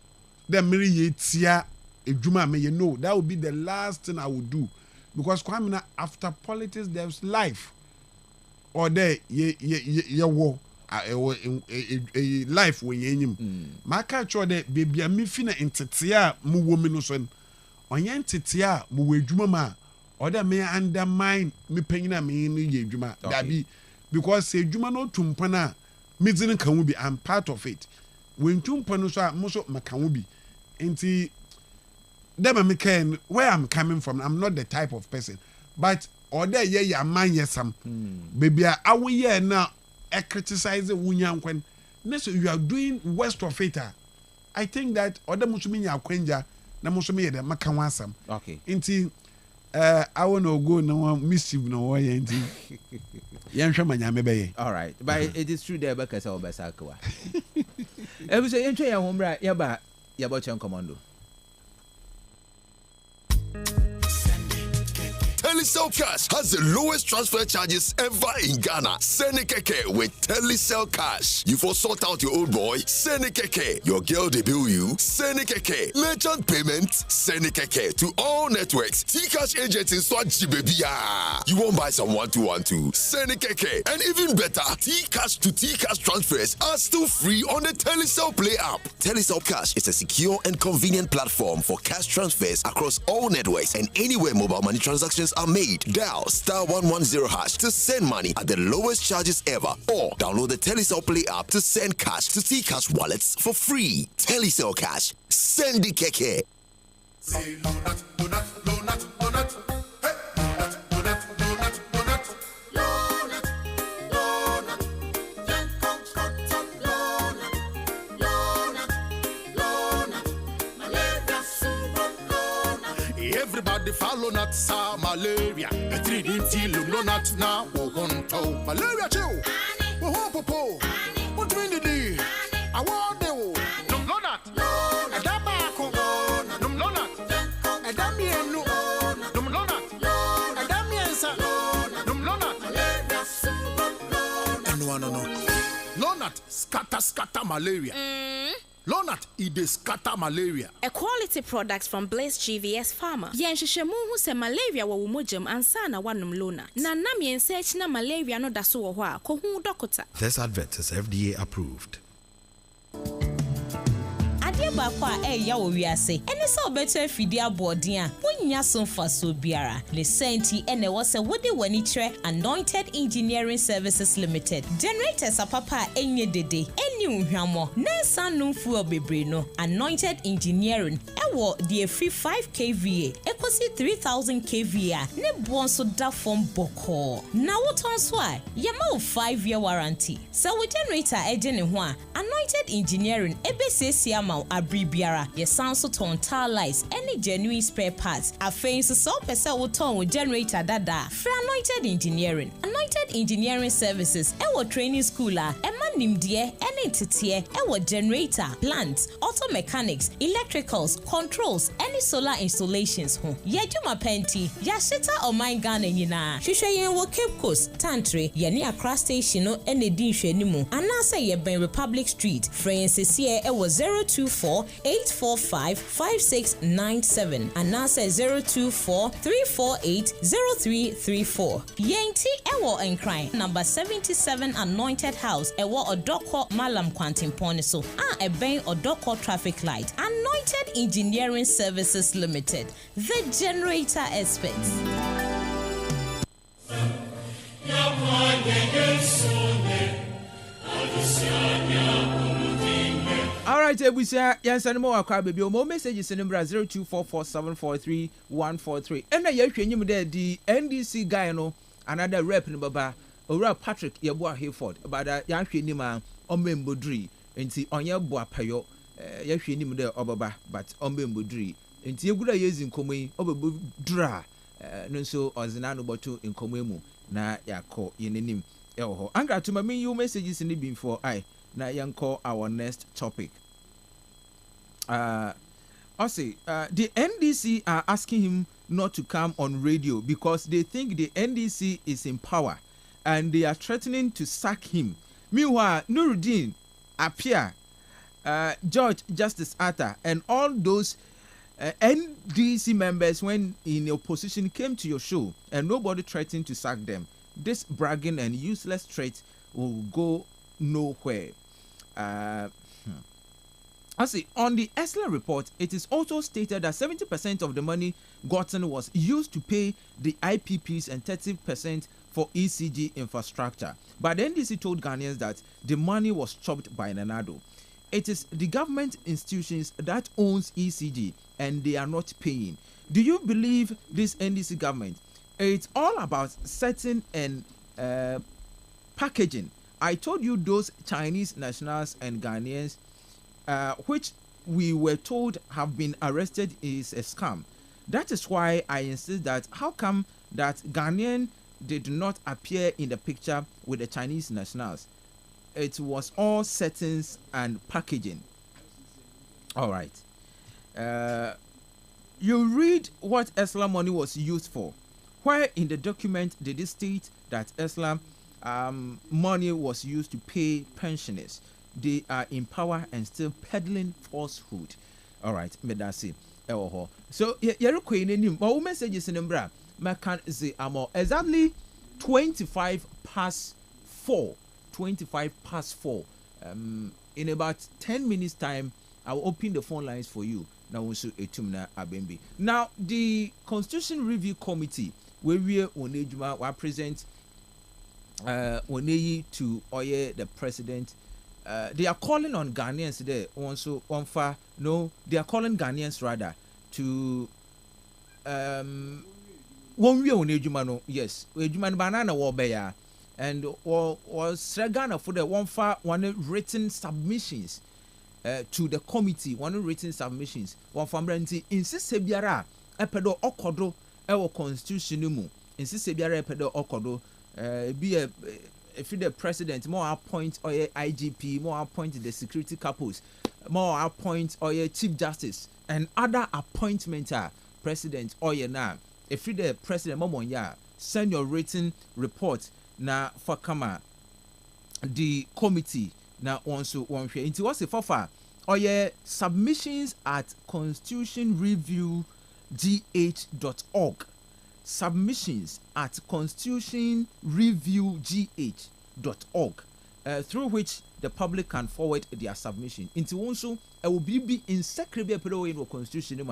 them mere ye tia edwuma me you know that would be the last thing I would do because kwame na after politics there's life or there ye wo a life when yenyim ma ka cho de bebia mi fi na entete a mu wo mi no so onye entete a mu wo adwuma ma or there me undermine me panyina me no ye adwuma dabi because se adwuma no tumpa na me dzin kan wo bi I'm part of it when tumpa no so a mo so maka wo bi enti dem me can where I'm coming from I'm not the type of person but or there ye man yesam baby awo ye na e criticize wunyankwen so you are doing worst of it I think that other musumi nya akwenja na musumi ye de maka wansam okay nti I want to go no mischief no wo ye nti yenhwe manyame be ye all right but it is true there because of basakwa e bi say yenhwe ya homra ya ba ya bo chen commando Telecel Cash has the lowest transfer charges ever in Ghana. Senekeke with Telecel Cash. You for sort out your old boy, Senekeke. Your girl debut you, Senekeke. Merchant payments, Senekeke to all networks. T-Cash agents in Swaji baby. You won't buy some 1212. Senekeke. And even better, T-Cash to T-Cash transfers are still free on the Telecel Play app. Telecel Cash is a secure and convenient platform for cash transfers across all networks and anywhere mobile money transactions are made. Dial *110# to send money at the lowest charges ever, or download the Telecel Play app to send cash to T-Cash wallets for free. Telecel Cash. Send the keke. Everybody follow not sa malaria. A 3D till no not now. Oh, malaria chill. Oh, popo. What do you I want the no not. A dabako. No not. A damien no not. A damiensa. No not. No not. Scatter malaria. Lonat ide scatter malaria. A quality product from Blaze GVS Pharma. Yenshishemu hu se malaria wa wumojam ansana wanum lona. Na nam yensearch na malaria no daso wo ho a ko hu dokota. This advert is FDA approved. Bakwa ya owiase ene se obeto afidi abodin a wonya so mfaso biara le senti ene wo se wode wani kire Anointed Engineering Services Limited generators apapa enye dede eni unhwamo nansa numfu obebre no Anointed Engineering ewo the free 5 kVA ekosi 3000 kVA ne bonso da form boko na woton so a yema 5-year warranty so we generator eje ne ho a Anointed Engineering ebesesi ama Biara, ye sound so ton tar lights, any genuine spare parts. A fancy so pesa wo ton with generator dada. Free Anointed Engineering. Anointed Engineering Services, ewo training schooler, ema nimdie, any titie, ewo generator, plants, auto mechanics, electricals, controls, any solar installations ho. Ye juma penti, ya shita o my Ghana nyina. Shishwe ye wo Cape Coast, Tantri, ye ni Accra Station no ene din hwe nimu. Anase ye ben Republic Street. Francis ye ewo 024-845-5697 and now say 024-348-0334. Yenti ewo enkran number 77 Anointed House ewo Odoko Malam Quantum Ponisoeben Odoko traffic light. Anointed Engineering Services Limited, the generator experts. All right, we say yes, and more. Baby, more messages in number 0244743143. And I hear you there, the NDC guy, no, another rep in Baba, or Patrick Yabua Hayford, about a young Nima, Ombembodri, and see on your boa payo, Yashinim there, Obaba, but Ombembodri, and see a good years in Kome, Obabudra, no so as an animal in Komemu, na Yako, Yenim, Elho. Angra to me, you messages in the beam for I. Now, young call our next topic. The NDC are asking him not to come on radio because they think the NDC is in power and they are threatening to sack him. Meanwhile, Nuruddin, Apia, George Justice Atta, and all those NDC members, when in opposition, came to your show and nobody threatened to sack them. This bragging and useless threat will go nowhere. On the ESLA report, it is also stated that 70% of the money gotten was used to pay the IPPs and 30% for ECG infrastructure. But the NDC told Ghanaians that the money was chopped by Nanado. It is the government institutions that owns ECG and they are not paying. Do you believe this NDC government? It's all about setting and packaging. I told you those Chinese nationals and Ghanaians, which we were told have been arrested, is a scam. That is why I insist that how come that Ghanaian did not appear in the picture with the Chinese nationals? It was all settings and packaging. All right. You read what ESLA money was used for. Where in the document did it state that Islam money was used to pay pensioners? They are in power and still peddling falsehood. All right, medasi. So you're queen my messages in Embra. My can say exactly 25 past 4. 25 past 4. In about 10 minutes time, I will open the phone lines for you. Now also etumna abembi. Now the Constitution Review Committee, where we onejuma will present oneyi to Oye the president. They are calling on Ghanaians there. Also, they are calling Ghanaians rather to one way onejuma no. Yes, ejuma banana warbeya. And was Ghana for the one written submissions to the committee, one written submissions. One family insist biara epedo okodo ewo constitution mu. Insist biara epedo okodo be if the president more appoint or IGP, more appoint the security couples, more appoint or chief justice and other appointments are president or na if the president momonya send your written report na for kama the committee na also one share into what's the fafa or submissions at constitutionreviewgh.org submissions at constitutionreviewgh.org through which the public can forward their submission into also will be in secretary in constitution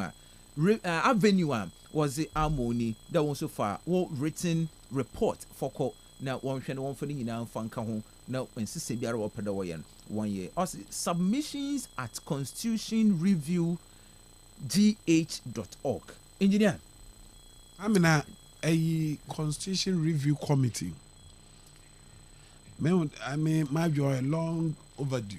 avenue was the harmony that was so far written report for now one for the fanka home now when Sisibia or Pedawayan 1 year. Also submissions at constitutionreviewgh.org. Engineer. I'm in a Constitution Review Committee. I mean, my joy long overdue.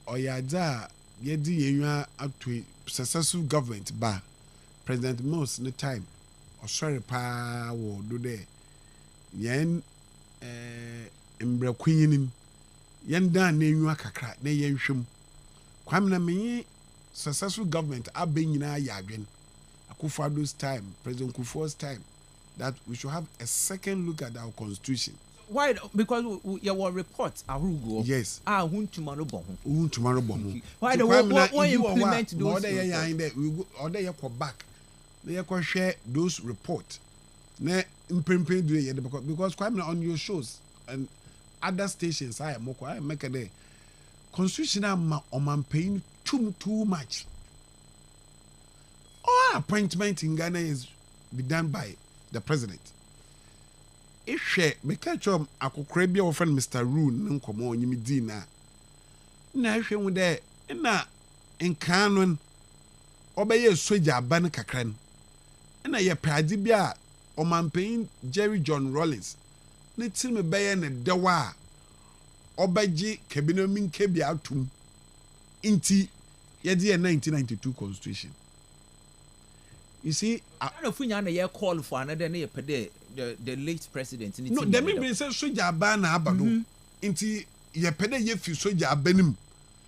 Oyada yedi yenwa atwe successful government ba President Mos in the time or sorry pa wo do there yen mbra kwinim yen dan na enwa kakra na yen hwem kwam na me successful government abenyina ya adwen Akufo's time, President Akufo's time, that we should have a second look at our constitution. Why? Because your reports are who go. Yes. Who tomorrow bomb. Why the what implement those? Order you go back. They can share those reports. Ne implement do it because quite on your shows and other stations I make a day. Constitution am paying too much. All appointment in Ghana is be done by the president. If she me catch a friend Mr. Roon nkomo onyimi di na hwe mu de na nkanon obeye soja aban kakran na ye pade bia omampen Jerry John Rawlings ne tim beye ne dewa obeji kabinomin kebia atum inti ye de 1992 constitution. You see, I don't know if we are call for another name per day. The late president. No, the mean say soja abana abado. Inti ye pede ye fi soja abanim.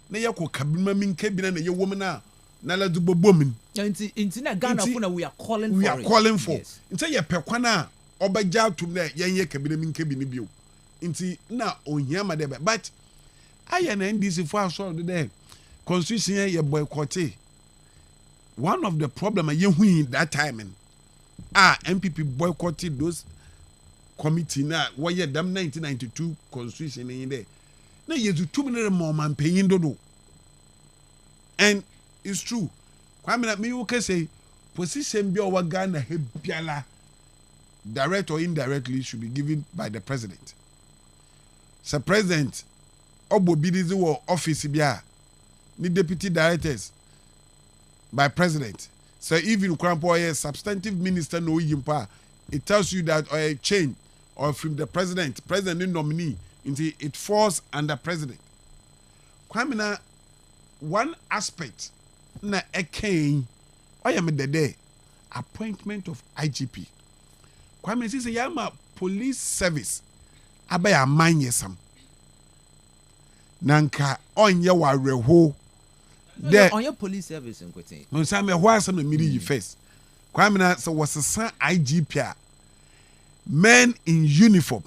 Na ye ko kabinma min kabina na ye woman na la du bobomin. Inti na Ghana for na we are calling for. We are calling for. Inti ye pe kwana obaja tum na ye kabina min kabini bio. Inti na ohia ma de but aye na NDC for so de constitution ye boycott. One of the problem you win that time MPP boycotted those committee now why them 1992 constitution in there. Now you do 2 million more man paying dodo. And it's true. Kwame me okay say position be our Ghana hebiala direct or indirectly should be given by the president. Sir President Obo Bidizi wo office bia ni deputy directors by president. So even Krampo substantive minister no yimpa, it tells you that or a change or from the president nominee into it falls under president. Kwamina one aspect na ekain I am the day appointment of IGP. Kwame says yama police service abaya manyesam. Nanka onye wa reho. On your police service in Quentin. No, some why some media first. Kwame na so was a IGP men in uniform.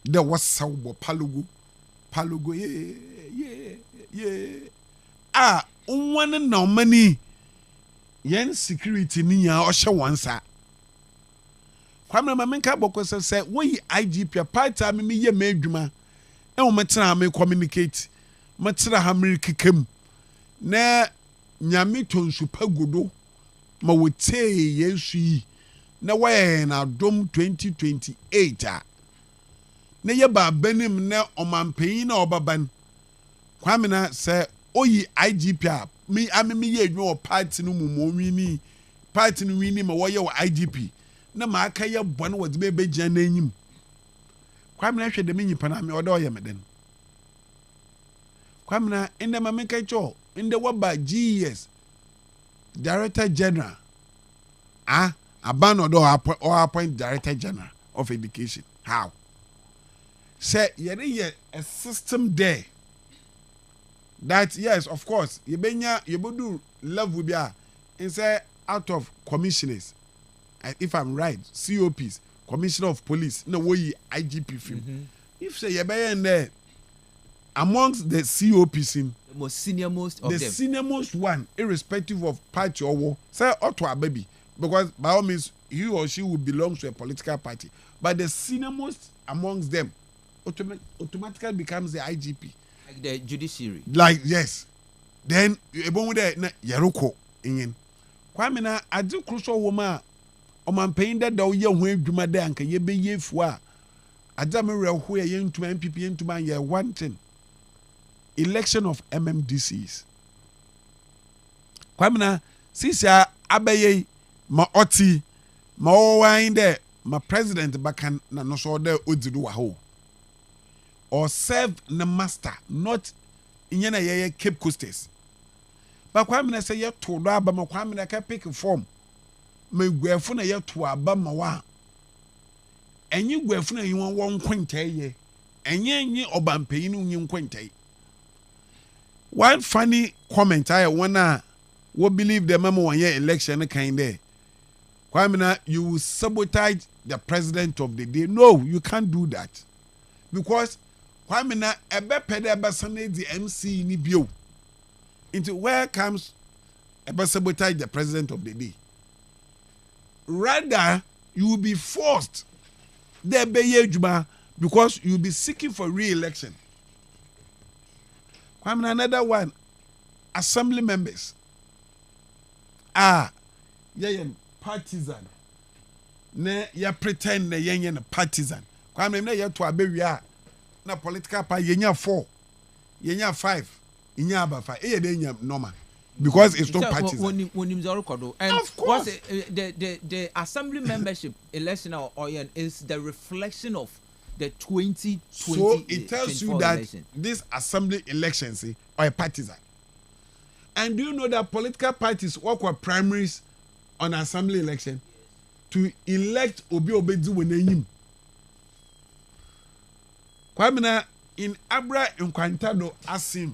There was so palugo yeah. One no money yen security ni ya ohye wansa. Kwame ma menka boko say we IGP part time me ye madwuma e wo metena me communicate metena ha merikekam na nyame tonsu pagodo ma wote yesu yi na waye na dom 2028 na ye ba banim na omampanyin na obaban Kwame na say oyi IGP me ye adwo party no mumo wini party no wini ma woye wo IGP na ma aka ye bone wo de be gyan na enyim Kwame na hwe de me nyipa na me odo ye meden Kwame na inde ma me kai cho inde waba GS Director General Abano do appoint Director General of Education. How? Say ye a system there that yes, of course, you do level be inside out of commissioners. If I'm right, COPs, Commissioner of Police, no way IGP film. If say you be in there amongst the COPs in the most senior most of the them. Senior most one, irrespective of party or war, say auto a baby. Because by all means, he or she will belong to a political party. But the senior most amongst them automatically becomes the IGP. Like the judiciary. Like, yes. Then, you Yaroko in Kwame na adi crucial woman. Oman paying that the year when Juma Danka, ye be ye fwa. Adamere who ye into MPP into my year one thing. Election of MMDCs. Kwame na sisia abaye ma oti ma owan there ma president bakan na no so there odidu wa ho or serve the master not inyana ye Cape Coasters ba Kwame na say ye to do aba ma Kwame na ka pick form ma guafu na ye to aba ma wa enyi guafu na yi won kwintai ye enyi obampanyi no nyi kwintai. One funny comment I wanna we believe the memo 1 year election kind there. Kwame na you will sabotage the president of the day. No, you can't do that. Because Kwame na ebe pede ebe sane the MC ni bio. Into where comes ebe sabotage the president of the day. Rather, you will be forced there be yejuma because you will be seeking for re-election. Kwame na another one, assembly members. Partisan. Ne ya pretend ne yenye partisan. Kwame na ya to abewia na political party yenya 4, yenya 5, yenya aba 5. E dey normal because it's not partisan. And of course, the assembly membership election is the reflection of the 2020. So it tells you that election. This assembly elections are a partisan. And do you know that political parties work with primaries on assembly election to elect Obi Obedu Weneyim? Kwame na in Abra Nkwantado Asim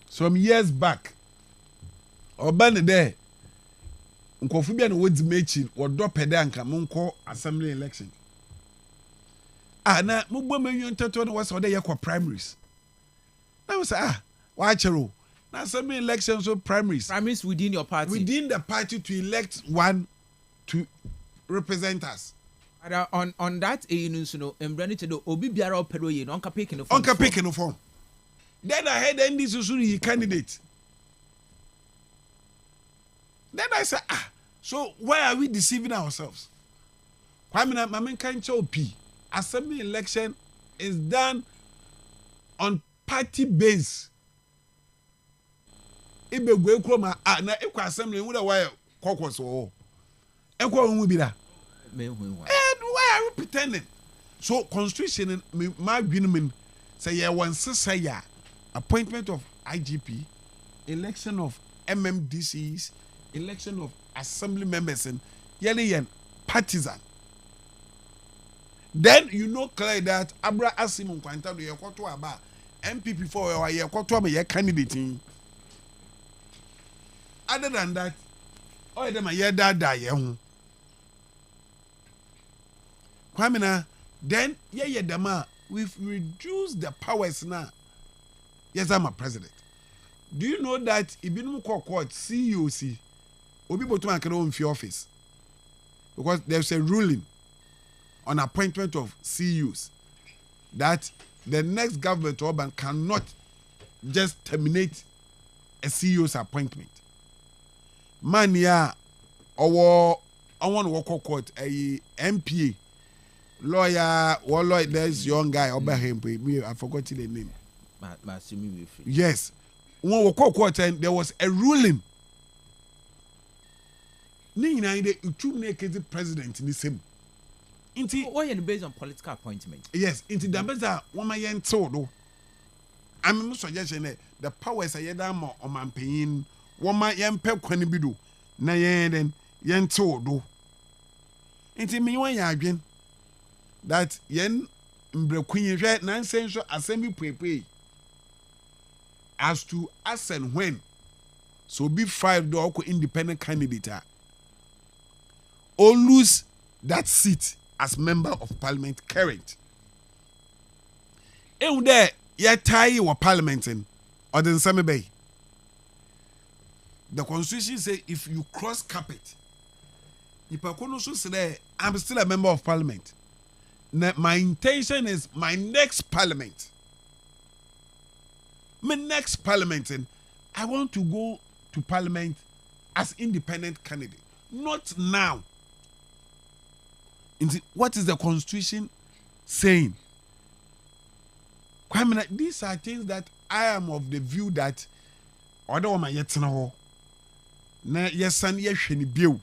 some years back, Obane there, Nkofubia no wodi mechi wodo pede anka monko assembly election. Na mugbo menyo ntato no was ode yakwa primaries. Na we say why chero? Now, some elections or primaries within your party. Within the party to elect one to represent us. On that, you know, embracing the Obi Biara Peroye, Onka picking the form. Onka picking the form. Then I had NDC candidate. Then I said, so why are we deceiving ourselves? Kwame na Mamen Kancho P. Assembly election is done on party base. Ibe gwe kroma na ekwa assembly wo da why kokos wo ekwa wo bi da me hu and why are we pretending? So constitution my dwinmen say ye wan sesa ya appointment of IGP, election of MMDCs, election of assembly members and yele partisan. Then you know clear that Abra Asim Nkwanta do ye kwoto aba MPP for ye kwoto am ye candidate. Other than that, Oh, them a year da ye Kwamina, then yeah dama we've reduced the powers now. Yes, I'm a president. Do you know that Ibinu Court CUC Obi Botuma can own office? Because there's a ruling on appointment of CUs that the next government urban cannot just terminate a CU's appointment. Mania or I want to work court a MPA lawyer there's young guy over him. I forgot the name. Yes. When we call court and there was a ruling. The president in the same. Why based on political appointment? Yes, into the better woman yen told. I'm suggesting that the powers are yedam or man paying woman yen pep bidu na yen yen told. Into me one again that yen mbrequin red nonsense assembly pay as to as and when so be 5 door independent candidate or lose that seat as member of parliament current. And there ye tie wa parliament in or the same bay. The constitution say if you cross carpet, if I can also say I'm still a member of parliament. Now, my intention is my next parliament. My next parliament, and I want to go to parliament as independent candidate. Not now. What is the constitution saying? These are things that I am of the view that other woman yet no. Na yesan ye hwene biu.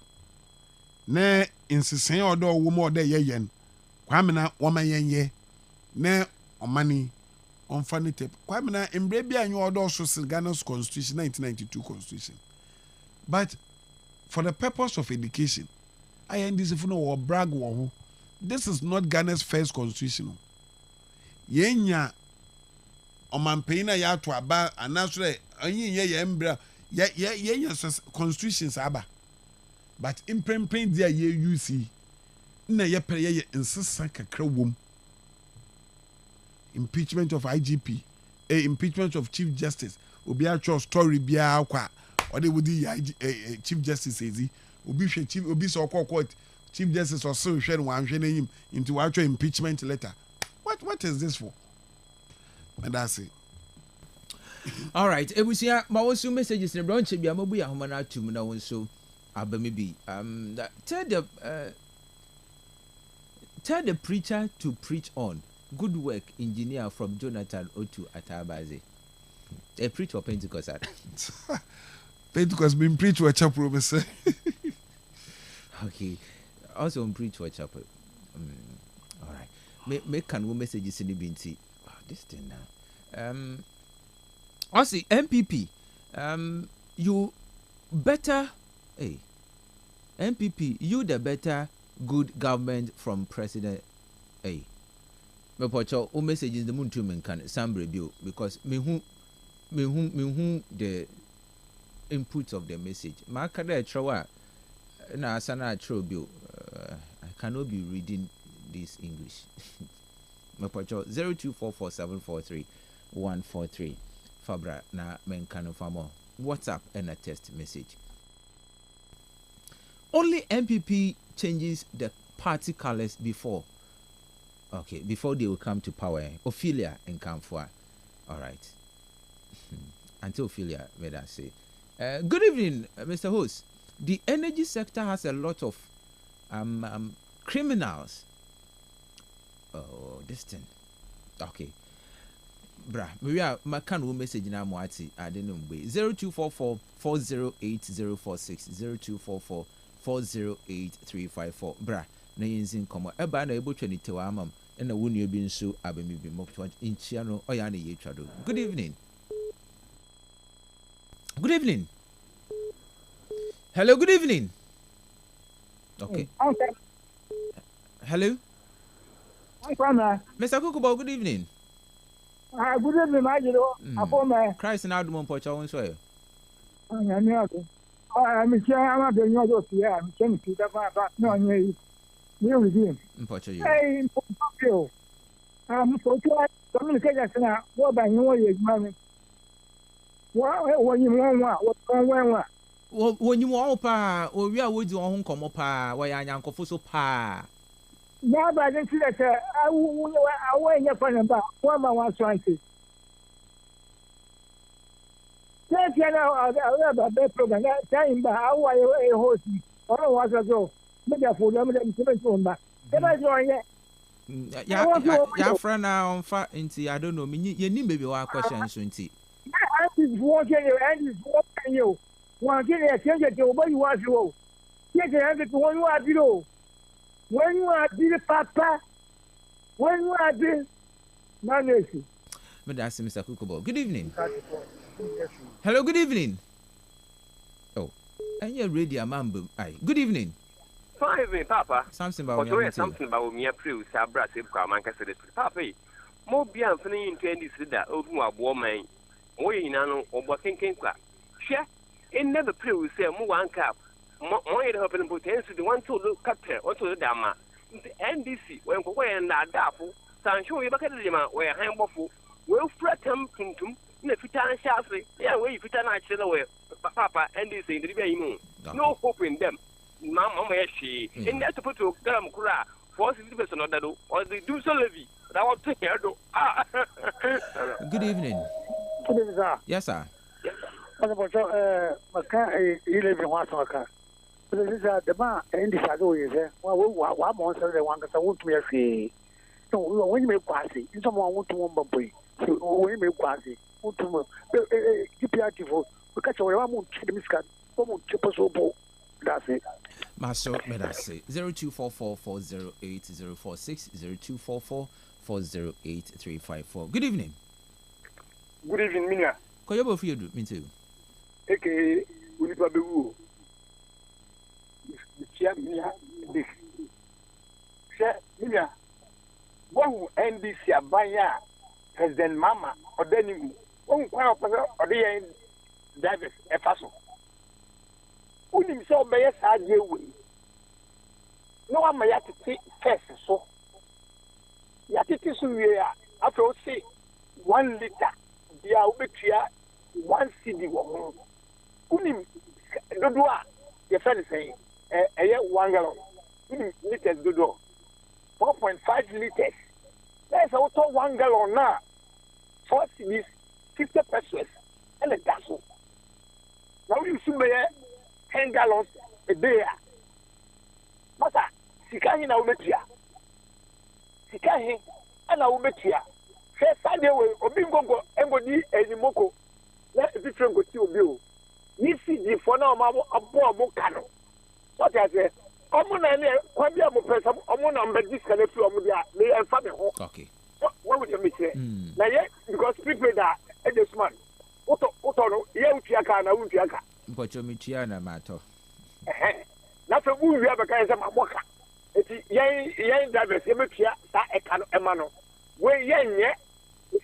Na insisen other woman there yen. Kwamina woman yen na omani on funny tape. Kwamina embre anyu other so Ghana's constitution 1992 constitution. But for the purpose of education, I am this if no or brag wo. This is not Ghana's first constitution. Yenya omanpeina ya to aba anasre anyi ye embra ye constitutions aba. But imprempren dia ye UC na ye pere ye insisa kakra wom. Impeachment of IGP, impeachment of Chief Justice. Obi a story bia akwa or they would Chief Justice ezi obi hwe chief obi so court Chief Justice or so hwe wan hwe him into actual impeachment letter. What is this for? And that's it. All right, ebusia ma wonso messages ne branch bia mabu ya homa na atum na wonso abami bi tell the preacher to preach on. Good work, engineer from Jonathan Otu Atabaze. A preach for Pentecost. Pentecost been preached for a chapel, Mister. Okay, also on preach for a chapel. All right, make can we messages in the binti. This thing now. Also MPP. You better. Hey, MPP. You the better good government from President. Hey. Me pocho o messages the moon to men can some review because me who the input of the message. Ma kada trawa na sana trobio. I cannot be reading this English. Me pocho 0244743143. Fabra na men can famo WhatsApp and a text message. Only MPP changes the party colors before they will come to power. Ophelia and Kamfua. All right. Until Ophelia, may I say. Good evening, Mr. Host. The energy sector has a lot of criminals. Oh, this thing. Okay. Bra, we are makan wo message na mo ati adenu mbe 0244408046 0244408354 bra na yinzin komo eba na ebo twani tewa amam na wonu bi nso abemi bi mokto inchia no oya na ye twado. Good evening. Good evening. Hello, good evening. Okay. Hello. Mr. Kukubo, good evening. Good evening, my dear. Christ and Admon Pocha, one soil. I'm sure you go to I'm saying to the no, you with him. Hey, I'm so glad communication now. What by you is money? What you want? When you want pa, or we are with you on come up, why I am confuso pa. Now, I didn't see that I want your friend about 1 month 20. That's a bad program. Time by how I host. I was ago. Maybe for them, yeah, friend now, fat into I don't know. You need maybe one question, Swinty. I is watching you and is watching you. One thing I change it to what you want to. Take it to one you are below. When you are the papa, when you are the manager. But that's Mr. Kukubo. Good evening. Hello, good evening. Oh, and you're ready, man. Good evening. Fine, Papa. Something about me. Something about me. Sabra, Papa. More be Anthony in 20 that old woman. Way in an working kinka. Share, it never play with say more one cap. More helping potential the one to look cut or to the Dama. NDC, when that daffo, Sancho, you back at the Lima, where I am waffle, will threaten Pintum. If you turn sharply, yeah, where if you turn out away, Papa, NDC, the very moon. No hope in them. Mamma, she, in that to put to Gram Kura, for 60% of that, or they do so levy. That was to hear. Good evening. Good evening, sir. Yes, sir. What about you live in Wasaka? This is the man and the shadow is there. Well, one monster, the one that I want to be a fee. So, when you make quasi, someone want to one boy. When you make quasi, want to keep your active. We catch away one more miscut, one more chip so bold. That's it. Master, may I say 0244408046 0244408354. Good evening. Good evening, Mina. Can you both hear me too? Okay, we need to be who? Mina, one NDC Abaya, President Mama, or then one quite or the Davis, a faso. Who himself by a side way. No one may have to take first, so. Yatiti Suya, after all, say 1 liter, the Albetria, 1 CD. Unim, Dodua, your friend is saying, a year 1 gallon. Liters, Dodo. 4.5 liters. There's also 1 gallon now. 4 CDs, 50 pesos, and a dazzle. Now you should be 10 gallons a day. Masa, Sikahi na umetia. Sikahi ana umetia. First Sunday we obingongo engodi enimoko. Na different go ti obi o. Ni CD for na abo kano. What I say? Omo na ne kwabi amo pesa omo na mbedi scan fi omo dia me enfa me ho. Okay. What would you say? Na ye because people that this man. Oto no ye utiaka na utiaka. Mpocho mitia na mato. Na fe wu wi abaka se maboka. Eti yen drivers ye metia sa eka no ema no. We yenye.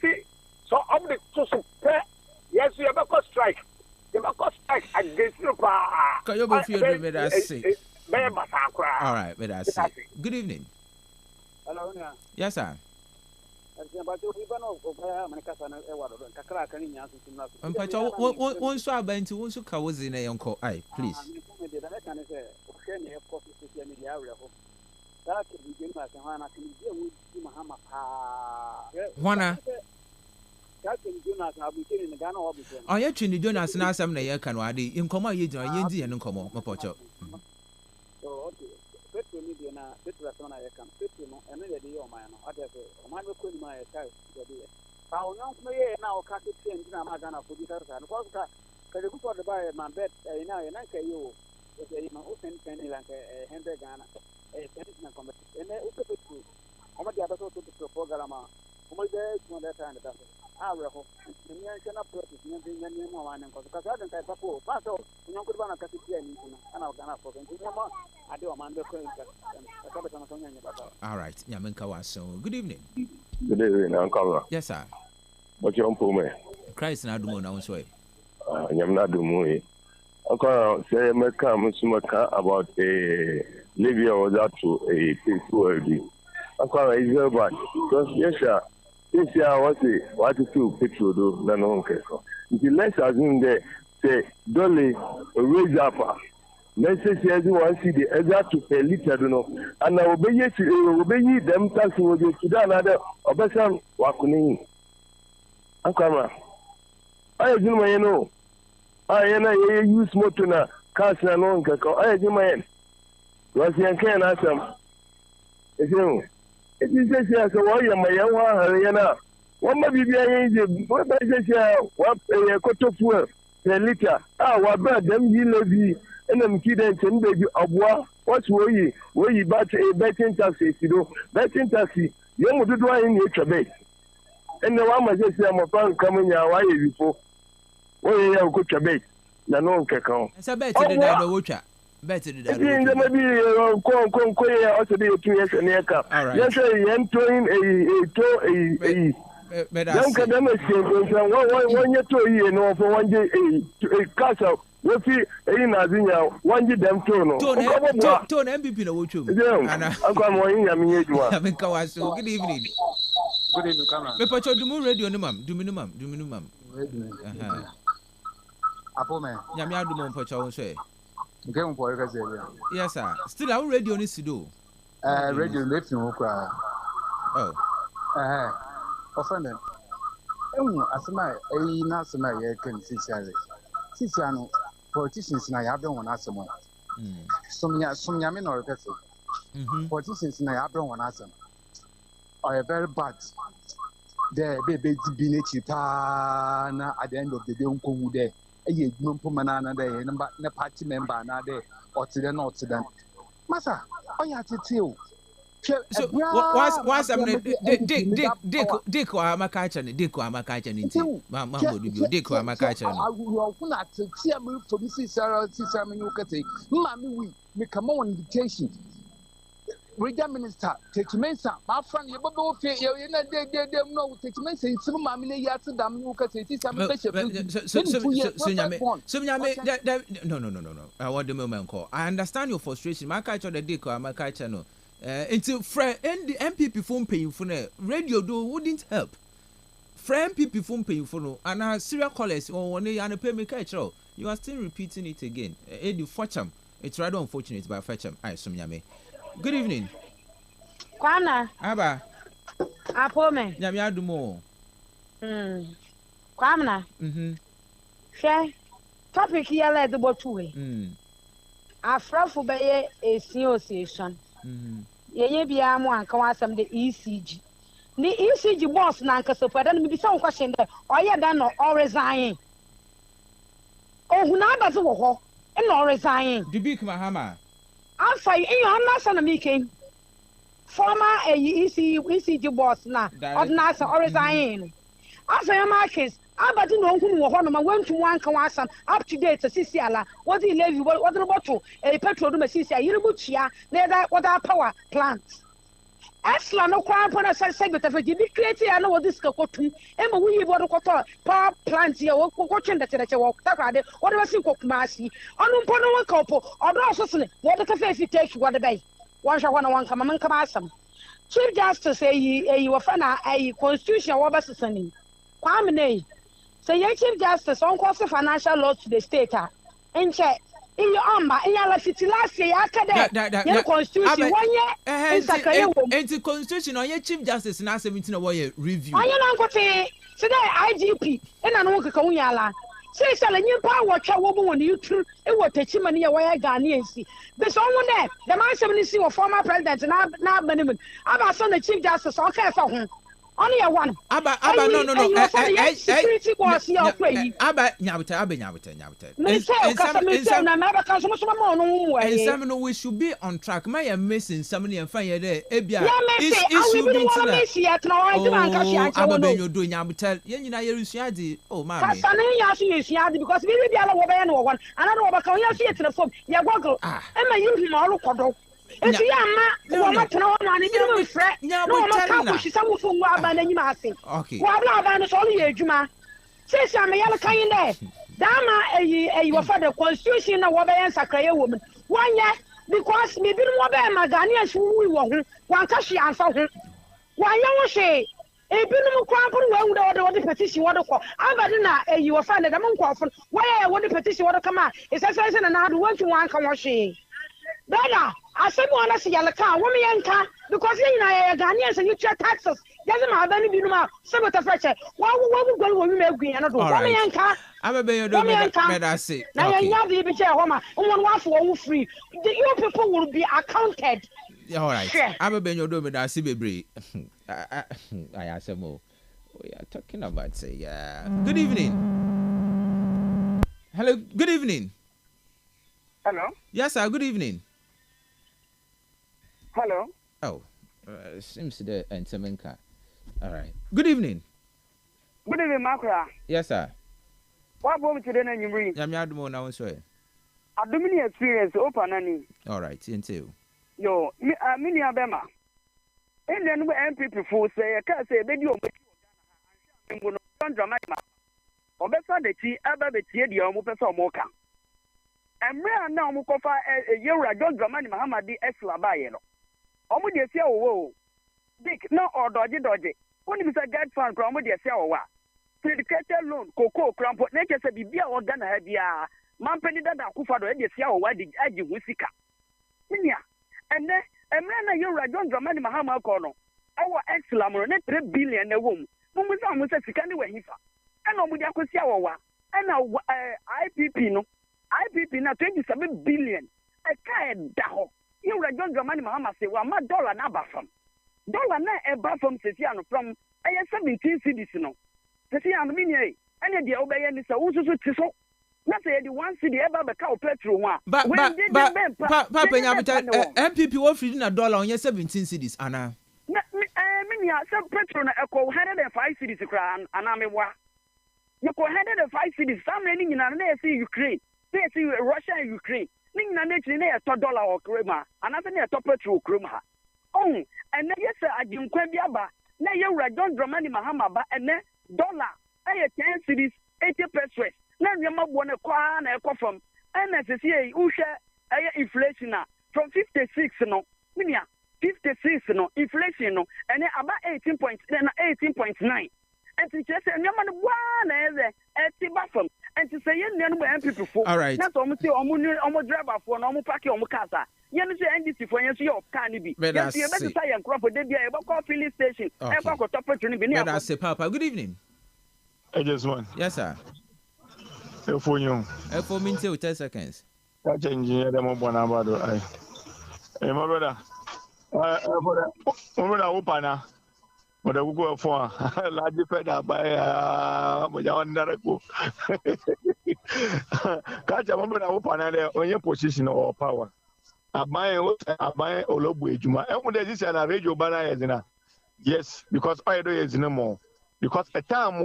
See so of the to super yes you have a strike. You have a strike against the pa. Can you both hear me that say? All right, but I say. Good evening. Hello. Yes, sir. One so about to one so cowers in a uncle. Aye, please. Juana. Oh, yeah, Trini Jonas and some na can wadi in coma ye yendi and uncommon, Mapocho. All right, Yamankawa. So, good evening. Good evening, Uncle. Yes, sir. What you on for me? Christ, and I do more now. Yamna do more. Okay, say Mecca Musumaka about a Libya was up to a peaceful already. Okay, it's very bad. Because yes, sir. This year, what is to picture do? No, okay. If you let's assume that say Dolly raise up. Let's say everyone see the exact to pay liter, you know, and I will be them taxi will get to another Obesan Wakuni. Ankara. I do my know. I use Motuna, Kastle and Onka. I do my was young can ask them. If you say, as a warrior, my young one, what may be behind what I say, what a quarter fuel per liter. Ah, what bad them you levy. And I'm kidding, and baby, Abwa, what's where you bought a betting taxi, you know, betting taxi, you want to do in your bed. And the one I just say, I'm a fan coming your way before. Where you have got your bed, no one can come. It's a better than I know, better than that. Maybe also be 2 years and a cup. Yes, I'm throwing a young academic, one year to a year, no, for 1 day, a castle. What's it? One year them tone. Tone MVP no wuchu. I'm going to mean you. I'm in Kawaso. Good evening. Good evening, Cameron. Me pacho dumu radio no mam. Do minimum. Apo man. Nyame adumo pacho say. Nke mo poe kaze ya. Yes sir. Still our radio ni sido. Radio left no kra. Oh. Offend. Asema na asema ye kan sisiale. Sisiano politicians na ya don wona asem. Somnya me no rekese. Politicians na ya don wona asem. Are very bad. There baby be nature pa na at the end of the day unko hu there. Eye edwuma mpoma na there na party member na there or to the not to them. Masa, oya tete o. So what's Dick or Amakacha nti mama do Dick or Amakacha I will not see me for this is Mami we make a more invitation. Region Minister, take Mensa, my friend, you both feel you know, take Mensa, some Mammy Yats, Dam, you can say, no. I want the moment call. I understand your frustration. My catcher, the Dick or Amakacha, no. Until friend and the MPP phone paying for radio do wouldn't help. Friend MPP phone paying for no and our serial callers or one day and a payment catcher. You are still repeating it again. Eddie Fetcham. It's rather unfortunate by Fetcham. I assume Yame. Good evening. Kwana. Aba. Apome. Yame adumo. Kwamna. Share. Topic here let the botuwe. Afrafu beye a association. Ye bia mo anka wasam the ECG. The ECG boss na anka so for then me be some question there. Oya dan no or resign. Ohuna abaze wo ho. E no resign. The big Mahama. Afa in your nasa na meeting. Former ECG boss na of nasa or resign. Afa your markets. Abadi no hu wo ho no ma wantu wanka wasam up to date sisi ala what the levy what the bottle a petrol do sisi yiribu tua na water power plant asla no kwa pona segment of the create ya no what this kotum e ma wuyi bodo koto power plant ya wo kocho ndete wo takrade what was in kokmasi onu mpo no wanka opo odo ososene what the cafe fi take what the bay one sha one wanka man kama asam Chief Justice e wo fa na constitution wo basesani kwamne so your Chief Justice on course financial law to the state in check in your armor in your city last year your constitution 1 year in the constitution on your Chief Justice na 17 year review anya na nkote today IGP na no kaka unyala say sala nyimpa watcha wo bo woni yutru e wotachi mane ya waya Ghanaians be so won there the man 70 wa former president na benim aba so na Chief Justice o ka fa ho only a one. Aba no. Security boss here play. Aba nyabute. And we should be on track. My am missing somebody and find there. Ebia. Issue Aba ben you do nyabute. Yen nyina yerusuadi. Oh mama. Kasane yerusuadi because we be ala wo be no one. Another one can you see it in the phone. Ya Google. Emma you no all kodo. If you are not no one even fret. No can push some from what about any massing. Okay. What about only a juma? Say some yellow kind there. Dama a for the constitution na wo be ensakra woman. One year because me bi no be Ghanaians who wo one ka hwe ansa ho. One year wo hwe ebinom kwampuru wo de petition wo de ko abade na wo fa na dem nkofo why wo de petition wo de kama exercise na do want to one ka wo hwe. Brother, I said one as yalaka, woman yanka, because you know Ghanaians and you check taxes. Doesn't have any binuma, some of the fetcher. Why would go when we make green and do woman yanka? I'm a baby, I say. Now you have the bitch, woman, one for free. The young people will be accounted. All right, I'm a baby, I see baby. I ask them all. We are talking about say, good evening. Hello, good evening. Hello? Yes, sir, good evening. Hello? Oh, seems the Entemenka. All right. Good evening. Good evening, Makra. Yes, sir. What home today and you bring? I'm Yadmo now, sir. A dominion experience open any. All right, into. Yo, mini abema. And then we MPP for say, I can't say, baby, I'm going to dramatic. Or better the tea, ever the tea, the Omopeso Moka. And now, Mukofa, a year I don't dramatic Mahamadi Eslabayeno. Omo de sia wo Dick no or dodgy when you say get fan from de sia wa syndicated loan cocoa crampo nature say bibia o Ghana ha bia man peni dada kufa do de sia wa di agi wusika minia ene emre na yura John Dramani Mahama ko no awo exlam no 3 billion na wom mumu sa mu say sika ni wa hifa ena omo de akosia wa ena IPP na 27 billion e ka da ho. You were John Dramani Mahama say, well, my dollar na bafam. Dollar na e bafam sesiano from 17 cities no. Sesiano mini any the obey any so tiso. Na say the one city ever be cow petrol one. But Papa MPP wo free na dollar on 17 cities ana. Mini some petrol na echo 105 cities kra ana me wa. You ko 105 cities some any na see Ukraine. They see Russia and Ukraine. Ning na nature na $1 or krema anase na $1 petrol krema ha oh and na yes aginkwa bia ba na yewura John Dramani Mahama ba and dollar 10 cities 80 pesos na nyama bo na kwa na ekofam and na see uhwe inflation from 56 no minia 56 no inflation no and about 18.9 and to just nyama no na eze bafam and to say yen MPP for all right that's almost almost driver for no park your casa yen say NDC for yen so your car ni bi yes you better say yen crop dey there e call filling station e call top petrol ni bi ni I say Papa good evening I just one yes sir for you for me till 10 seconds that engineer dem on about I my brother for that open but I will go for large fed by Mojanako. Catch a moment open on your position or power. I buy Olobu Juma. And when there is a radio banner, yes, because I do is no more. Because a time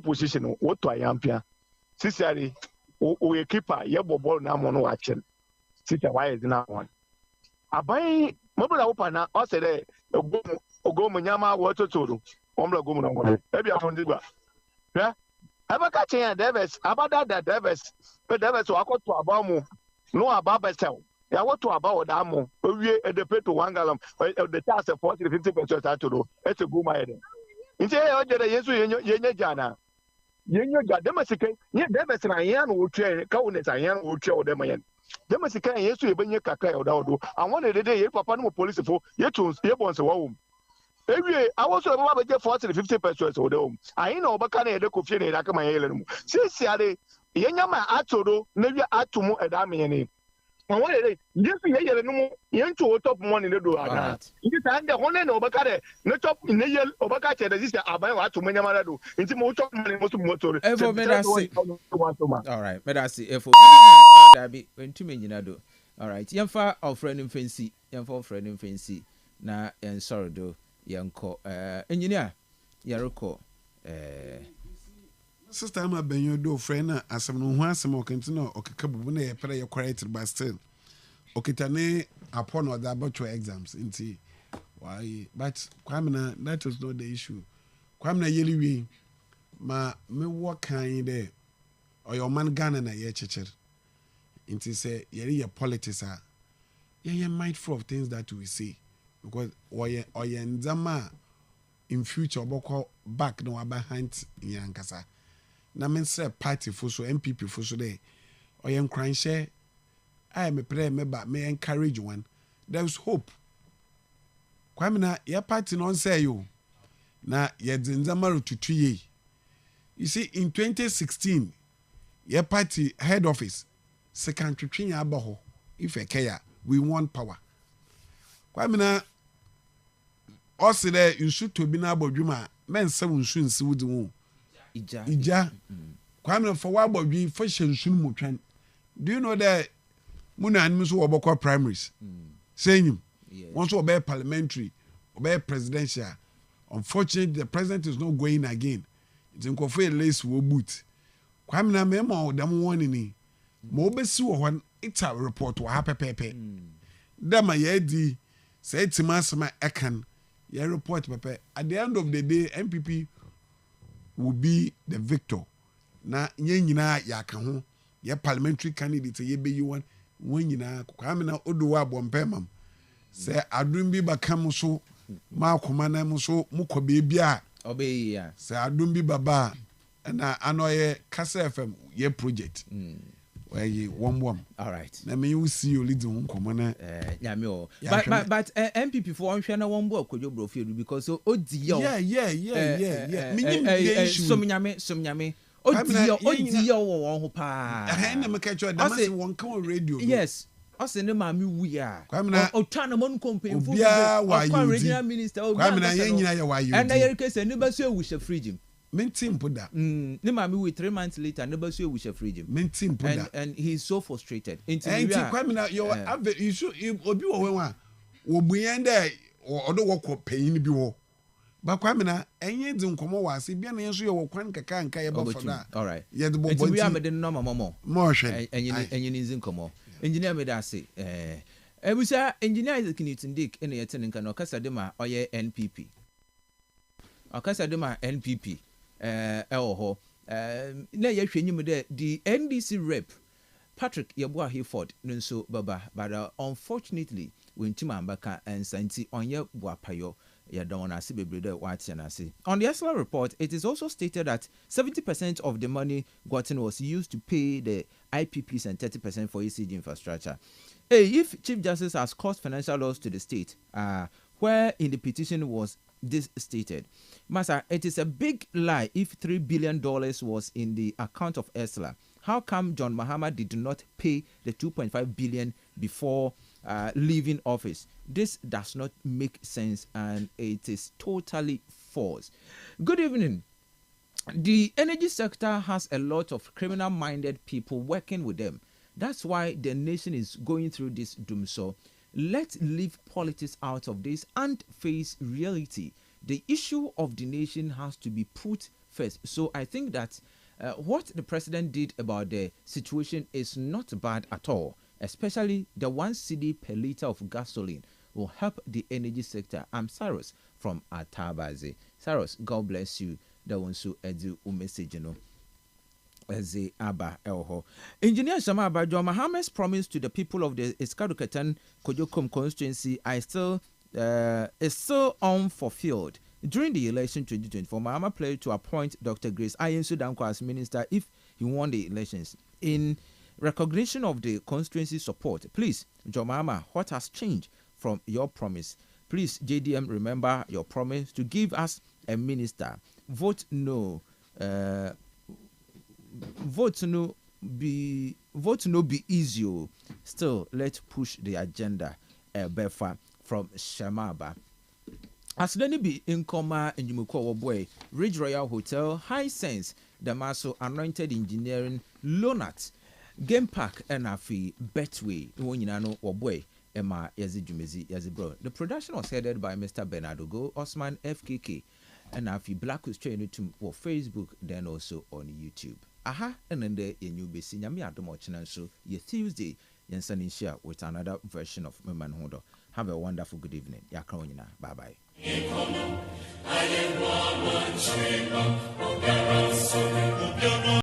position, what to I am here. Sincerely, we keep a yellow ball now on watching. Sister, why is not one? I buy mobile open. I said, Ogo Munyama water to Ombla Gumon. Maybe I found it. Yeah, ever catching a Davis about that Davis, but Davis will go to Abamu. No about myself. I want to about Damo. We at the pay to 1 gallon. The task of 40-50% to do. It's a good idea. In say, I did a yes, Jana. You got them as a king. Yet Davis and I am would train, Cowness, I am would show them again. Them as a king, yes, you bring your cacao down. I wanted the day, Papa police for yet to step on the home. Every I was about to get 40-50% of them. I know Bacana de Coffee and Akama. Since Yama Atodo, maybe Atumo and Damiani. I wanted this year no young to top money to do. You can the one and Obacare, no top in the year Obacache, the sister Abaya to Manamado, into more top money, most motor. All right, but I see if when 2 million. All right, Yamfa of friend in fancy, Yamfa friend in fancy, na and sorrow do. Yanko engineer Yaroko sister ama benyo do friend na asem no ho asem okentino okekabu na ye pere ye correct but still okitane upon other about exams inti why but kwamina that is not the issue kwamina yeli wi ma me wo kan de or your man Ghana na ye checher. Inti say ye politics are ye mindful of things that we say because or ye nzama in future boko back no behind yankasa. Na men say party for so MPP for so there or ye crying share. I am a prayer member may encourage one. There's hope. Kwamina ye party non say you. Na ye nzama to 2 years. You see, in 2016, your party head office, second twin abaho, if a care, we want power. Kwamina, also there, you should to be nabo juma, men seven soon see with the moon. Ija. Kwamina for what about we fashion soon mutran. Do you know that Muna and Musu Oboko primaries? Saying him, once obey parliamentary, obey presidential. Unfortunately, the president is not going again. It's in coffee lace wo boot. Kwamina memo them warning ni. Mo be si wo hon it's a report wa pepepe. Dem ye di say timasma ekan ye report pepe. At the end of the day MPP will be the victor. Na nye nyina ya ka ho. Ye parliamentary candidate ye be you one nyina kwamina odo wa bompemam. Say adum bi bakam so ma komana mu so mukobe bia obey ya say adum bi baba na anoye Kastle FM ye project where ye wom all right na me you see you leading home komana nyame o but MPP for onhwe na wom bo akojo brofie because odi yo yeah me some nyame odi yo wo ho pa na me ka cho da ma se won kan radio yes ose ne ma mi wu ya o twa na mon campaign fu kwa regional minister o kwamina ye nyina ye wa you and na ye kese ne ba so ewu she fridge mentim poda ne ma mi wu 3 months later ne ba so ewu she fridge mentim poda and he is so frustrated into kwamina you should obi wo wa wo buyen dey odo wo ko payin bi wo ba kwamina enye di nkomo wa ase bia na yenso ye wo kwan kaka nka ye ba foda all right ye de bobo we am de no mama mo hwe enye ni nkomo engineer me da say ebusa engineer is Dick ene yete nka no kasa de ma oye NPP akasa de ma NPP ho na ye hwenyim de the NDC rep Patrick Yeboah Hayford nso baba but unfortunately when Timambaka and Santi onye buapayo on the ESLA report, it is also stated that 70% of the money gotten was used to pay the IPPs and 30% for ECG infrastructure. If Chief Justice has caused financial loss to the state, where in the petition was this stated, Masa, it is a big lie if $3 billion was in the account of ESLA. How come John Mahama did not pay the $2.5 billion before leaving office? This does not make sense and it is totally false. Good evening. The energy sector has a lot of criminal-minded people working with them. That's why the nation is going through this doom. So let's leave politics out of this and face reality. The issue of the nation has to be put first. So I think that what the president did about the situation is not bad at all. Especially the 1 cedi per liter of gasoline will help the energy sector. I'm Saros from Atabaze. Saros, God bless you. That one so edu message no. As a Abba Elho. Engineer Shama Abajo Mahama's promise to the people of the Iskaduketan Kojokom constituency is still unfulfilled. During the election 2024, Mahama pledged to appoint Dr. Grace Ayensu Danko as minister if he won the elections. In recognition of the constituency support, please, Jomama, what has changed from your promise? Please, JDM, remember your promise to give us a minister. Vote no. Vote no be easy. Still, let's push the agenda. Befa from Shamaba. As Lenny be in coma in Jumuko boy, Ridge Royal Hotel, High Sense, Damaso Anointed Engineering, Lonat. Game Park Enafi Betway Wonyano or boy Emma Yazijumezi Yazibro. The production was headed by Mr. Bernardo Go, Osman FKK, Enafi Black was trained to Facebook, then also on YouTube. Aha, and then there in you be seeing me at the Mochinan show ye Tuesday, Yensan share with another version of Meman Hondo. Have a wonderful good evening. Yakrona. Bye bye.